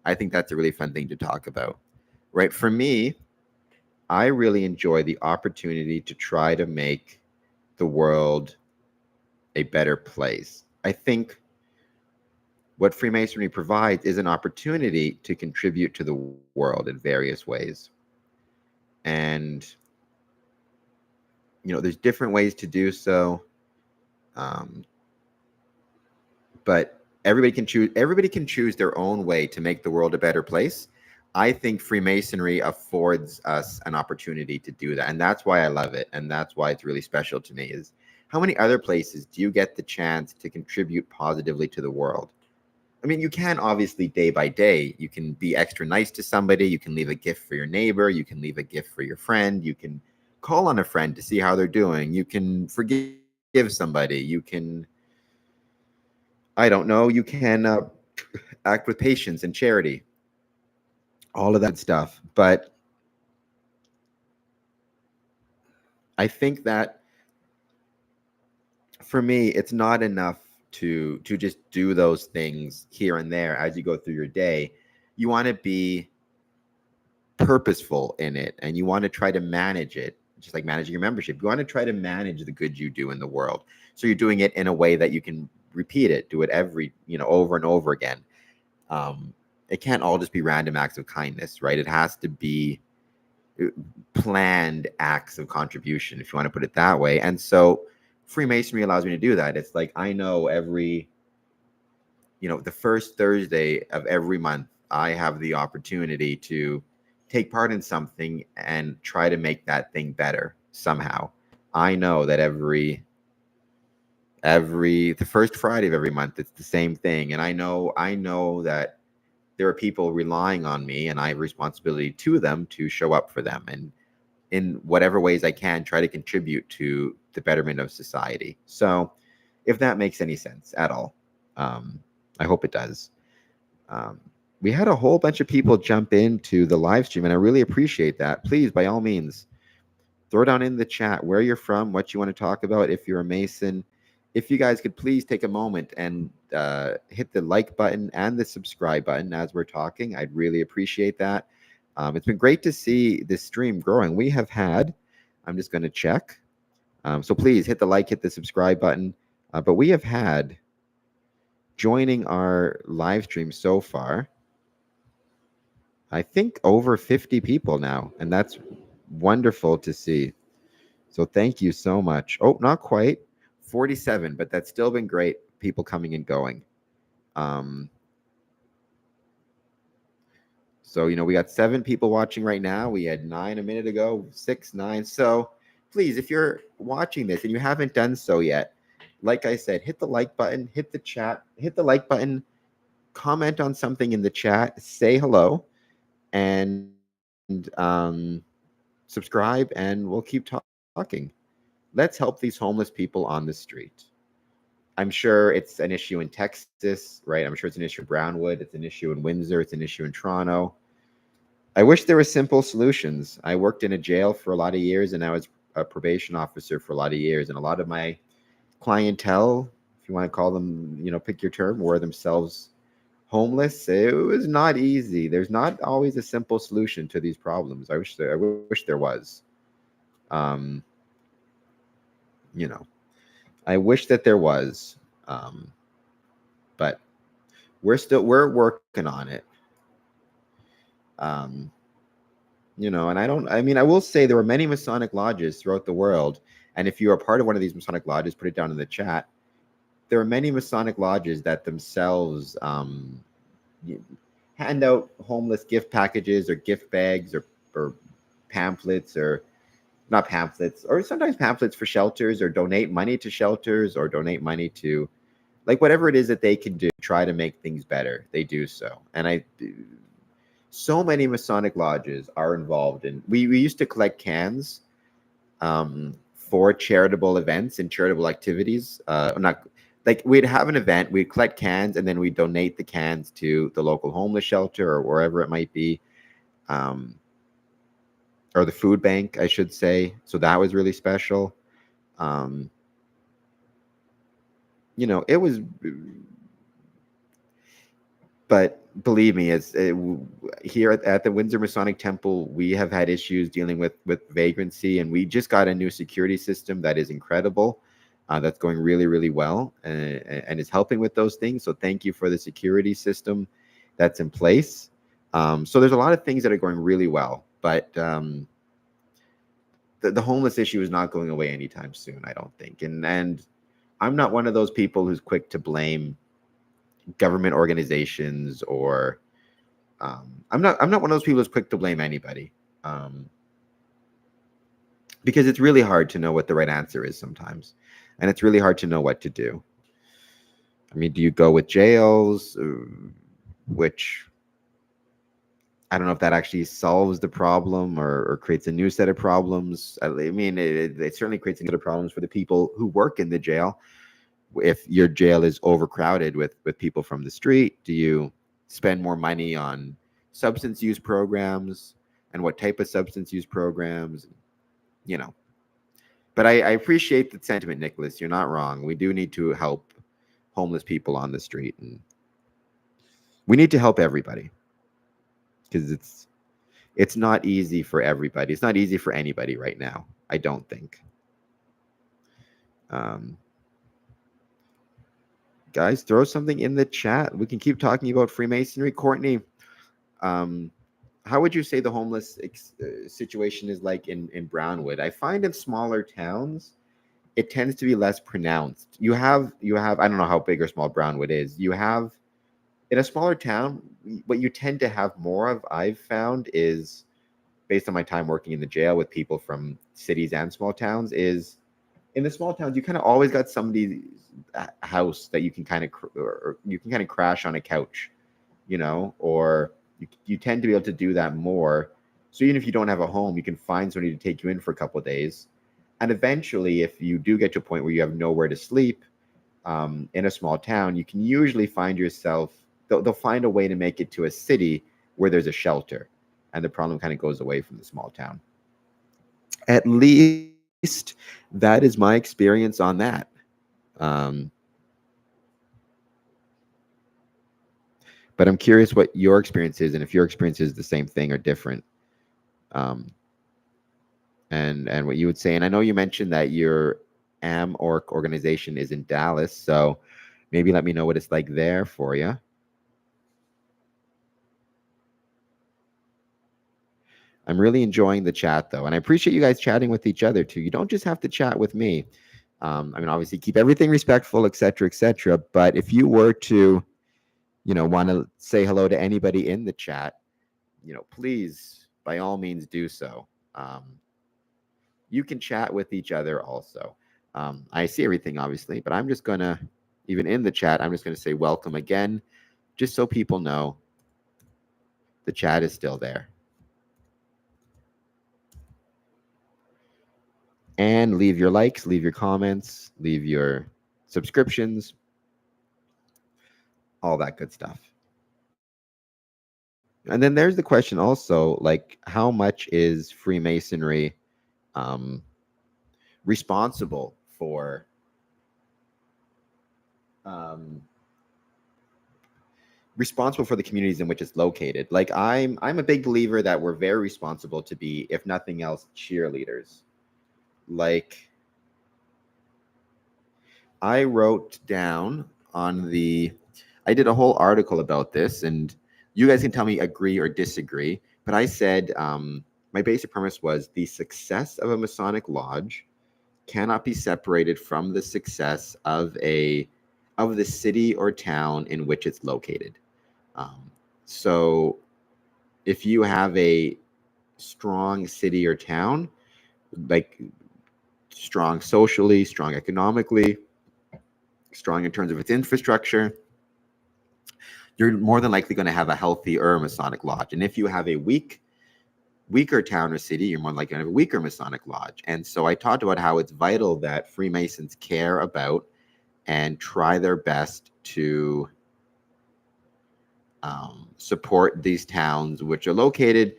I think that's a really fun thing to talk about, right? For me, I really enjoy the opportunity to try to make the world a better place. I think what Freemasonry provides is an opportunity to contribute to the world in various ways. And, you know, there's different ways to do so. But everybody can choose their own way to make the world a better place. I think Freemasonry affords us an opportunity to do that. And that's why I love it. And that's why it's really special to me, is how many other places do you get the chance to contribute positively to the world? I mean, you can obviously day by day, you can be extra nice to somebody. You can leave a gift for your neighbor. You can leave a gift for your friend. You can call on a friend to see how they're doing. You can forgive somebody. You can, I don't know, you can act with patience and charity, all of that stuff. But I think that for me, it's not enough to just do those things here and there as you go through your day. You want to be purposeful in it, and you want to try to manage it, just like managing your membership. You want to try to manage the good you do in the world, so you're doing it in a way that you can repeat it, do it every, over and over again. It can't all just be random acts of kindness, right? It has to be planned acts of contribution, if you want to put it that way. And so Freemasonry allows me to do that. It's like, I know the first Thursday of every month, I have the opportunity to take part in something and try to make that thing better somehow. I know that the first Friday of every month, it's the same thing. And I know that there are people relying on me, and I have responsibility to them to show up for them. And in whatever ways I can, try to contribute to the betterment of society. So if that makes any sense at all, I hope it does. We had a whole bunch of people jump into the live stream, and I really appreciate that. Please, by all means, throw down in the chat where you're from, what you want to talk about, if you're a Mason. If you guys could please take a moment and hit the like button and the subscribe button as we're talking, I'd really appreciate that. It's been great to see this stream growing. We have had, I'm just going to check. So please hit the like, hit the subscribe button. But we have had, joining our live stream so far, I think over 50 people now, and that's wonderful to see. So thank you so much. Oh, not quite 47, but that's still been great. People coming and going. So, we got 7 people watching right now. We had 9 a minute ago, 6, 9. So please, if you're watching this and you haven't done so yet, like I said, hit the like button, hit the chat, hit the like button, comment on something in the chat, say hello, and subscribe, and we'll keep talking. Let's help these homeless people on the street. I'm sure it's an issue in Texas, right? I'm sure it's an issue in Brownwood. It's an issue in Windsor. It's an issue in Toronto. I wish there were simple solutions. I worked in a jail for a lot of years, and I was a probation officer for a lot of years. And a lot of my clientele, if you want to call them, pick your term, were themselves homeless. It was not easy. There's not always a simple solution to these problems. I wish there was. I wish that there was, but we're working on it. And I will say there were many Masonic lodges throughout the world. And if you're a part of one of these Masonic lodges, put it down in the chat. There are many Masonic lodges that themselves hand out homeless gift packages or gift bags or pamphlets, or not pamphlets, or sometimes pamphlets for shelters, or donate money to shelters, or donate money to, like, whatever it is that they can do, try to make things better. They do so. And so many Masonic lodges are involved in, we used to collect cans for charitable events and charitable activities. We'd have an event, we'd collect cans, and then we'd donate the cans to the local homeless shelter or wherever it might be. Or the food bank, I should say. So that was really special. It was, but believe me, here at the Windsor Masonic Temple, we have had issues dealing with vagrancy, and we just got a new security system that is incredible. That's going really, really well, and is helping with those things. So thank you for the security system that's in place. So there's a lot of things that are going really well, but the homeless issue is not going away anytime soon, I don't think. And I'm not one of those people who's quick to blame government organizations, or I'm not one of those people who's quick to blame anybody, because it's really hard to know what the right answer is sometimes, and it's really hard to know what to do. I mean, do you go with jails, which I don't know if that actually solves the problem or creates a new set of problems. I mean, it certainly creates a new set of problems for the people who work in the jail. If your jail is overcrowded with people from the street, do you spend more money on substance use programs, and what type of substance use programs? But I appreciate the sentiment, Nicholas. You're not wrong. We do need to help homeless people on the street, and we need to help everybody, because it's not easy for everybody. It's not easy for anybody right now, I don't think. Guys, throw something in the chat. We can keep talking about Freemasonry. Courtney, how would you say the homeless situation is like in Brownwood? I find in smaller towns, it tends to be less pronounced. You have I don't know how big or small Brownwood is. You have, in a smaller town, what you tend to have more of, I've found, is, based on my time working in the jail with people from cities and small towns, is in the small towns, you kind of always got somebody's house that you can kind of crash on a couch, or you tend to be able to do that more. So even if you don't have a home, you can find somebody to take you in for a couple of days. And eventually, if you do get to a point where you have nowhere to sleep in a small town, you can usually find yourself, they'll find a way to make it to a city where there's a shelter. And the problem kind of goes away from the small town. At least that is my experience on that. Um, but I'm curious what your experience is, and if your experience is the same thing or different. Um, and what you would say. And I know you mentioned that your AmOrc organization is in Dallas, so maybe let me know what it's like there for you. I'm really enjoying the chat though, and I appreciate you guys chatting with each other too. You don't just have to chat with me. I mean, obviously, keep everything respectful, etc., etc. But if you were to, want to say hello to anybody in the chat, please, by all means, do so. You can chat with each other also. I see everything, obviously, but I'm just going to, even in the chat, I'm just going to say welcome again, just so people know the chat is still there. And leave your likes, leave your comments, leave your subscriptions, all that good stuff. And then there's the question also, like, how much is Freemasonry responsible for the communities in which it's located? Like, I'm a big believer that we're very responsible to be, if nothing else, cheerleaders. Like, I wrote down I did a whole article about this, and you guys can tell me agree or disagree, but I said my basic premise was the success of a Masonic lodge cannot be separated from the success of the city or town in which it's located. So if you have a strong city or town, like strong socially, strong economically, strong in terms of its infrastructure, you're more than likely going to have a healthier Masonic lodge. And if you have a weaker town or city, you're more likely going to have a weaker Masonic lodge. And so I talked about how it's vital that Freemasons care about and try their best to support these towns, which are located,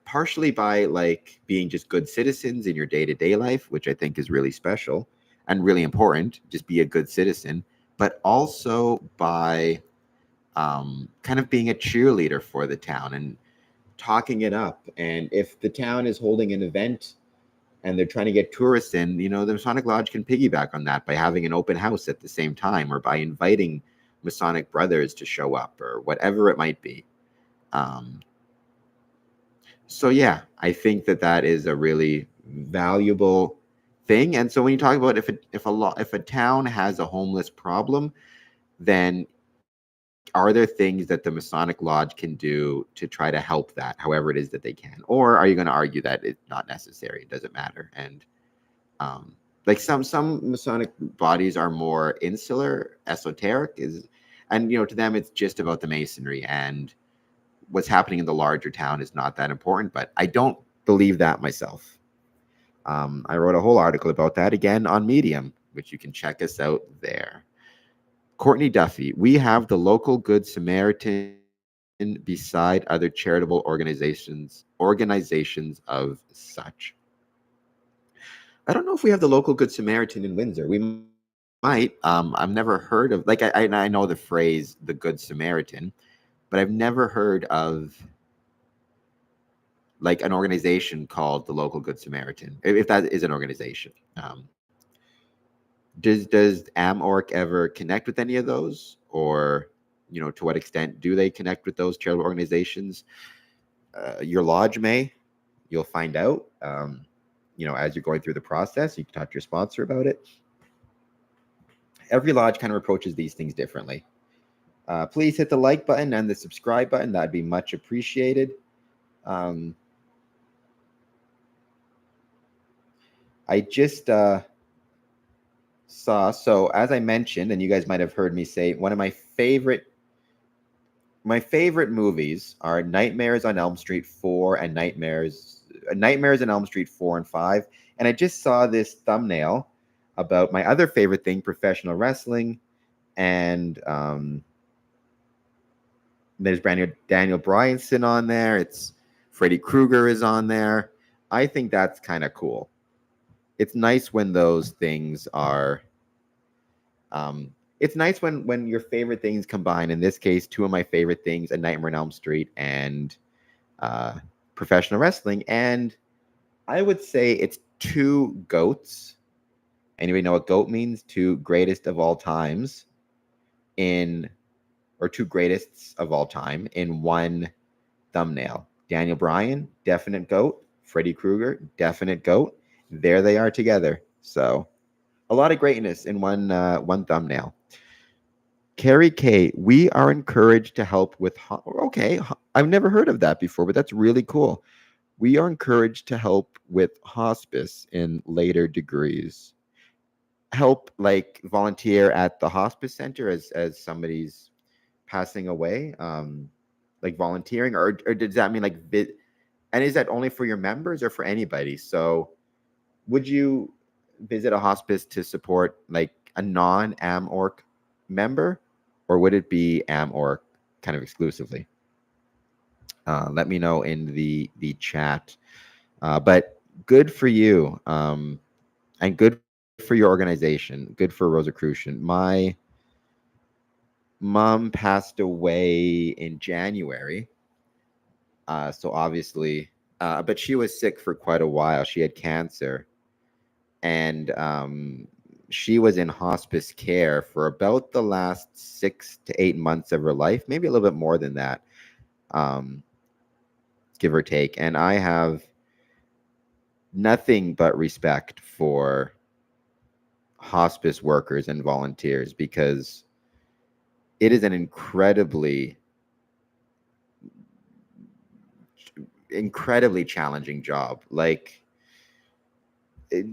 partially by like being just good citizens in your day-to-day life, which I think is really special and really important. Just be a good citizen, but also by kind of being a cheerleader for the town and talking it up. And if the town is holding an event and they're trying to get tourists in, the Masonic Lodge can piggyback on that by having an open house at the same time, or by inviting Masonic brothers to show up, or whatever it might be. So yeah, I think that is a really valuable thing. And so when you talk about if a town has a homeless problem, then are there things that the Masonic Lodge can do to try to help that, however it is that they can? Or are you going to argue that it's not necessary, it doesn't matter? And like some Masonic bodies are more insular, esoteric, and to them it's just about the Masonry, and what's happening in the larger town is not that important. But I don't believe that myself. I wrote a whole article about that, again, on Medium, which you can check us out there. Courtney Duffy, we have the local Good Samaritan beside other charitable organizations of such. I don't know if we have the local Good Samaritan in Windsor. We might. I've never heard of, like, I know the phrase the Good Samaritan, but I've never heard of like an organization called the local Good Samaritan, if that is an organization. Does AmOrc ever connect with any of those, or to what extent do they connect with those charitable organizations? Your lodge may. You'll find out. As you're going through the process, you can talk to your sponsor about it. Every lodge kind of approaches these things differently. Please hit the like button and the subscribe button. That'd be much appreciated. I just saw, so as I mentioned, and you guys might have heard me say, one of my favorite my favorite movies are Nightmares on Elm Street 4 and Nightmares on Elm Street 4 and 5. And I just saw this thumbnail about my other favorite thing, professional wrestling. And there's Daniel Bryanson on there. It's Freddy Krueger is on there. I think that's kind of cool. It's nice when those things are it's nice when your favorite things combine. In this case, two of my favorite things, A Nightmare on Elm Street and professional wrestling. And I would say it's two goats. Anybody know what goat means? Two greatest of all times or two greatests of all time in one thumbnail. Daniel Bryan, definite goat. Freddy Krueger, definite goat. There they are together. So a lot of greatness in one thumbnail. Carrie K, we are encouraged to help with. Okay, I've never heard of that before, but that's really cool. We are encouraged to help with hospice in later degrees. Help, like volunteer at the hospice center as somebody's passing away, like volunteering, or does that mean like and is that only for your members or for anybody? So would you visit a hospice to support like a non-AMORC member, or would it be AMORC kind of exclusively? Let me know in the chat. But good for you, and good for your organization. Good for Rosicrucian. My mom passed away in January, so obviously, but she was sick for quite a while. She had cancer, and she was in hospice care for about the last 6 to 8 months of her life, maybe a little bit more than that, give or take. And I have nothing but respect for hospice workers and volunteers, because it is an incredibly challenging job. Like,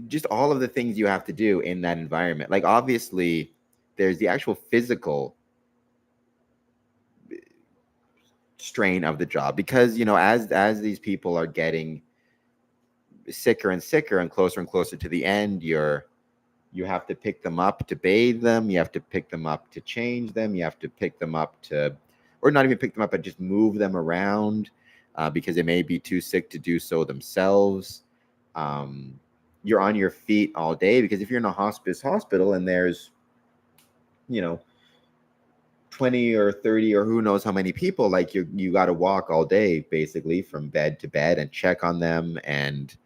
just all of the things you have to do in that environment. Like, obviously there's the actual physical strain of the job, because as these people are getting sicker and sicker and closer to the end, you have to pick them up to bathe them, you have to pick them up to change them, you have to pick them up to, or not even pick them up, but just move them around, because they may be too sick to do so themselves. You're on your feet all day, because if you're in a hospice hospital and there's 20 or 30 or who knows how many people, like you got to walk all day basically from bed to bed and check on them and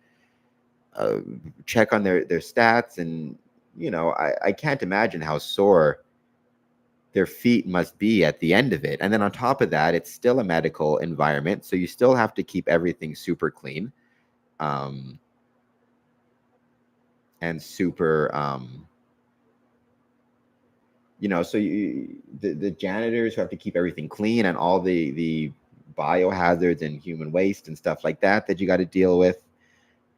check on their stats. And I can't imagine how sore their feet must be at the end of it. And then on top of that, it's still a medical environment, so you still have to keep everything super clean, and super so the janitors who have to keep everything clean, and all the biohazards and human waste and stuff like that you got to deal with.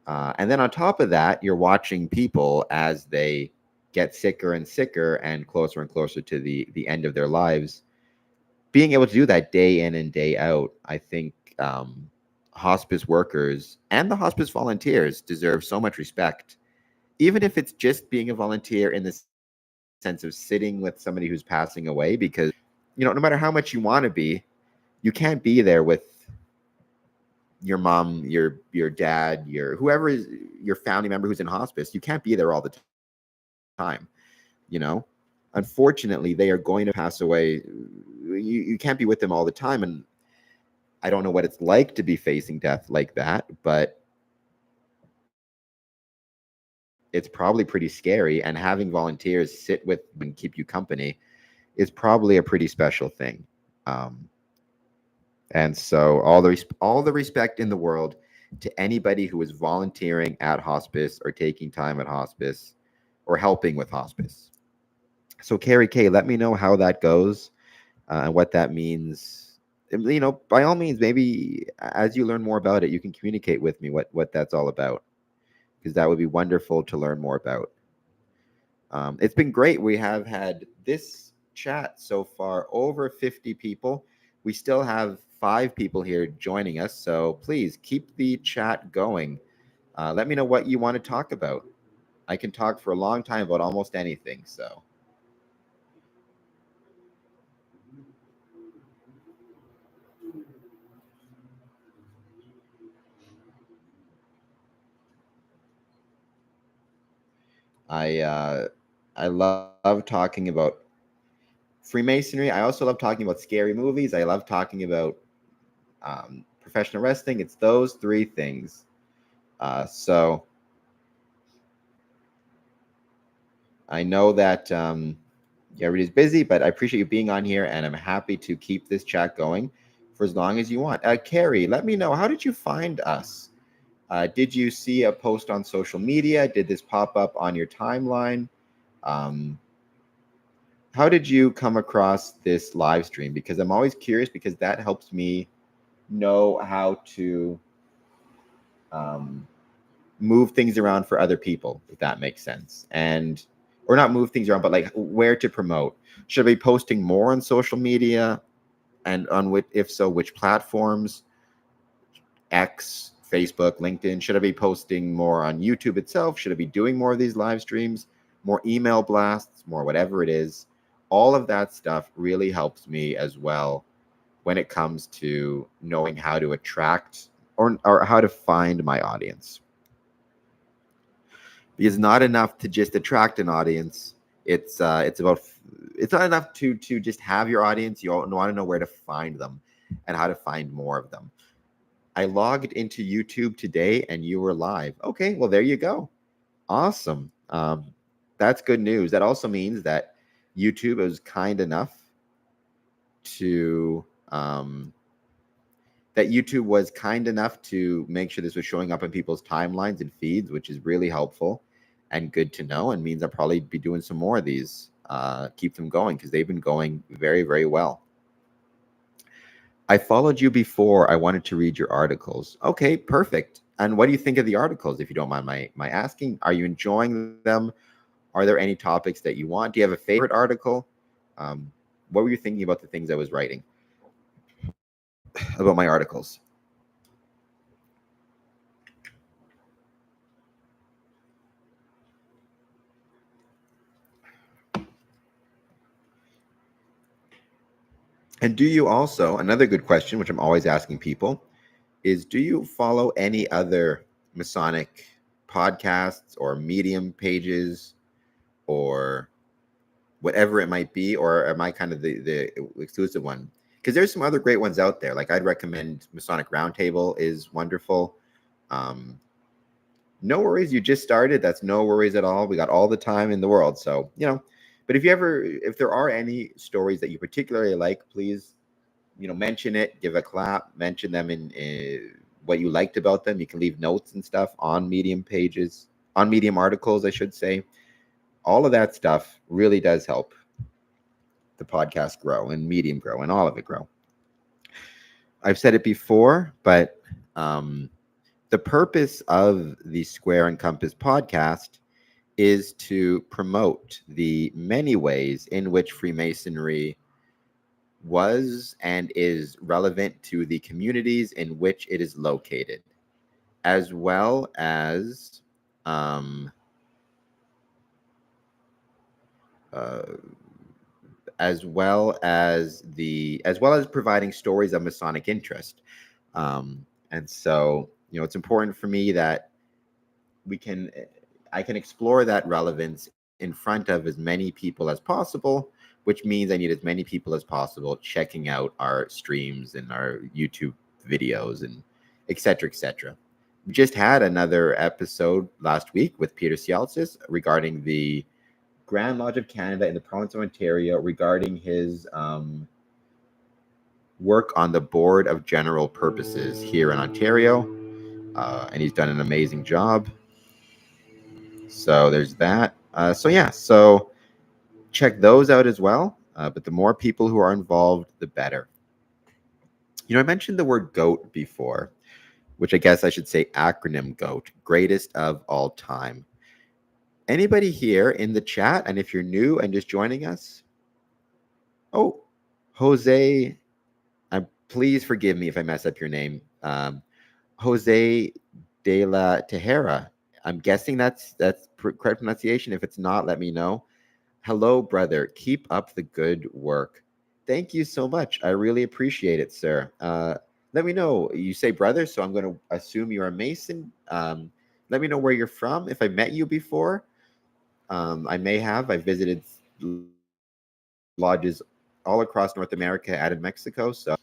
And then on top of that, you're watching people as they get sicker and sicker and closer to the end of their lives. Being able to do that day in and day out, I think hospice workers and the hospice volunteers deserve so much respect, even if it's just being a volunteer in the sense of sitting with somebody who's passing away. Because no matter how much you want to be, you can't be there with your mom, your dad, your whoever is your family member who's in hospice. You can't be there all the time. Unfortunately, they are going to pass away. You can't be with them all the time. And I don't know what it's like to be facing death like that, but it's probably pretty scary. And having volunteers sit with and keep you company is probably a pretty special thing. And so all the respect in the world to anybody who is volunteering at hospice or taking time at hospice or helping with hospice. So Carrie K, let me know how that goes, and what that means. By all means, maybe as you learn more about it, you can communicate with me what that's all about, because that would be wonderful to learn more about. It's been great. We have had this chat so far over 50 people. we still have 5 people here joining us, so please keep the chat going. Let me know what you want to talk about. I can talk for a long time about almost anything, so. I uh, I love talking about Freemasonry. I also love talking about scary movies. I love talking about professional wrestling. It's those 3 things. So I know that everybody's busy, but I appreciate you being on here, and I'm happy to keep this chat going for as long as you want. Carrie, let me know, how did you find us? Did you see a post on social media? Did this pop up on your timeline? How did you come across this live stream? Because I'm always curious, because that helps me know how to move things around for other people, if that makes sense. And or not move things around, but like where to promote. Should I be posting more on social media? And on which, if so, which platforms? X, Facebook, LinkedIn? Should I be posting more on YouTube itself? Should I be doing more of these live streams, more email blasts, more whatever it is? All of that stuff really helps me as well when it comes to knowing how to attract or how to find my audience. Because not enough to just attract an audience. It's about, it's not enough to just have your audience. You want to know where to find them and how to find more of them. I logged into YouTube today and you were live. Okay, well, there you go. Awesome. That's good news. That also means that YouTube is kind enough to that YouTube was kind enough to make sure this was showing up in people's timelines and feeds, which is really helpful and good to know, and means I'll probably be doing some more of these. Keep them going, because they've been going very, very well. I followed you before. I wanted to read your articles. Okay, perfect. And what do you think of the articles, if you don't mind my asking? Are you enjoying them? Are there any topics that you want? Do you have a favorite article? What were you thinking about the things I was writing about my articles? And do you also, another good question, which I'm always asking people, is do you follow any other Masonic podcasts or Medium pages or whatever it might be, or am I kind of the exclusive one? Because there's some other great ones out there. Like I'd recommend Masonic Roundtable is wonderful. No worries, you just started. That's no worries at all. We got all the time in the world. So, but if there are any stories that you particularly like, please, mention it, give a clap, mention them in what you liked about them. You can leave notes and stuff on Medium pages, on Medium articles, I should say. All of that stuff really does help the podcast grow and Medium grow and all of it grow. I've said it before, but the purpose of the Square and Compass podcast is to promote the many ways in which Freemasonry was and is relevant to the communities in which it is located, as well as providing stories of Masonic interest. And so, it's important for me that I can explore that relevance in front of as many people as possible, which means I need as many people as possible checking out our streams and our YouTube videos and et cetera, et cetera. We just had another episode last week with Peter Cialcis regarding the Grand Lodge of Canada in the province of Ontario, regarding his work on the Board of General Purposes here in Ontario. And he's done an amazing job. So there's that. So check those out as well. But the more people who are involved, the better. I mentioned the word GOAT before, which I guess I should say acronym GOAT, greatest of all time. Anybody here in the chat? And if you're new and just joining us, Jose, I please forgive me if I mess up your name. Jose de la Tejera. I'm guessing that's correct pronunciation. If it's not, let me know. Hello, brother. Keep up the good work. Thank you so much. I really appreciate it, sir. Let me know. You say brother, so I'm going to assume you're a Mason. Let me know where you're from. If I met you before, I may have. I visited lodges all across North America and in Mexico. So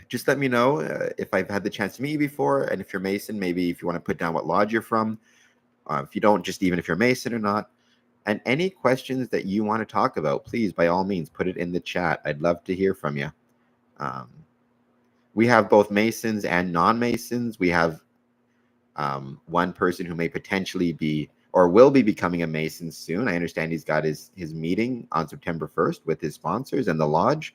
just let me know if I've had the chance to meet you before. And if you're Mason, maybe if you want to put down what lodge you're from. If you don't, just even if you're Mason or not. And any questions that you want to talk about, please, by all means, put it in the chat. I'd love to hear from you. We have both Masons and non-Masons. We have one person who may potentially be or will be becoming a Mason soon. I understand he's got his meeting on September 1st with his sponsors and the lodge.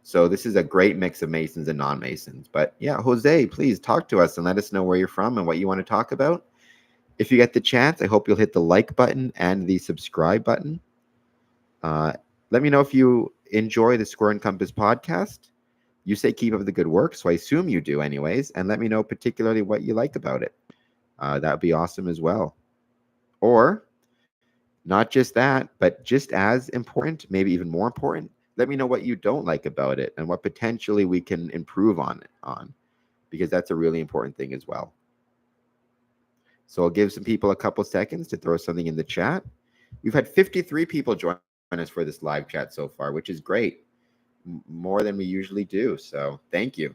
So this is a great mix of Masons and non-Masons. But yeah, Jose, please talk to us and let us know where you're from and what you want to talk about. If you get the chance, I hope you'll hit the like button and the subscribe button. Let me know if you enjoy the Square and Compass podcast. You say keep up the good work, so I assume you do anyways. And let me know particularly what you like about it. That would be awesome as well. Or not just that, but just as important, maybe even more important, let me know what you don't like about it and what potentially we can improve on because that's a really important thing as well. So I'll give some people a couple seconds to throw something in the chat. We've had 53 people join us for this live chat so far, which is great. More than we usually do. So thank you.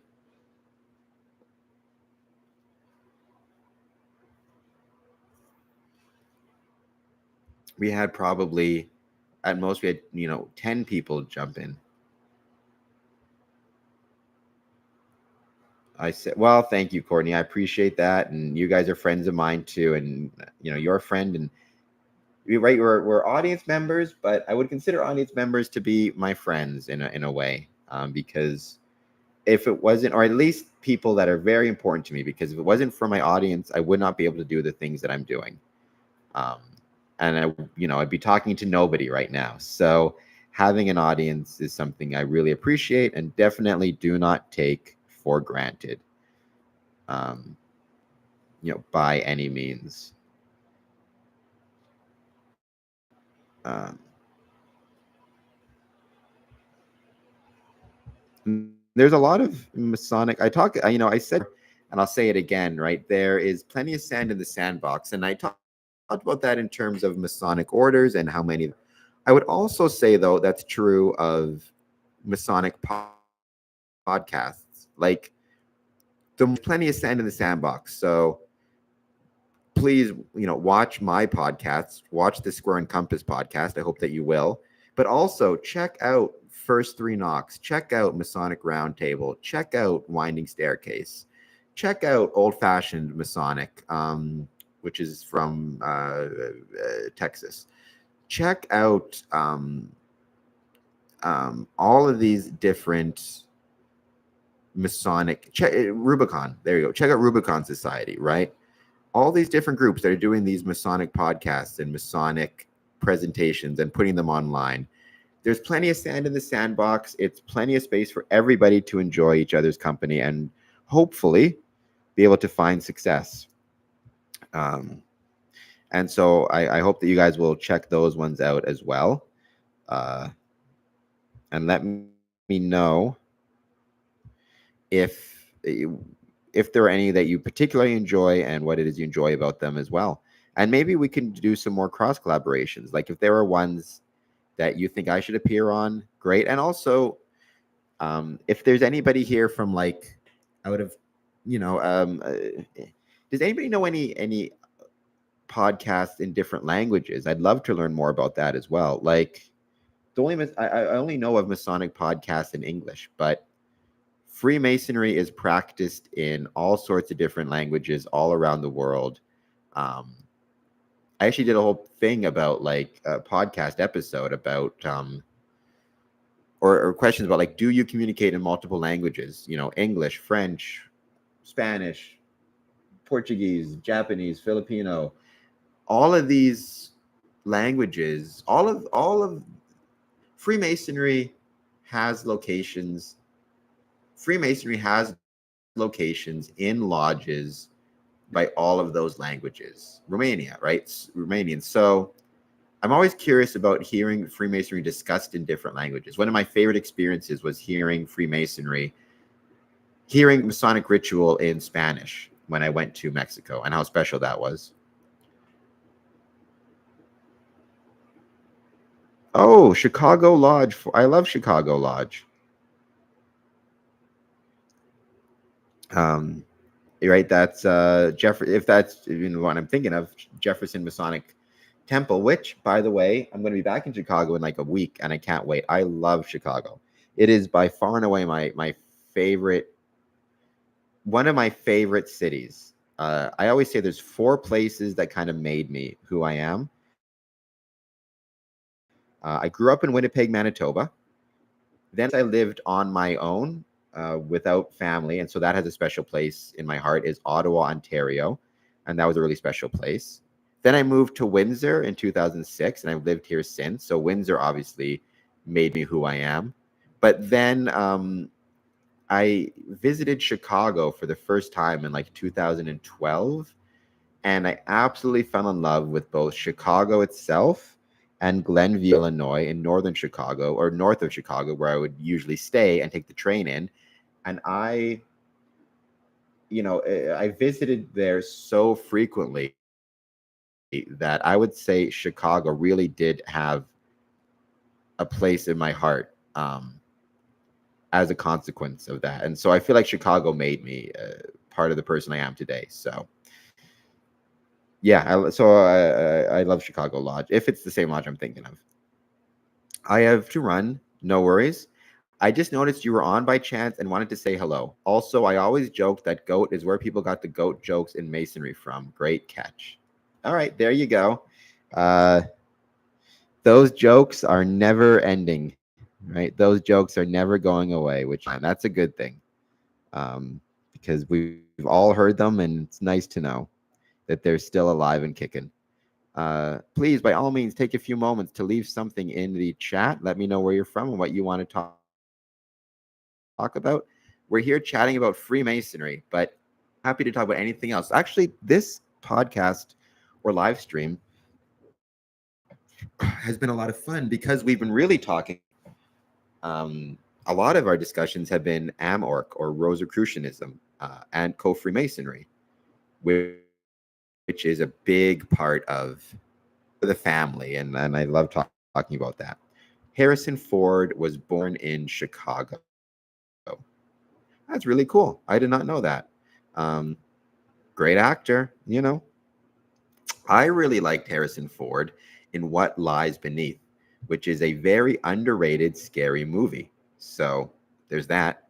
We had probably, at most, we had, 10 people jump in. I said, well, thank you, Courtney. I appreciate that. And you guys are friends of mine too. And, you're a friend. And we're audience members, but I would consider audience members to be my friends in a way, because if it wasn't, or at least people that are very important to me, because if it wasn't for my audience, I would not be able to do the things that I'm doing. And I'd be talking to nobody right now. So having an audience is something I really appreciate and definitely do not take for granted, by any means. There's a lot of Masonic. I said, and I'll say it again, right? There is plenty of sand in the sandbox. And I talked about that in terms of Masonic orders and how many. I would also say, though, that's true of Masonic podcasts. Like, there's plenty of sand in the sandbox. So please, watch my podcasts, watch the Square and Compass podcast. I hope that you will. But also check out First Three Knocks, check out Masonic Roundtable, check out Winding Staircase, check out Old Fashioned Masonic, which is from Texas. Check out all of these different Masonic, Rubicon. There you go. Check out Rubicon Society, right? All these different groups that are doing these Masonic podcasts and Masonic presentations and putting them online. There's plenty of sand in the sandbox. It's plenty of space for everybody to enjoy each other's company and hopefully be able to find success. And so I hope that you guys will check those ones out as well. And let me know if there are any that you particularly enjoy and what it is you enjoy about them as well. And maybe we can do some more cross collaborations. Like if there are ones that you think I should appear on, great. And also, if there's anybody here from like out of, does anybody know any podcasts in different languages? I'd love to learn more about that as well. Like I only know of Masonic podcasts in English, but Freemasonry is practiced in all sorts of different languages all around the world. I actually did a whole thing about like a podcast episode about or questions about like, do you communicate in multiple languages? English, French, Spanish, Portuguese, Japanese, Filipino, all of these languages, all of Freemasonry has locations. Freemasonry has locations in lodges by all of those languages. Romania, right? Romanian. So I'm always curious about hearing Freemasonry discussed in different languages. One of my favorite experiences was hearing Masonic ritual in Spanish when I went to Mexico, and how special that was. Oh, Chicago Lodge. I love Chicago Lodge. Um, right, that's if that's what I'm thinking of, Jefferson Masonic Temple, which, by the way, I'm going to be back in Chicago in like a week, and I can't wait. I love Chicago. It is by far and away my favorite, one of my favorite cities. I always say there's 4 places that kind of made me who I am. I grew up in Winnipeg, Manitoba. Then I lived on my own without family, and so that has a special place in my heart, is Ottawa, Ontario, and that was a really special place. Then I moved to Windsor in 2006, and I've lived here since. So Windsor obviously made me who I am. But then I visited Chicago for the first time in like 2012, and I absolutely fell in love with both Chicago itself and Glenview, Illinois, in northern Chicago, or north of Chicago, where I would usually stay and take the train in. And I visited there so frequently that I would say Chicago really did have a place in my heart as a consequence of that. And so I feel like Chicago made me part of the person I am today. So yeah, I love Chicago Lodge, if it's the same lodge I'm thinking of. I have to run, no worries. I just noticed you were on by chance and wanted to say hello. Also, I always joke that goat is where people got the goat jokes in Masonry from. Great catch. All right, there you go. Those jokes are never ending, right? Those jokes are never going away, which that's a good thing, because we've all heard them, and it's nice to know that they're still alive and kicking. Please, by all means, take a few moments to leave something in the chat. Let me know where you're from and what you want to talk about. We're here chatting about Freemasonry, but happy to talk about anything else. Actually, this podcast or live stream has been a lot of fun because we've been really talking. A lot of our discussions have been Amorc or Rosicrucianism and co-Freemasonry, which is a big part of the family, and I love talking about that. Harrison Ford was born in Chicago. That's really cool. I did not know that. Great actor, I really liked Harrison Ford in What Lies Beneath, which is a very underrated, scary movie. So there's that,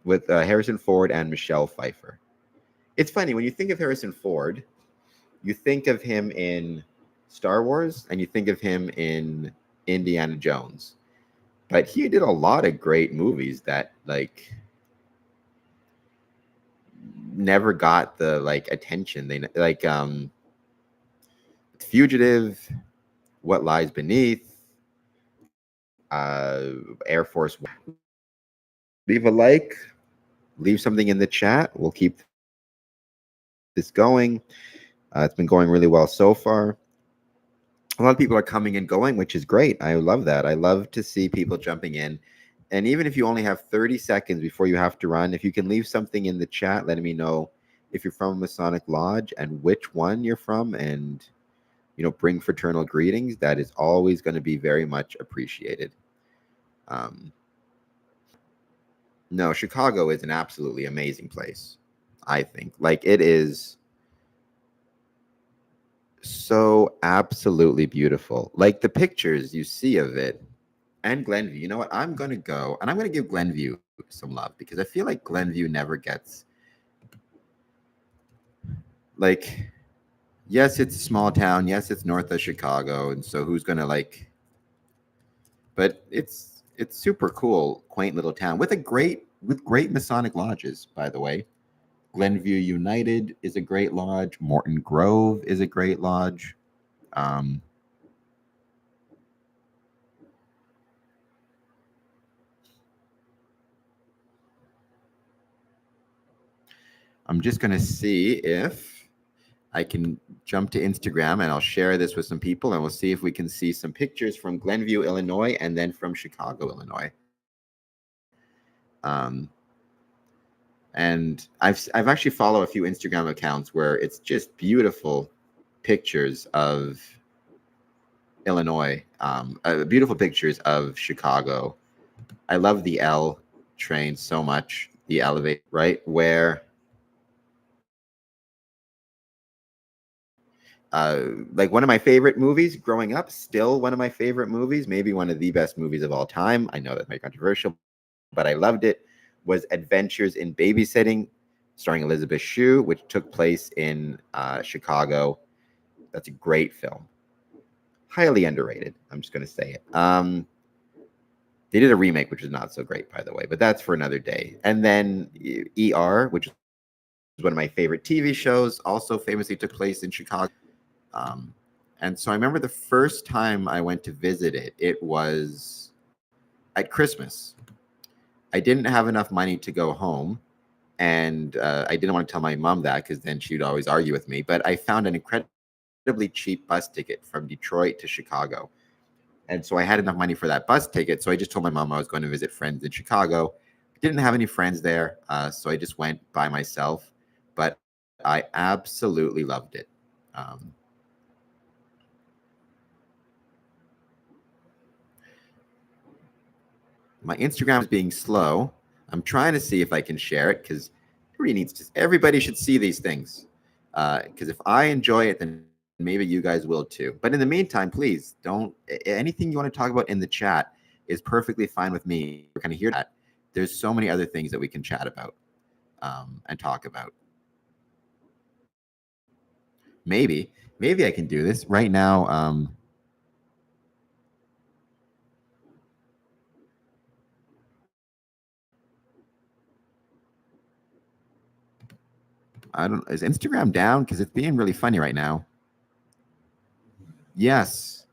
with Harrison Ford and Michelle Pfeiffer. It's funny, when you think of Harrison Ford, you think of him in Star Wars and you think of him in Indiana Jones. But he did a lot of great movies that never got the attention. They Fugitive, What Lies Beneath, Air Force One. Leave a like, leave something in the chat. We'll keep this going. It's been going really well so far. A lot of people are coming and going, which is great. I love that. I love to see people jumping in. And even if you only have 30 seconds before you have to run, if you can leave something in the chat, letting me know if you're from a Masonic Lodge and which one you're from, and bring fraternal greetings, that is always going to be very much appreciated. No, Chicago is an absolutely amazing place, I think. It is so absolutely beautiful. The pictures you see of it, and Glenview. You know what? I'm going to go, and I'm going to give Glenview some love, because I feel like Glenview never gets, yes, it's a small town. Yes, it's north of Chicago. And so who's going to but it's super cool, quaint little town with great Masonic lodges, by the way. Glenview United is a great lodge. Morton Grove is a great lodge. I'm just going to see if I can jump to Instagram, and I'll share this with some people, and we'll see if we can see some pictures from Glenview, Illinois, and then from Chicago, Illinois. And I've actually followed a few Instagram accounts where it's just beautiful pictures of Illinois, beautiful pictures of Chicago. I love the L train so much, the elevator, right? Where like one of my favorite movies growing up, still one of my favorite movies, maybe one of the best movies of all time. I know that might be controversial, but I loved it, was Adventures in Babysitting, starring Elizabeth Shue, which took place in Chicago. That's a great film. Highly underrated. I'm just going to say it. They did a remake, which is not so great, by the way, but that's for another day. And then ER, which is one of my favorite TV shows, also famously took place in Chicago. And so I remember the first time I went to visit it, it was at Christmas. I didn't have enough money to go home, and I didn't want to tell my mom that because then she'd always argue with me. But I found an incredibly cheap bus ticket from Detroit to Chicago. And so I had enough money for that bus ticket. So I just told my mom I was going to visit friends in Chicago. Didn't have any friends there, so I just went by myself. But I absolutely loved it. My Instagram is being slow. I'm trying to see if I can share it because everybody should see these things. Because if I enjoy it, then maybe you guys will too. But in the meantime, please anything you want to talk about in the chat is perfectly fine with me. We're kind of hear that. There's so many other things that we can chat about and talk about. Maybe I can do this right now. Is Instagram down? Because it's being really funny right now. Yes.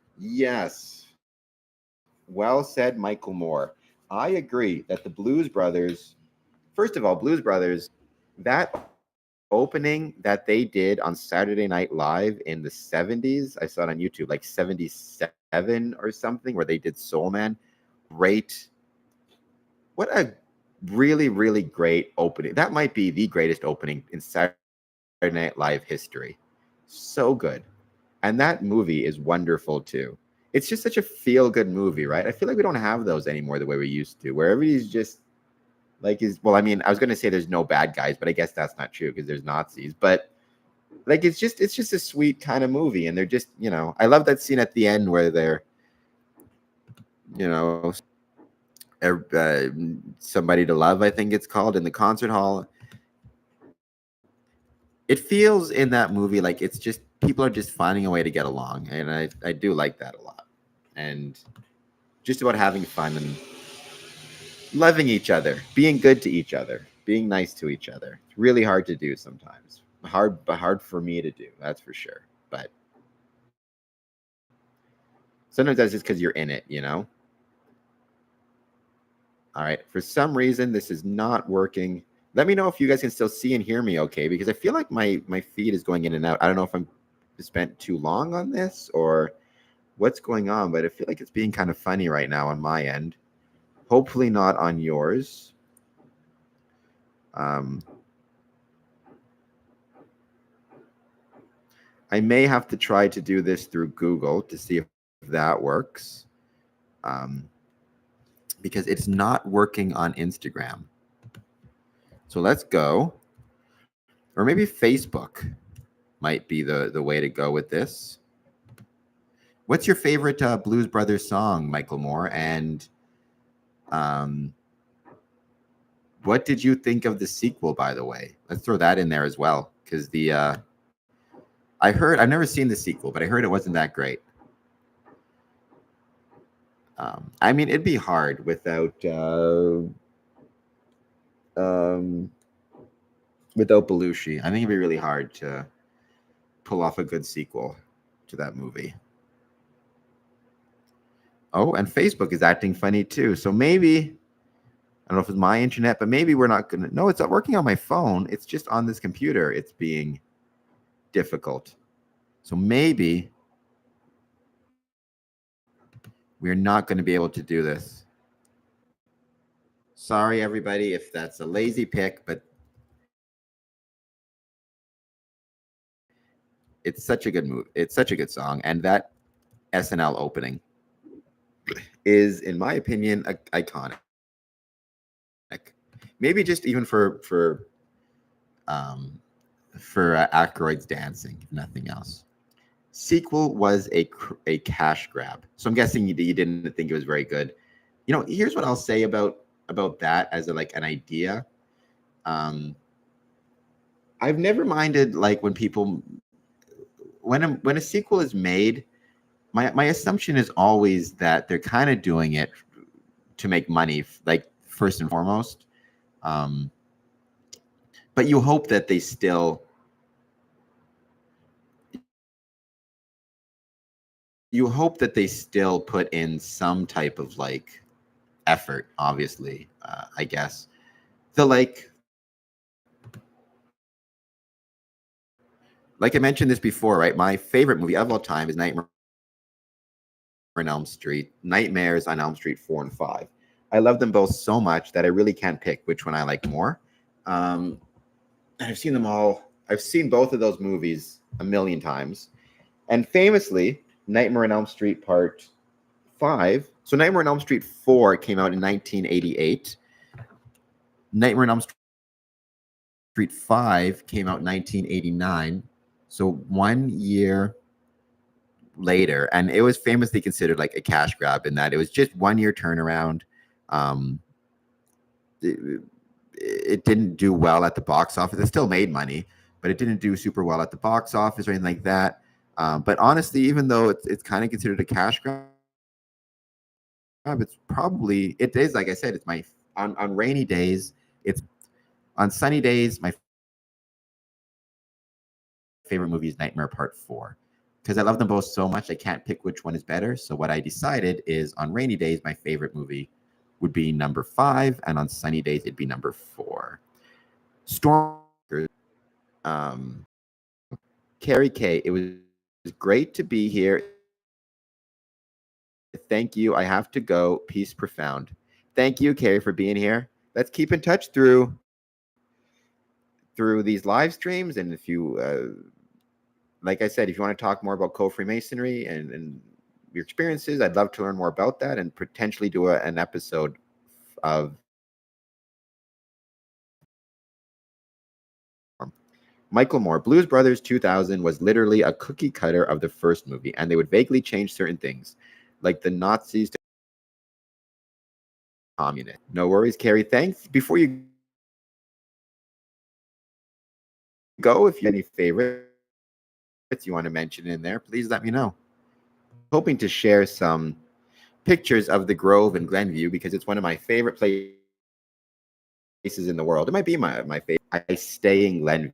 Well said, Michael Moore. I agree that the Blues Brothers, first of all, Blues Brothers, that opening that they did on Saturday Night Live in the 70s, I saw it on YouTube, like 77 or something, where they did Soul Man. Great. What a really, really great opening. That might be the greatest opening in Saturday Night Live history. So good. And that movie is wonderful too. It's just such a feel-good movie, right? I feel like we don't have those anymore the way we used to, where everybody's just like I mean, I was going to say there's no bad guys, but I guess that's not true because there's Nazis. But like, it's just a sweet kind of movie, and they're just, I love that scene at the end where they're, Somebody to Love, I think it's called, in the concert hall. It feels in that movie like it's just people are just finding a way to get along, and I do like that a lot, and just about having fun and loving each other, being good to each other, being nice to each other. It's really hard to do sometimes. Hard for me to do, that's for sure. But sometimes that's just because you're in it, All right. For some reason, this is not working. Let me know if you guys can still see and hear me okay, because I feel like my feed is going in and out. I don't know if I'm spent too long on this or what's going on, but I feel like it's being kind of funny right now on my end. Hopefully not on yours. I may have to try to do this through Google to see if that works, because it's not working on Instagram. So let's go. Or maybe Facebook might be the way to go with this. What's your favorite Blues Brothers song, Michael Moore? And what did you think of the sequel, by the way? Let's throw that in there as well, because I've never seen the sequel, but I heard it wasn't that great. I mean, it'd be hard without Belushi. I think it'd be really hard to pull off a good sequel to that movie. Oh, and Facebook is acting funny too. So maybe I don't know if it's my internet, but maybe we're not going to. No, it's not working on my phone. It's just on this computer. It's being difficult. So maybe we're not going to be able to do this. Sorry, everybody, if that's a lazy pick, but it's such a good movie. It's such a good song. And that SNL opening is, in my opinion, iconic. Maybe just even for Aykroyd's dancing, if nothing else. Sequel was a cash grab, so I'm guessing you didn't think it was very good. You know, here's what I'll say about that as like an idea. I've never minded like when people when a sequel is made. My assumption is always that they're kind of doing it to make money, like first and foremost. But you hope that they still put in some type of like effort, obviously. I guess the like I mentioned this before, right? My favorite movie of all time is Nightmares on Elm Street 4 and 5. I love them both so much that I really can't pick which one I like more. I've seen them all. I've seen both of those movies a million times. And famously, Nightmare on Elm Street Part 5. So Nightmare on Elm Street 4 came out in 1988. Nightmare on Elm Street 5 came out in 1989. So 1 year later, and it was famously considered like a cash grab in that it was just 1 year turnaround. It didn't do well at the box office. It still made money, but it didn't do super well at the box office or anything like that. But honestly, even though it's kind of considered a cash grab, it is, like I said, it's my on rainy days. It's on sunny days. My favorite movie is Nightmare Part 4 because I love them both so much. I can't pick which one is better. So what I decided is on rainy days, my favorite movie would be number 5, and on sunny days it'd be number 4. Storm. Carrie K, it was great to be here. Thank you. I have to go. Peace profound. Thank you, Carrie, for being here. Let's keep in touch through these live streams. And if you, like I said, if you want to talk more about co-Freemasonry and your experiences, I'd love to learn more about that and potentially do an episode of Michael Moore. Blues Brothers 2000 was literally a cookie cutter of the first movie, and they would vaguely change certain things, like the Nazis to communists. No worries, Carrie. Thanks. Before you go, if you have any favorites you want to mention in there, please let me know. Hoping to share some pictures of the Grove in Glenview because it's one of my favorite places in the world. It might be my favorite. I stay in Glenview.